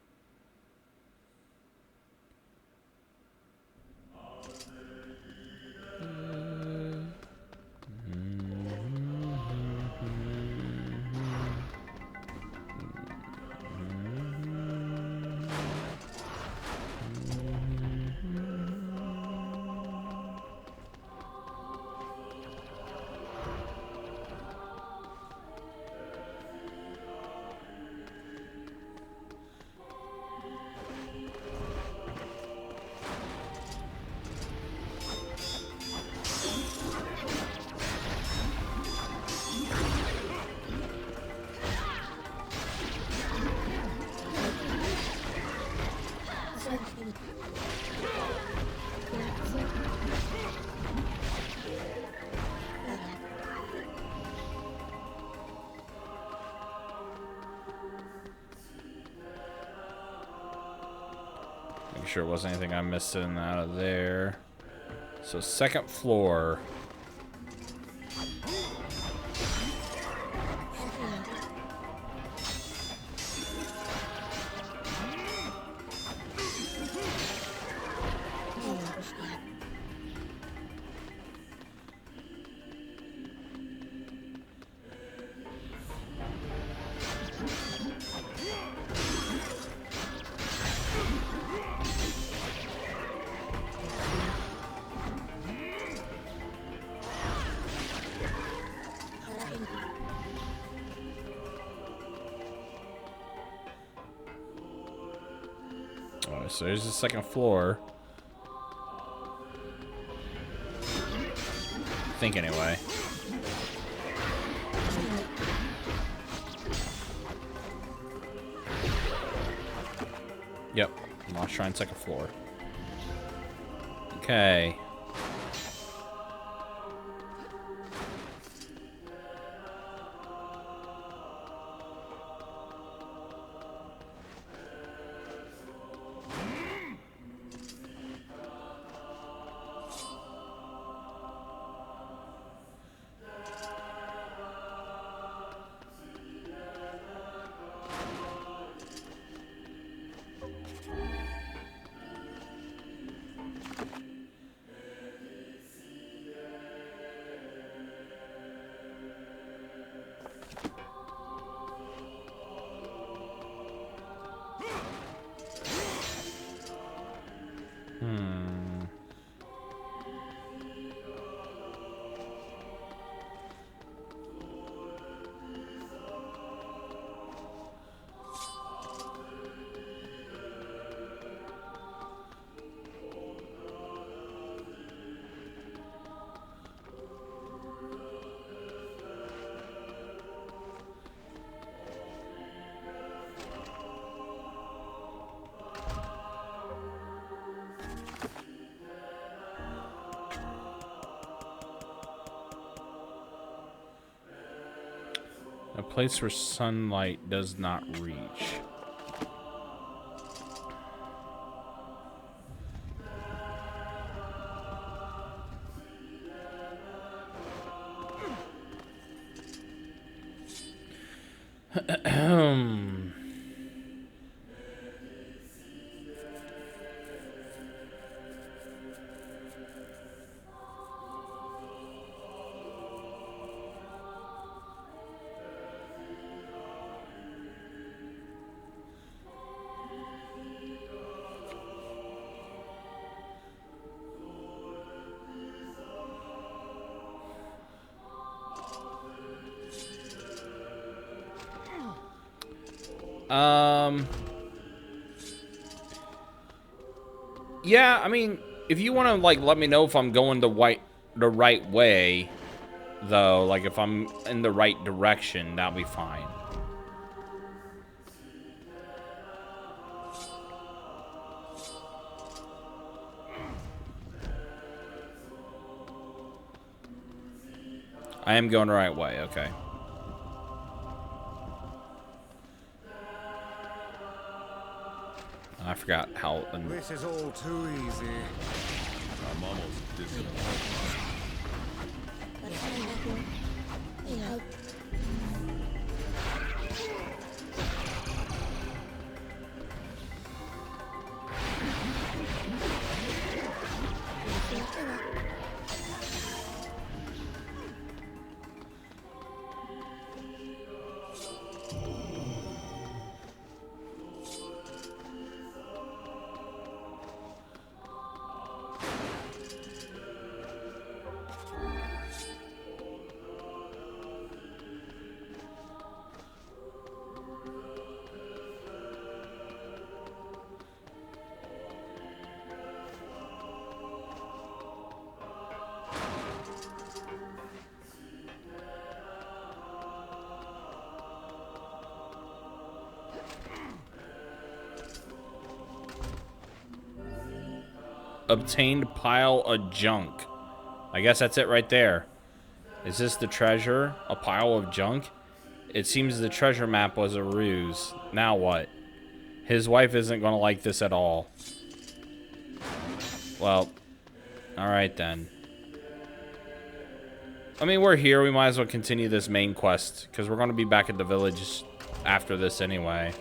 Speaker 1: Make sure it wasn't anything I'm missing out of there. So second floor. Alright, so here's the second floor. I think anyway. Yep, Lost Shrine, second floor. Okay. A place where sunlight does not reach. Yeah, I mean, if you want to, like, let me know if I'm going the right way, though, like, if I'm in the right direction, that'll be fine. I am going the right way, okay. I forgot how.
Speaker 8: This is all too easy.
Speaker 3: I'm almost dizzy.
Speaker 1: Obtained pile of junk. I guess that's it right there. Is this the treasure? A pile of junk? It seems the treasure map was a ruse. Now what? His wife isn't going to like this at all. Well, alright then. I mean, we're here. We might as well continue this main quest, because we're going to be back at the village after this anyway.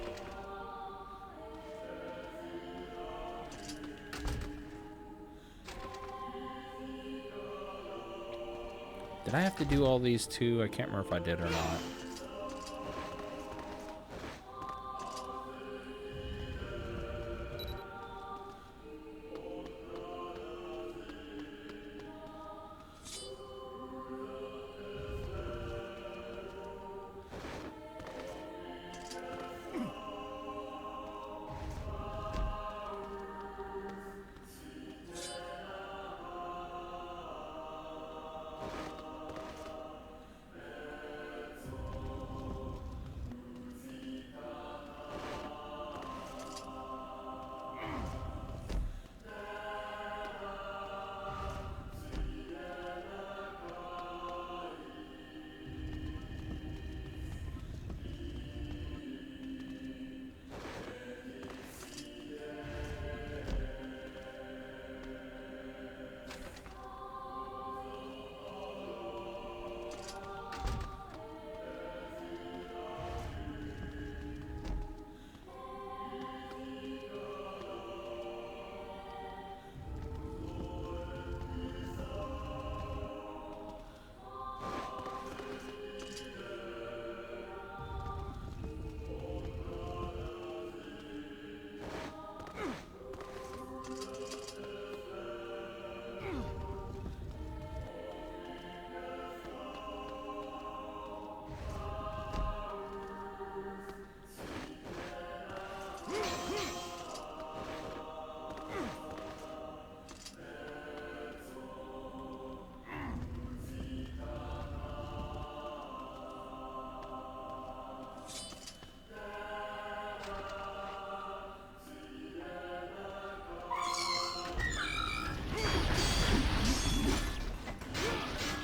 Speaker 1: Did I have to do all these too? I can't remember if I did or not.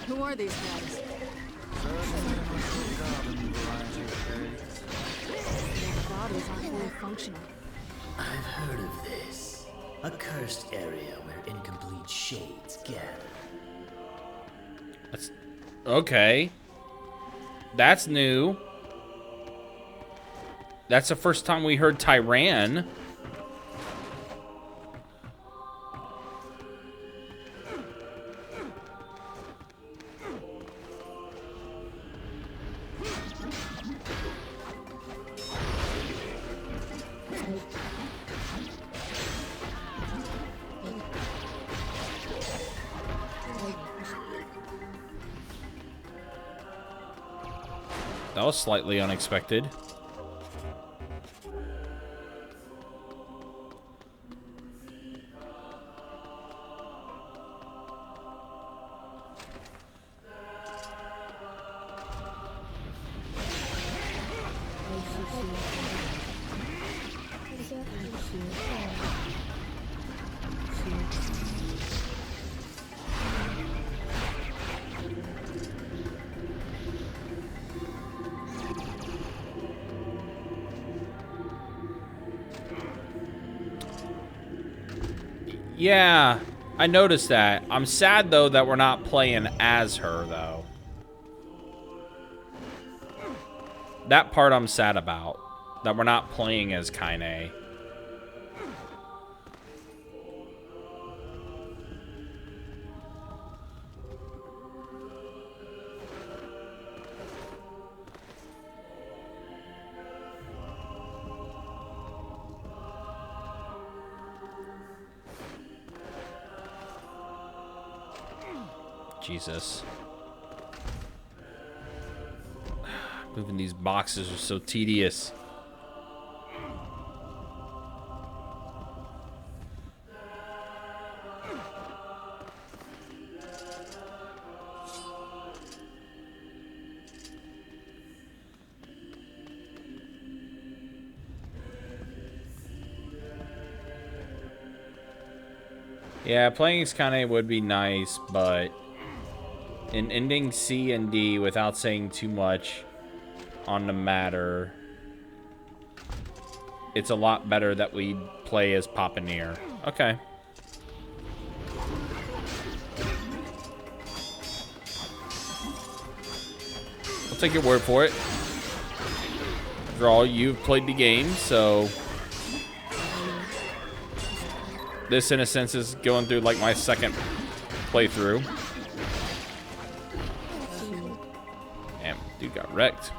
Speaker 4: Who are these guys? Their bodies aren't fully functional.
Speaker 10: I've heard of this. A cursed area where incomplete shades gather.
Speaker 1: That's okay. That's new. That's the first time we heard Tyran. That was slightly unexpected. Yeah, I noticed that. I'm sad, though, that we're not playing as her, though. That part I'm sad about. That we're not playing as Kaine. Jesus. Moving these boxes are so tedious. Yeah, playing as Kaine would be nice, but in ending C and D without saying too much on the matter, it's a lot better that we play as Papa Nier. Okay. I'll take your word for it. After all, you've played the game, so this, in a sense, is going through like my second playthrough. Damn, dude got wrecked.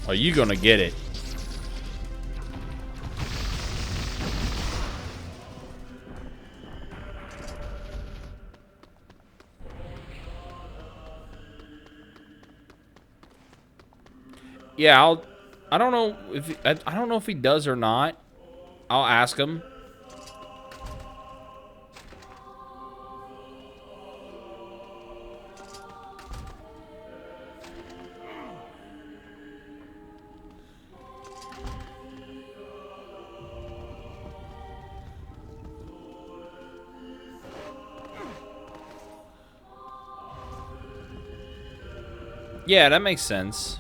Speaker 1: Are you gonna get it? Yeah, I don't know if he does or not. I'll ask him. Yeah, that makes sense.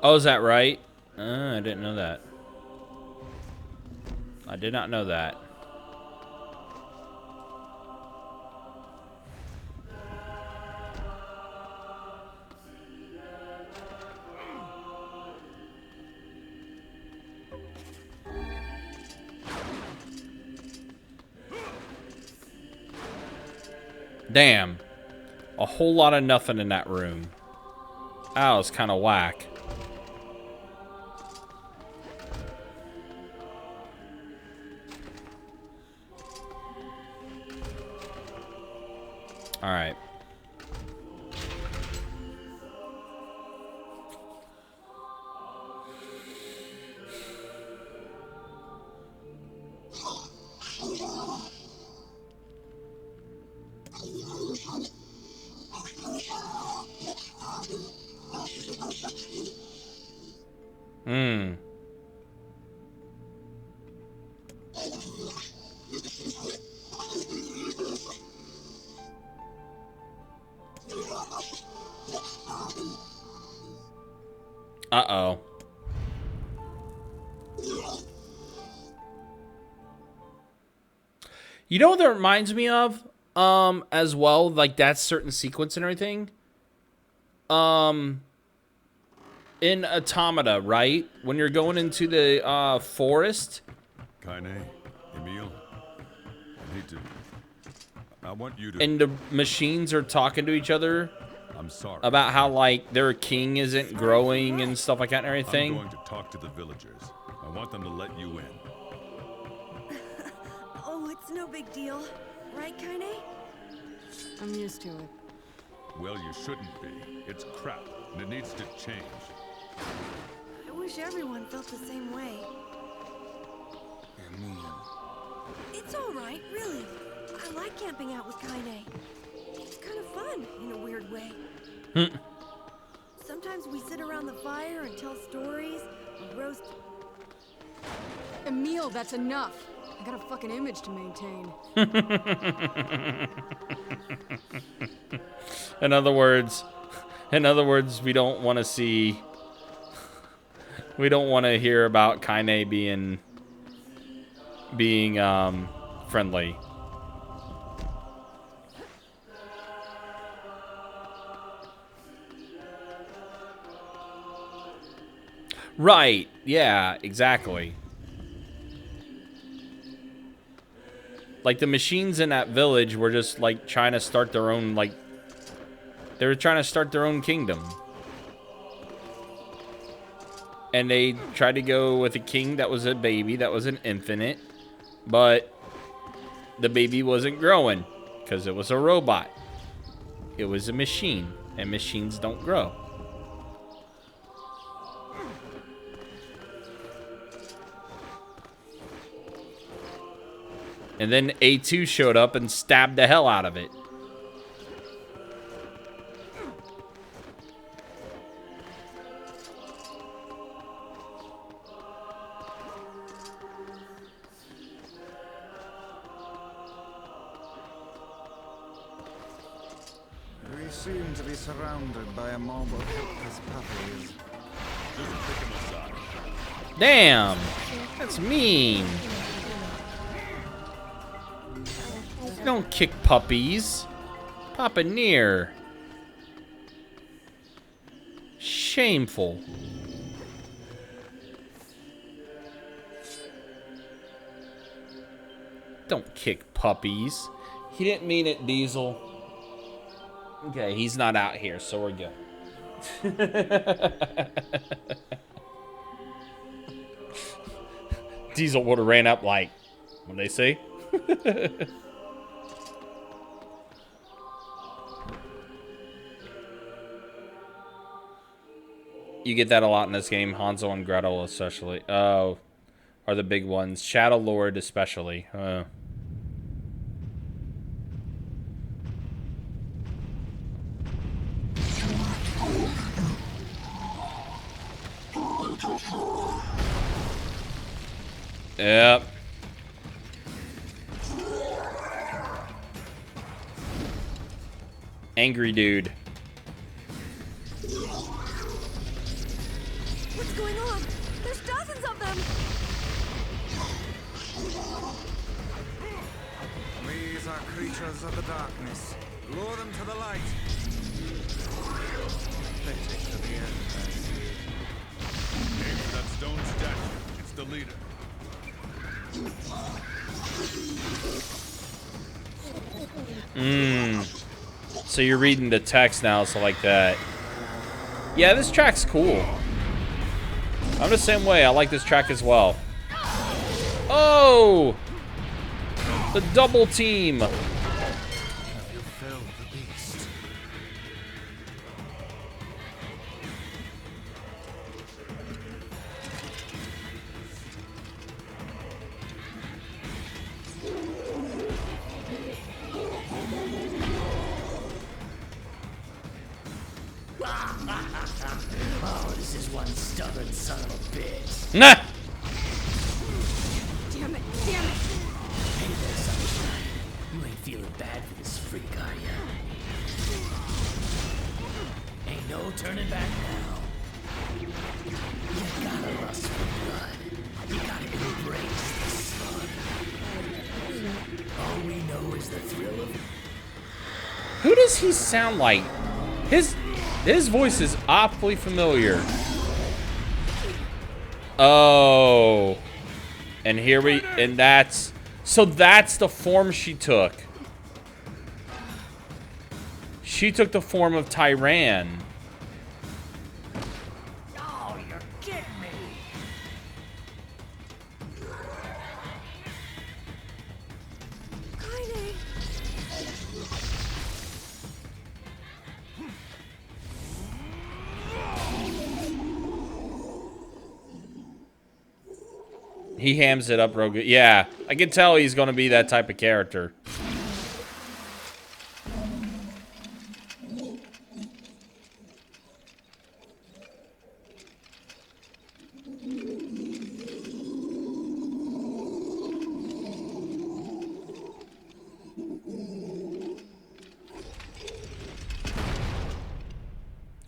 Speaker 1: Oh, is that right? I didn't know that. I did not know that. Damn. A whole lot of nothing in that room. That was kind of whack. All right. Hmm. Uh-oh. You know what that reminds me of? As well, like that certain sequence and everything. In Automata, right? When you're going into the forest.
Speaker 3: Kaine, Emil, I want you to...
Speaker 1: And the machines are talking to each other.
Speaker 3: I'm sorry.
Speaker 1: About how, like, their king isn't growing and stuff like that and
Speaker 3: I'm
Speaker 1: everything.
Speaker 3: going to talk to the villagers. I want them to let you in.
Speaker 2: Oh, it's no big deal. Right, Kaine?
Speaker 4: I'm used to it.
Speaker 3: Well, you shouldn't be. It's crap, and it needs to change.
Speaker 2: I wish everyone felt the same way. It's all right, really. I like camping out with Kaine. It's kind of fun, in a weird way. Sometimes we sit around the fire and tell stories, and roast...
Speaker 4: Emil, that's enough. I got a fucking image to maintain.
Speaker 1: In other words, we don't want to see... We don't want to hear about Kaine being friendly. Right. Yeah, exactly. Like, the machines in that village were just, like, trying to start their own, like... They were trying to start their own kingdom. And they tried to go with a king that was a baby, that was an infant. But the baby wasn't growing because it was a robot. It was a machine, and machines don't grow. And then A2 showed up and stabbed the hell out of it.
Speaker 8: We seem to be surrounded by a mob of helpless puppies.
Speaker 3: Just pick them aside.
Speaker 1: Damn, that's mean. You don't kick puppies. Papa Nier. Shameful. Don't kick puppies. He didn't mean it, Diesel. Okay, he's not out here, so we're good. Diesel would have ran up like, what'd they say? You get that a lot in this game. Hanzo and Gretel especially. Oh, are the big ones. Shadow Lord especially. Yep. Angry dude.
Speaker 2: What's going on? There's dozens of them!
Speaker 8: These are creatures of the darkness. Lure them to the light. Pathetic to the end.
Speaker 3: Aim for that stone statue. It's the leader.
Speaker 1: So you're reading the text now, so like that. Yeah, this track's cool. I'm the same way. I like this track as well. Oh! The double team.
Speaker 8: Fell the beast.
Speaker 10: Oh, this is one stubborn son of a bitch.
Speaker 1: Nah!
Speaker 4: Damn it, damn it!
Speaker 10: Hey there, sunshine. You ain't feeling bad for this freak, are ya? Ain't no turning back now. You gotta lust for blood. You gotta embrace the slug. All we know is the thrill of...
Speaker 1: Who does he sound like? His voice is awfully familiar. Oh. And here so that's the form she took. She took the form of Tyran.
Speaker 10: Oh, you're kidding me.
Speaker 2: Kaine!
Speaker 1: He hams it up real good. Yeah, I can tell he's going to be that type of character.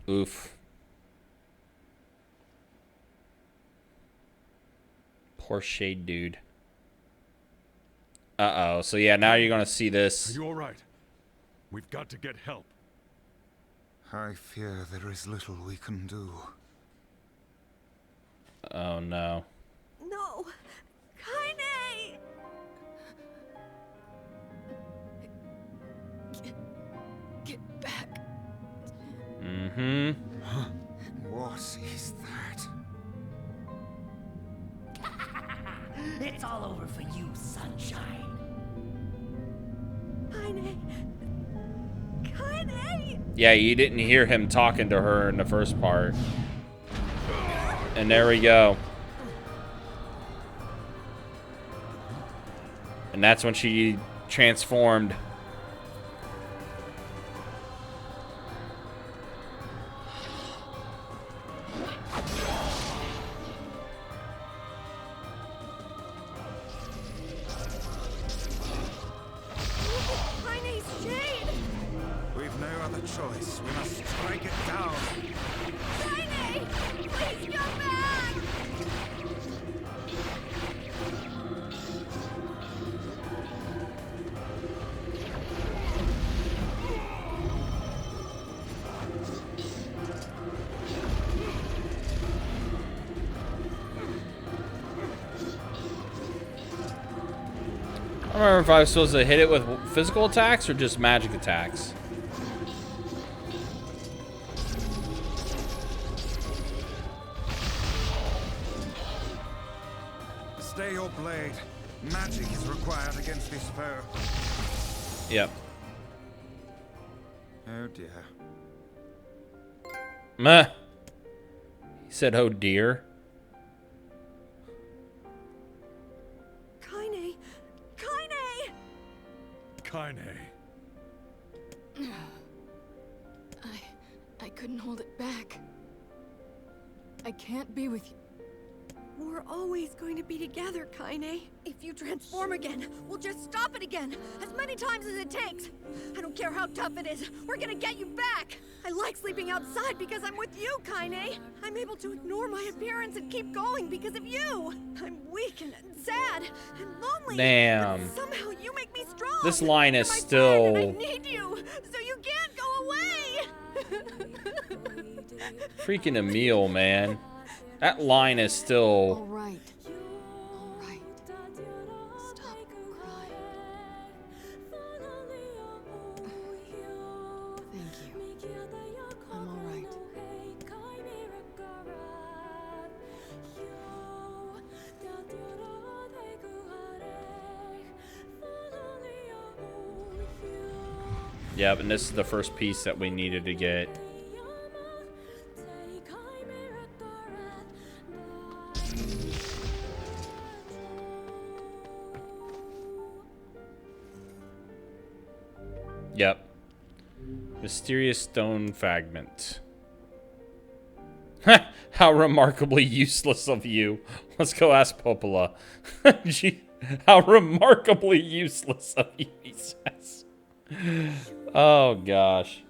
Speaker 1: Oof. Poor Shade dude. Uh-oh. So yeah, now you're gonna see
Speaker 3: Are
Speaker 1: this.
Speaker 3: you all right? We've got to get help.
Speaker 8: I fear there is little we can do.
Speaker 1: Oh no.
Speaker 2: No! Kaine!
Speaker 4: Get back.
Speaker 1: Mm-hmm.
Speaker 8: What is that?
Speaker 10: It's all over for you, sunshine.
Speaker 2: Kaine! Kaine!
Speaker 1: Yeah, you didn't hear him talking to her in the first part. And there we go. And that's when she transformed.
Speaker 2: Kaine's shade!
Speaker 8: We've no other choice. We must strike it down.
Speaker 2: Kaine! Please come back!
Speaker 1: I don't remember if I was supposed to hit it with physical attacks or just magic attacks.
Speaker 8: Stay your blade. Magic is required against this foe.
Speaker 1: Yep.
Speaker 8: Oh dear.
Speaker 1: Meh. He said, oh dear.
Speaker 2: Kaine! Kaine!
Speaker 3: Kaine.
Speaker 4: I couldn't hold it back. I can't be with you.
Speaker 2: We're always going to be together, Kaine. If you transform again, we'll just stop it again, as many times as it takes. I don't care how tough it is, we're gonna get you back. I like sleeping outside because I'm with you, Kaine. I'm able to ignore my appearance and keep going because of you. I'm weak and sad and lonely.
Speaker 1: Damn.
Speaker 2: But somehow you make me strong.
Speaker 1: This line is
Speaker 2: You're my
Speaker 1: still-
Speaker 2: friend and I need you, so you can't go away.
Speaker 1: Freaking Emil, man. That line is
Speaker 4: All
Speaker 1: still...
Speaker 4: right. All right. Stop crying. Thank you. I'm all right.
Speaker 1: Yep, and this is the first piece that we needed to get. Yep. Mysterious stone fragment. How remarkably useless of you. Let's go ask Popola. Gee, how remarkably useless of you, he says. Oh, gosh.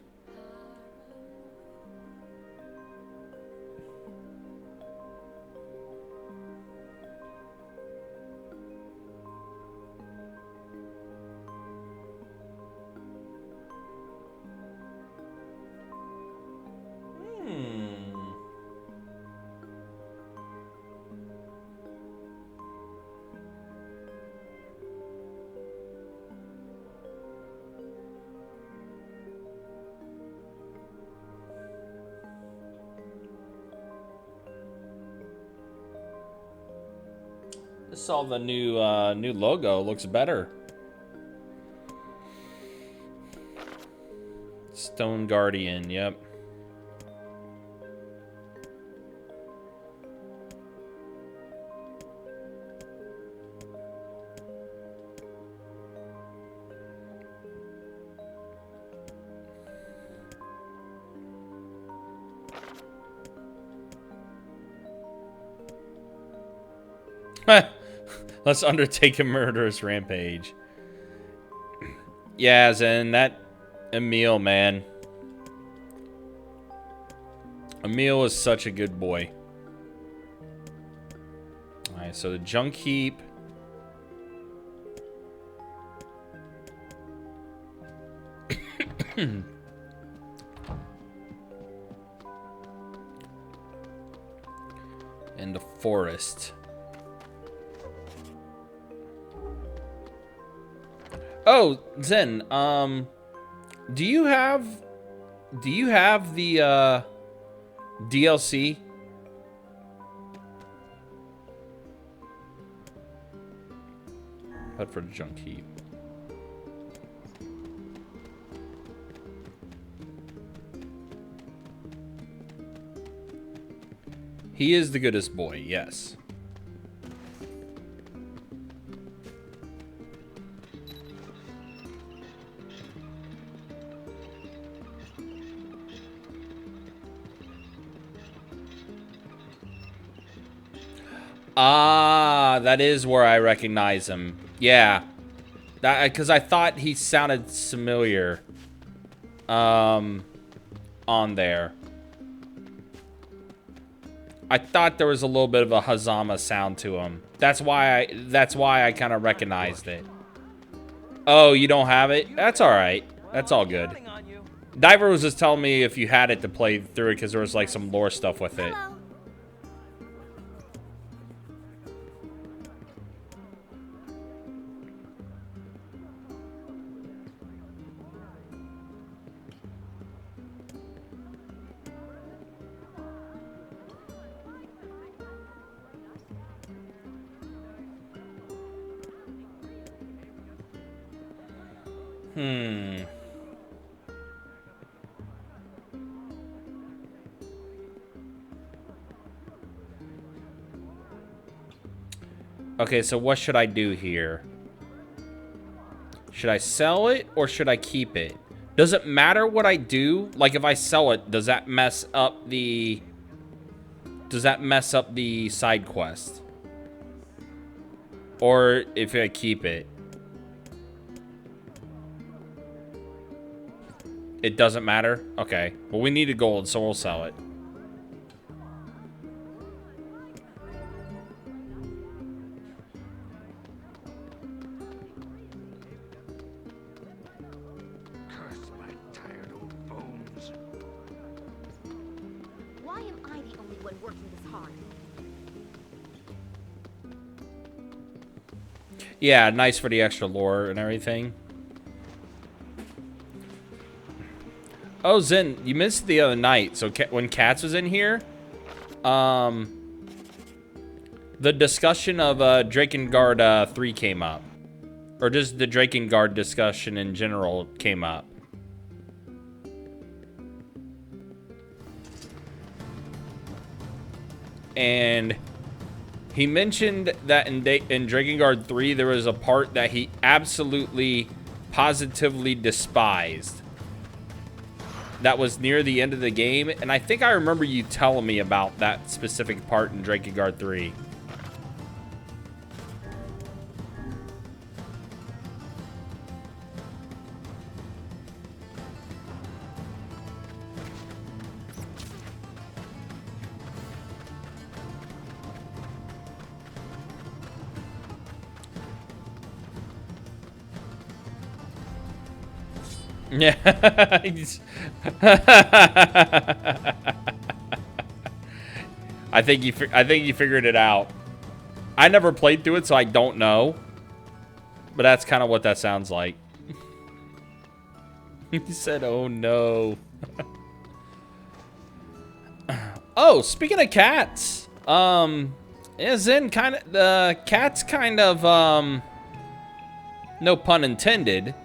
Speaker 1: I saw the new logo. Looks better. Stone Guardian. Yep. Let's undertake a murderous rampage. Yeah, Zen, that Emil, man. Emil is such a good boy. Alright, so the junk heap. And the forest. Oh, Zen, do you have the DLC? Head for the junk heap. He is the goodest boy, yes. Ah, that is where I recognize him. Yeah. That, because I thought he sounded familiar. On there. I thought there was a little bit of a Hazama sound to him. That's why I kind of recognized it. Oh, you don't have it? That's all right. That's all good. Diver was just telling me if you had it to play through it because there was like some lore stuff with it.
Speaker 5: Hello.
Speaker 1: Okay, so what should I do here? Should I sell it or should I keep it? Does it matter what I do? Like if I sell it, does that mess up the side quest? Or if I keep it? It doesn't matter? Okay. Well, we needed gold, so we'll sell it.
Speaker 5: Why am I the only one working this hard?
Speaker 1: Yeah, nice for the extra lore and everything. Oh, Zen, you missed the other night. So when Katz was in here, the discussion of Drakengard 3 came up. Or just the Drakengard discussion in general came up. And he mentioned that in Drakengard 3, there was a part that he absolutely, positively despised. That was near the end of the game, and I think I remember you telling me about that specific part in Drakengard 3. Yeah. I think you figured it out. I never played through it, so I don't know. But that's kind of what that sounds like. He said, "Oh no." Oh, speaking of cats, in Yeah, Zen kind of, the cat's kind of, no pun intended.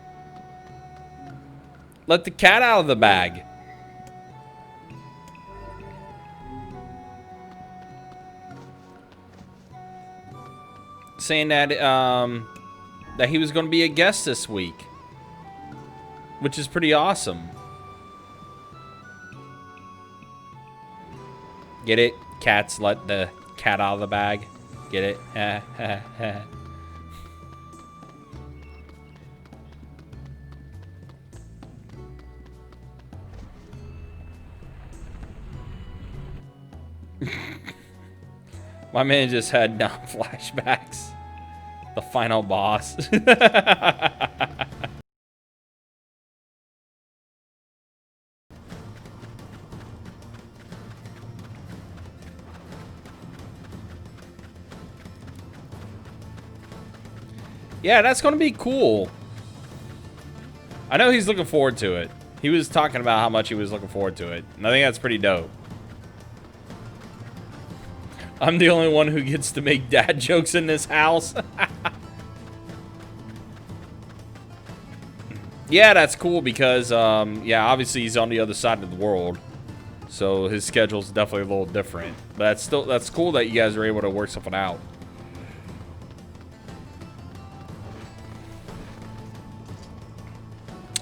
Speaker 1: Let the cat out of the bag. Saying that, that he was going to be a guest this week. Which is pretty awesome. Get it? Cats let the cat out of the bag. Get it? My man just had now flashbacks. The final boss. Yeah, that's going to be cool. I know he's looking forward to it. He was talking about how much he was looking forward to it. And I think that's pretty dope. I'm the only one who gets to make dad jokes in this house. Yeah, that's cool because, yeah, obviously he's on the other side of the world. So his schedule's definitely a little different. But that's cool that you guys are able to work something out.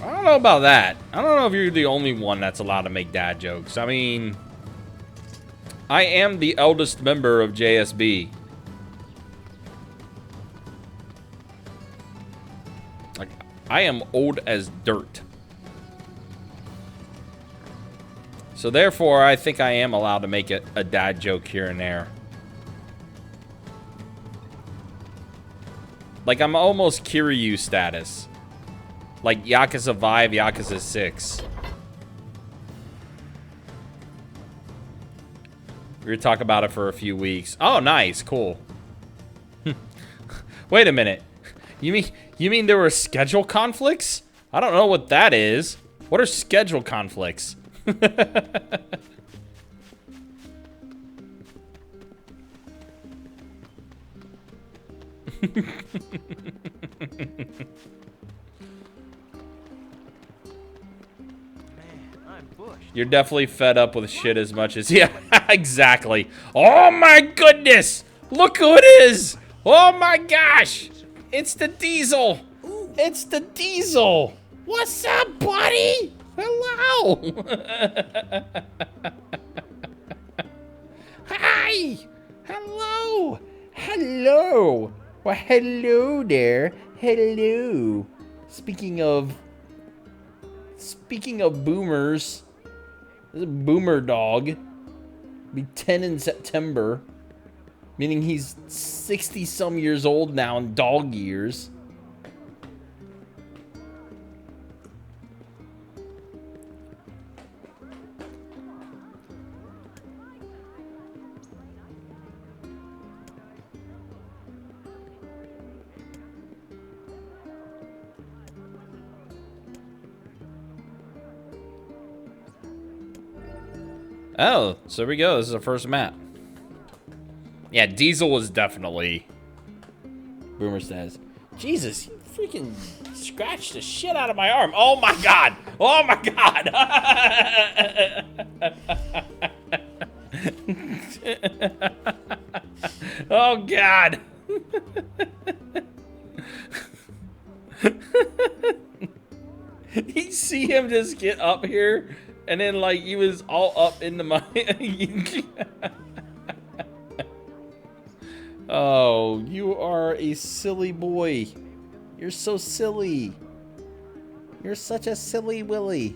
Speaker 1: I don't know about that. I don't know if you're the only one that's allowed to make dad jokes. I mean, I am the eldest member of JSB. Like, I am old as dirt. So therefore, I think I am allowed to make a dad joke here and there. Like, I'm almost Kiryu status. Like Yakuza 5, Yakuza 6. We were talking about it for a few weeks. Oh, nice, cool. Wait a minute. You mean there were schedule conflicts? I don't know what that is. What are schedule conflicts? You're definitely fed up with shit as much as... Yeah, exactly. Oh my goodness! Look who it is! Oh my gosh! It's the Diesel! It's the Diesel! What's up, buddy? Hello! Hi! Hello! Hello! Well, hello there. Hello. Speaking of boomers... This is a boomer dog. Be 10 in September. Meaning he's 60-some years old now in dog years. Oh, so here we go. This is our first map. Yeah, Diesel was definitely... Boomer says, Jesus, you freaking scratched the shit out of my arm. Oh my god. Oh my god. Oh god. You see him just get up here, and then like he was all up into my... Oh, you are a silly boy. You're so silly. You're such a silly willy.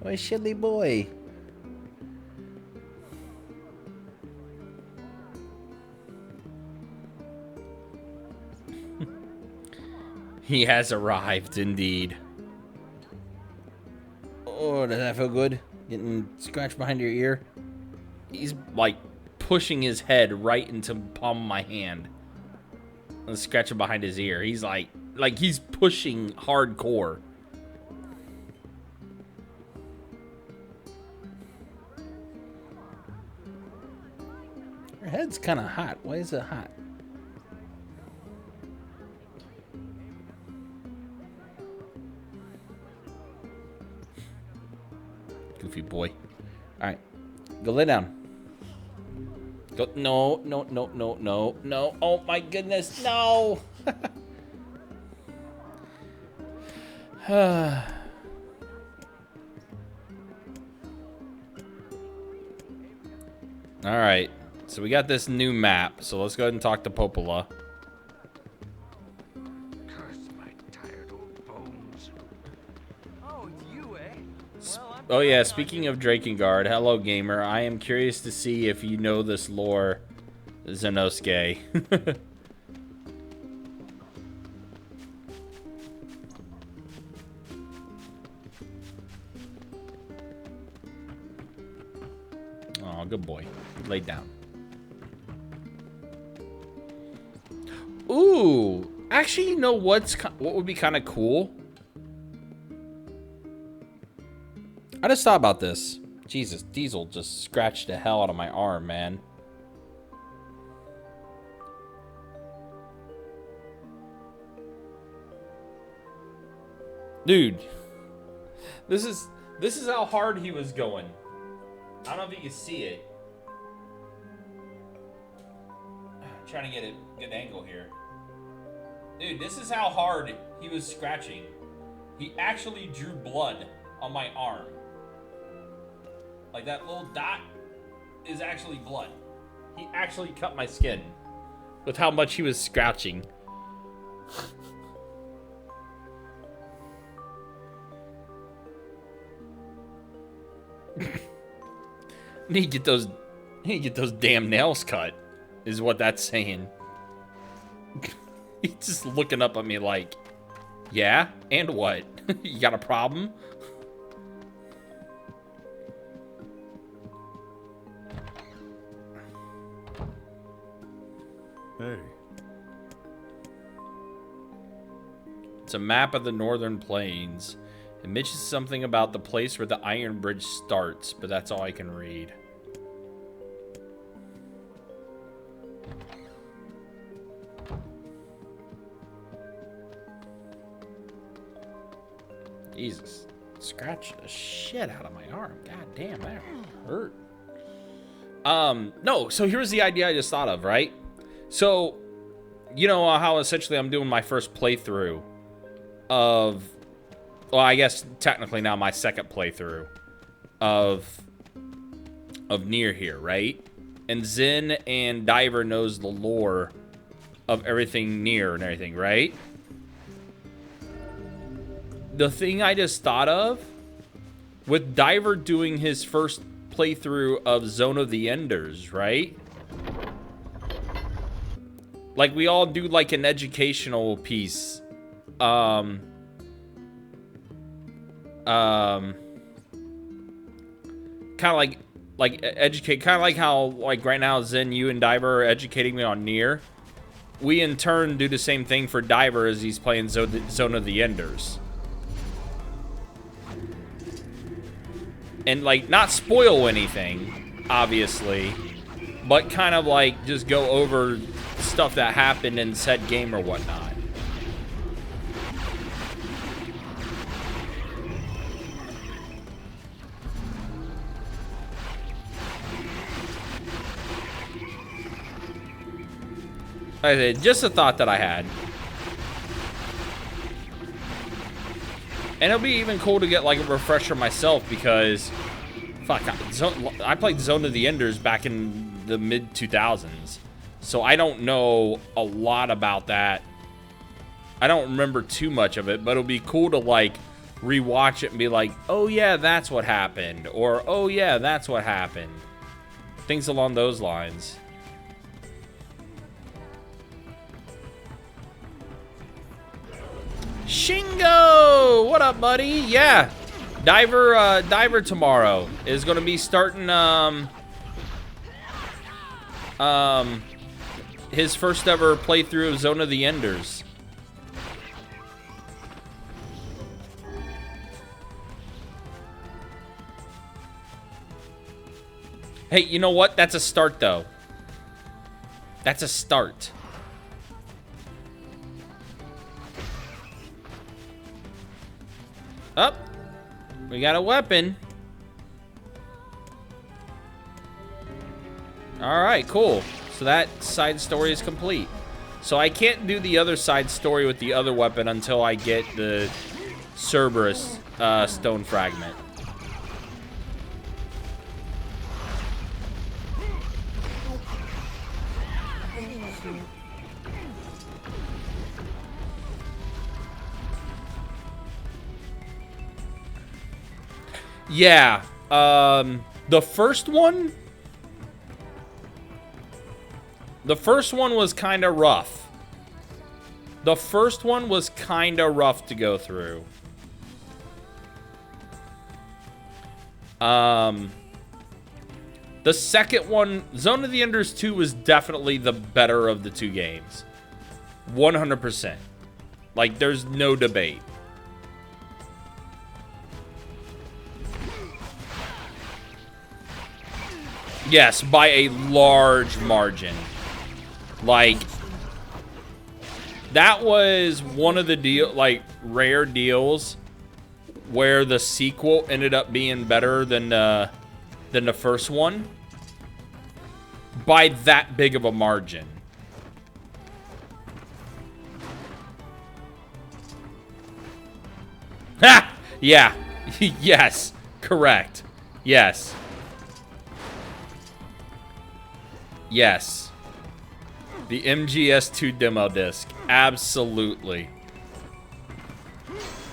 Speaker 1: Oh, a silly boy. He has arrived, indeed. Oh, does that feel good? Getting scratched behind your ear? He's like pushing his head right into the palm of my hand and scratching behind his ear. He's like he's pushing hardcore. head's kind of hot. Why is it hot? Goofy boy. All right, go lay down. Go. No, no, no, no, no, no. Oh my goodness, no. All right, so we got this new map. So let's go ahead and talk to Popola.
Speaker 7: Curse my tired old bones. Oh, it's you, eh? Well, I'm
Speaker 1: Oh yeah,
Speaker 7: counting on
Speaker 1: speaking
Speaker 7: you.
Speaker 1: of Drakengard, hello gamer. I am curious to see if you know this lore, Zenosuke. Oh, good boy. Lay down. Ooh, actually, you know what would be kind of cool? I just thought about this. Jesus, Diesel just scratched the hell out of my arm, man. Dude, this is how hard he was going. I don't know if you can see it. I'm trying to get a good angle here. Dude, this is how hard he was scratching. He actually drew blood on my arm. Like that little dot is actually blood. He actually cut my skin with how much he was scratching. Need to get those damn nails cut, is what that's saying. He's just looking up at me like, yeah, and what? You got a problem?
Speaker 3: Hey.
Speaker 1: It's a map of the Northern Plains. It mentions something about the place where the Iron Bridge starts, but that's all I can read. Jesus. Scratched the shit out of my arm. God damn, that hurt. No, so here's the idea I just thought of, right? So, you know how essentially I'm doing my first playthrough of... Well, I guess technically now my second playthrough of Nier here, right? And Zen and Diver knows the lore of everything Nier and everything, right? The thing I just thought of, with Diver doing his first playthrough of Zone of the Enders, right? Like, we all do, like, an educational piece. Kind of like educate, kind of like how, like, right now, Zen, you and Diver are educating me on Nier. We, in turn, do the same thing for Diver as he's playing Zone of the Enders. And, like, not spoil anything, obviously, but kind of, like, just go over stuff that happened in said game or whatnot. Like I said, just a thought that I had. And it'll be even cool to get, like, a refresher myself because, fuck, I played Zone of the Enders back in the mid-2000s. So I don't know a lot about that. I don't remember too much of it, but it'll be cool to, like, rewatch it and be like, oh, yeah, that's what happened. Or, oh, yeah, that's what happened. Things along those lines. Shingo! What up, buddy? Yeah. Diver tomorrow is going to be starting, his first ever playthrough of Zone of the Enders. Hey, you know what? That's a start, though. That's a start. Up. We got a weapon. Alright, cool. So that side story is complete. So I can't do the other side story with the other weapon until I get the Cerberus stone fragment. Yeah, the first one was kind of rough. The first one was kind of rough to go through. The second one, Zone of the Enders 2, was definitely the better of the two games. 100%. Like, there's no debate. Yes, by a large margin. Like, that was one of the rare deals where the sequel ended up being better than the first one by that big of a margin. Ha! Yeah. Yes. Correct. Yes. Yes. The MGS2 demo disc. Absolutely.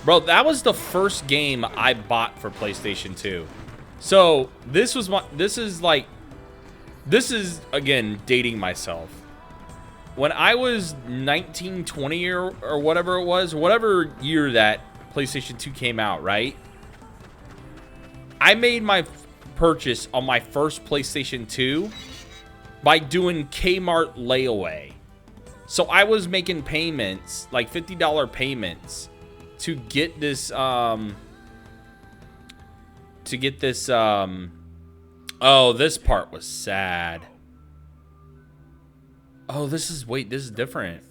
Speaker 1: Bro, that was the first game I bought for PlayStation 2. So, this is, again, dating myself. When I was 19, 20 or whatever it was, whatever year that PlayStation 2 came out, right? I made my purchase on my first PlayStation 2 by doing Kmart layaway. So I was making payments, like $50 payments, to get this, oh, this part was sad. Oh, this is different.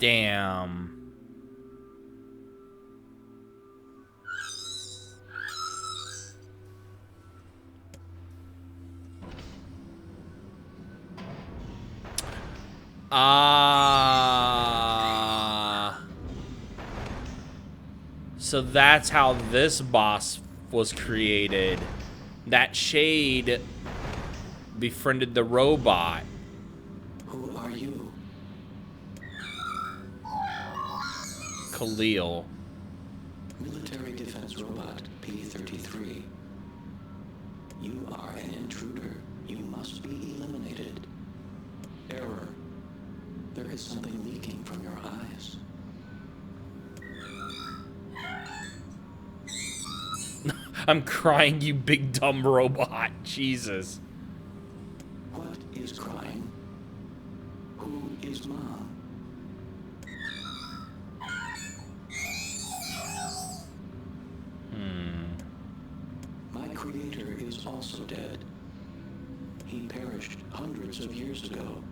Speaker 1: Damn. So that's how this boss was created. That shade befriended the robot.
Speaker 10: Who are you?
Speaker 1: Khalil.
Speaker 10: Military defense robot P-33. You are an intruder. You must be eliminated. Error. There is something leaking from your eyes.
Speaker 1: I'm crying, you big dumb robot. Jesus.
Speaker 10: What is crying? Who is Mom? My creator is also dead. He perished hundreds of years ago.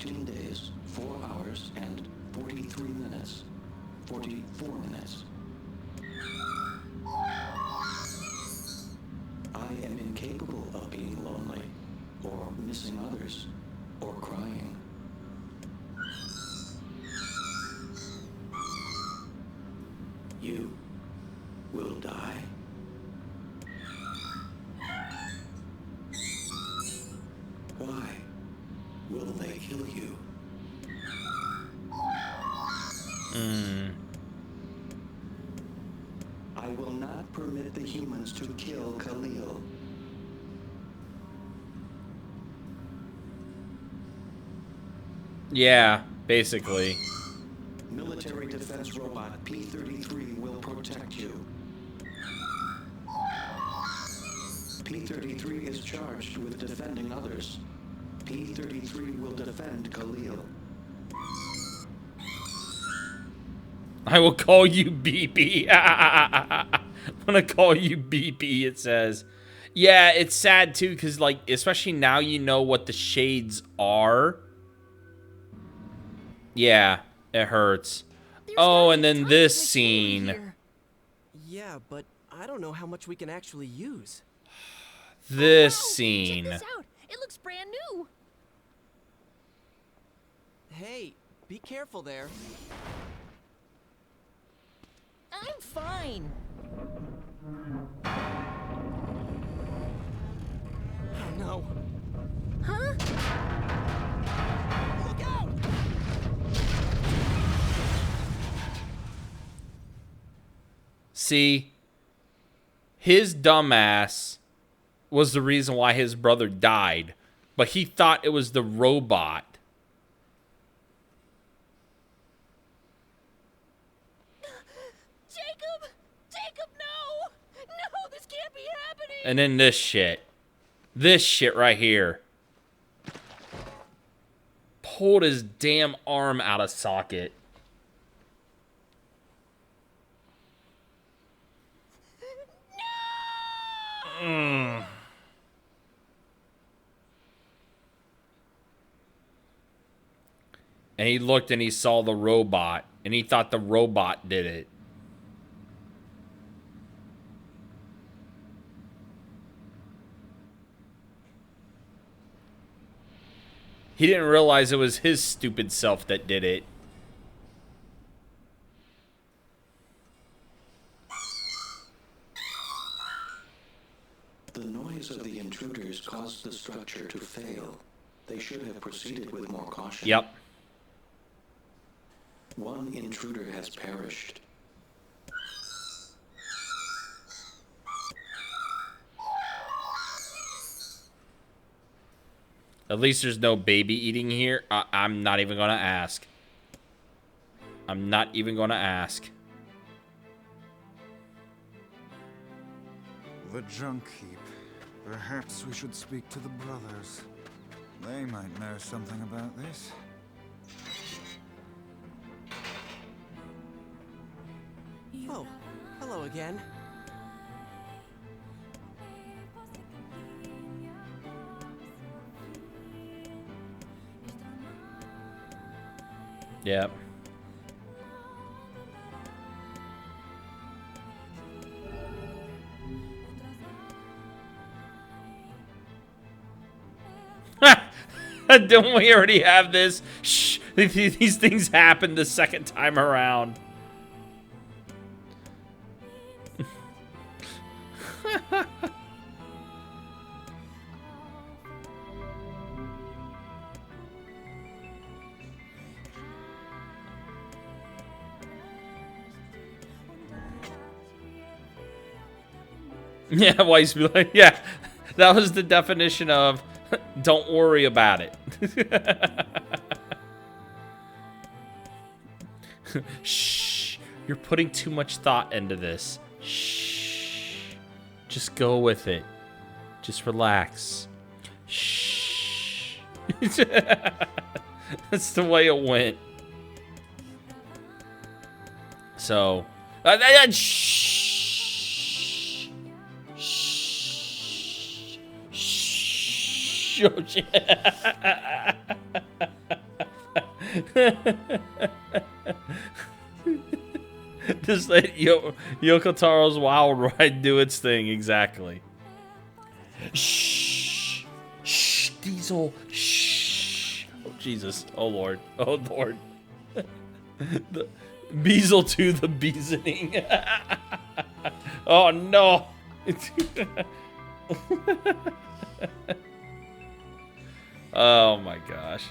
Speaker 10: 14 days, 4 hours, and 43 minutes. 44 minutes. I am incapable of being lonely, or missing others, or crying. You will die. Why will they kill you? I will not permit the humans to kill Khalil.
Speaker 1: Yeah, basically.
Speaker 10: Military defense robot P-33 will protect you. P-33 is charged with defending others. P-33 will defend Khalil.
Speaker 1: I will call you BP. I'm gonna call you BP, it says. Yeah, it's sad too, because, like, especially now you know what the shades are. Yeah, it hurts. Oh, and then this scene.
Speaker 11: Yeah, but I don't know how much we can actually use.
Speaker 1: This scene.
Speaker 2: Check this out. It looks brand new.
Speaker 11: Hey, be careful there.
Speaker 2: I'm fine.
Speaker 11: Oh no.
Speaker 2: Huh?
Speaker 11: Look out!
Speaker 1: See, his dumbass was the reason why his brother died, but he thought it was the robot.
Speaker 2: Jacob, no! No, this can't be happening!
Speaker 1: And then this shit. This shit right here. Pulled his damn arm out of socket. No! And he looked and he saw the robot. And he thought the robot did it. He didn't realize it was his stupid self that did it.
Speaker 10: The noise of the intruders caused the structure to fail. They should have proceeded with more caution.
Speaker 1: Yep.
Speaker 10: One intruder has perished.
Speaker 1: At least there's no baby eating here. I'm not even going to ask. I'm not even going to ask.
Speaker 8: The junk heap. Perhaps we should speak to the brothers. They might know something about this.
Speaker 11: Oh, hello again.
Speaker 1: Yep. Don't we already have this? Shh. These things happen the second time around. Yeah, Weiss be like, yeah, that was the definition of don't worry about it. Shh, you're putting too much thought into this. Shh, just go with it. Just relax. Shh. That's the way it went. So, shh. Just let Yoko Taro's Wild Ride do its thing, exactly. Shh. Shh, Diesel. Shh. Oh, Jesus. Oh, Lord. Oh, Lord. The Beazle to the Beasoning. Oh, no. Oh, my gosh.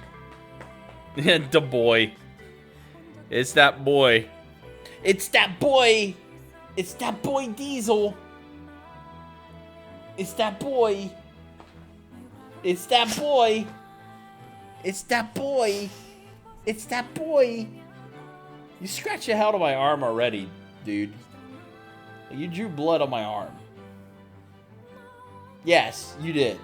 Speaker 1: The boy. It's that boy. It's that boy. It's that boy Diesel. It's that boy. It's that boy. It's that boy. It's that boy. You scratched the hell out of my arm already, dude. You drew blood on my arm. Yes, you did.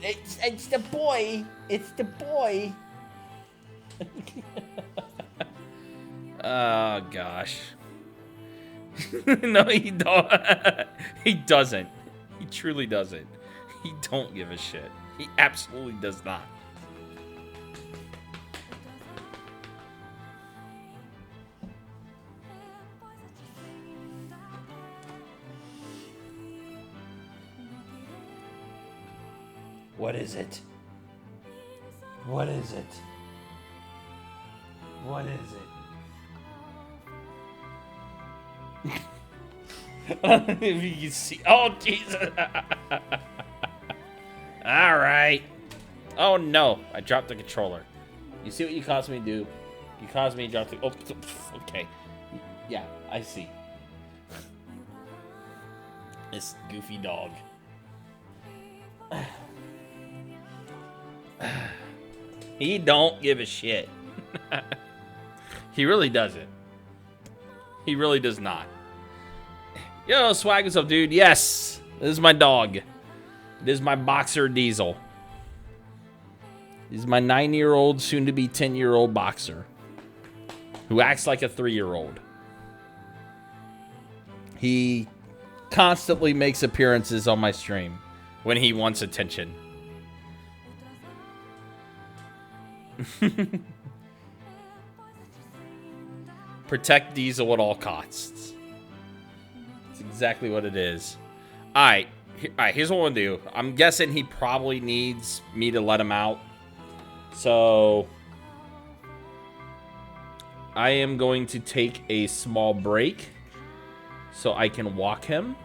Speaker 1: It's the boy. It's the boy. Oh, gosh. No, he don't. He doesn't. He truly doesn't. He don't give a shit. He absolutely does not. What is it? What is it? What is it? If you can see. Oh, Jesus. All right. Oh, no. I dropped the controller. You see what you caused me to do? You caused me to drop the... Oh, okay. Yeah, I see. This goofy dog. He don't give a shit. He really doesn't. He really does not. Yo, swag what's up, dude? Yes, this is my dog. It is my boxer Diesel. He's my 9-year-old, soon-to-be 10-year-old boxer who acts like a 3-year-old. He constantly makes appearances on my stream when he wants attention. Protect Diesel at all costs. That's exactly what it is. Alright, here's what I'm gonna do. I'm guessing he probably needs me to let him out. So I am going to take a small break so I can walk him.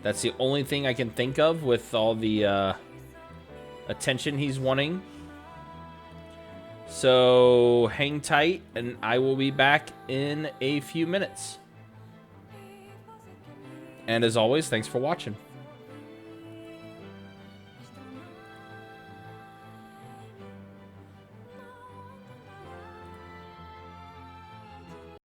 Speaker 1: That's the only thing I can think of with all the attention he's wanting. So hang tight and I will be back in a few minutes. And as always, thanks for watching.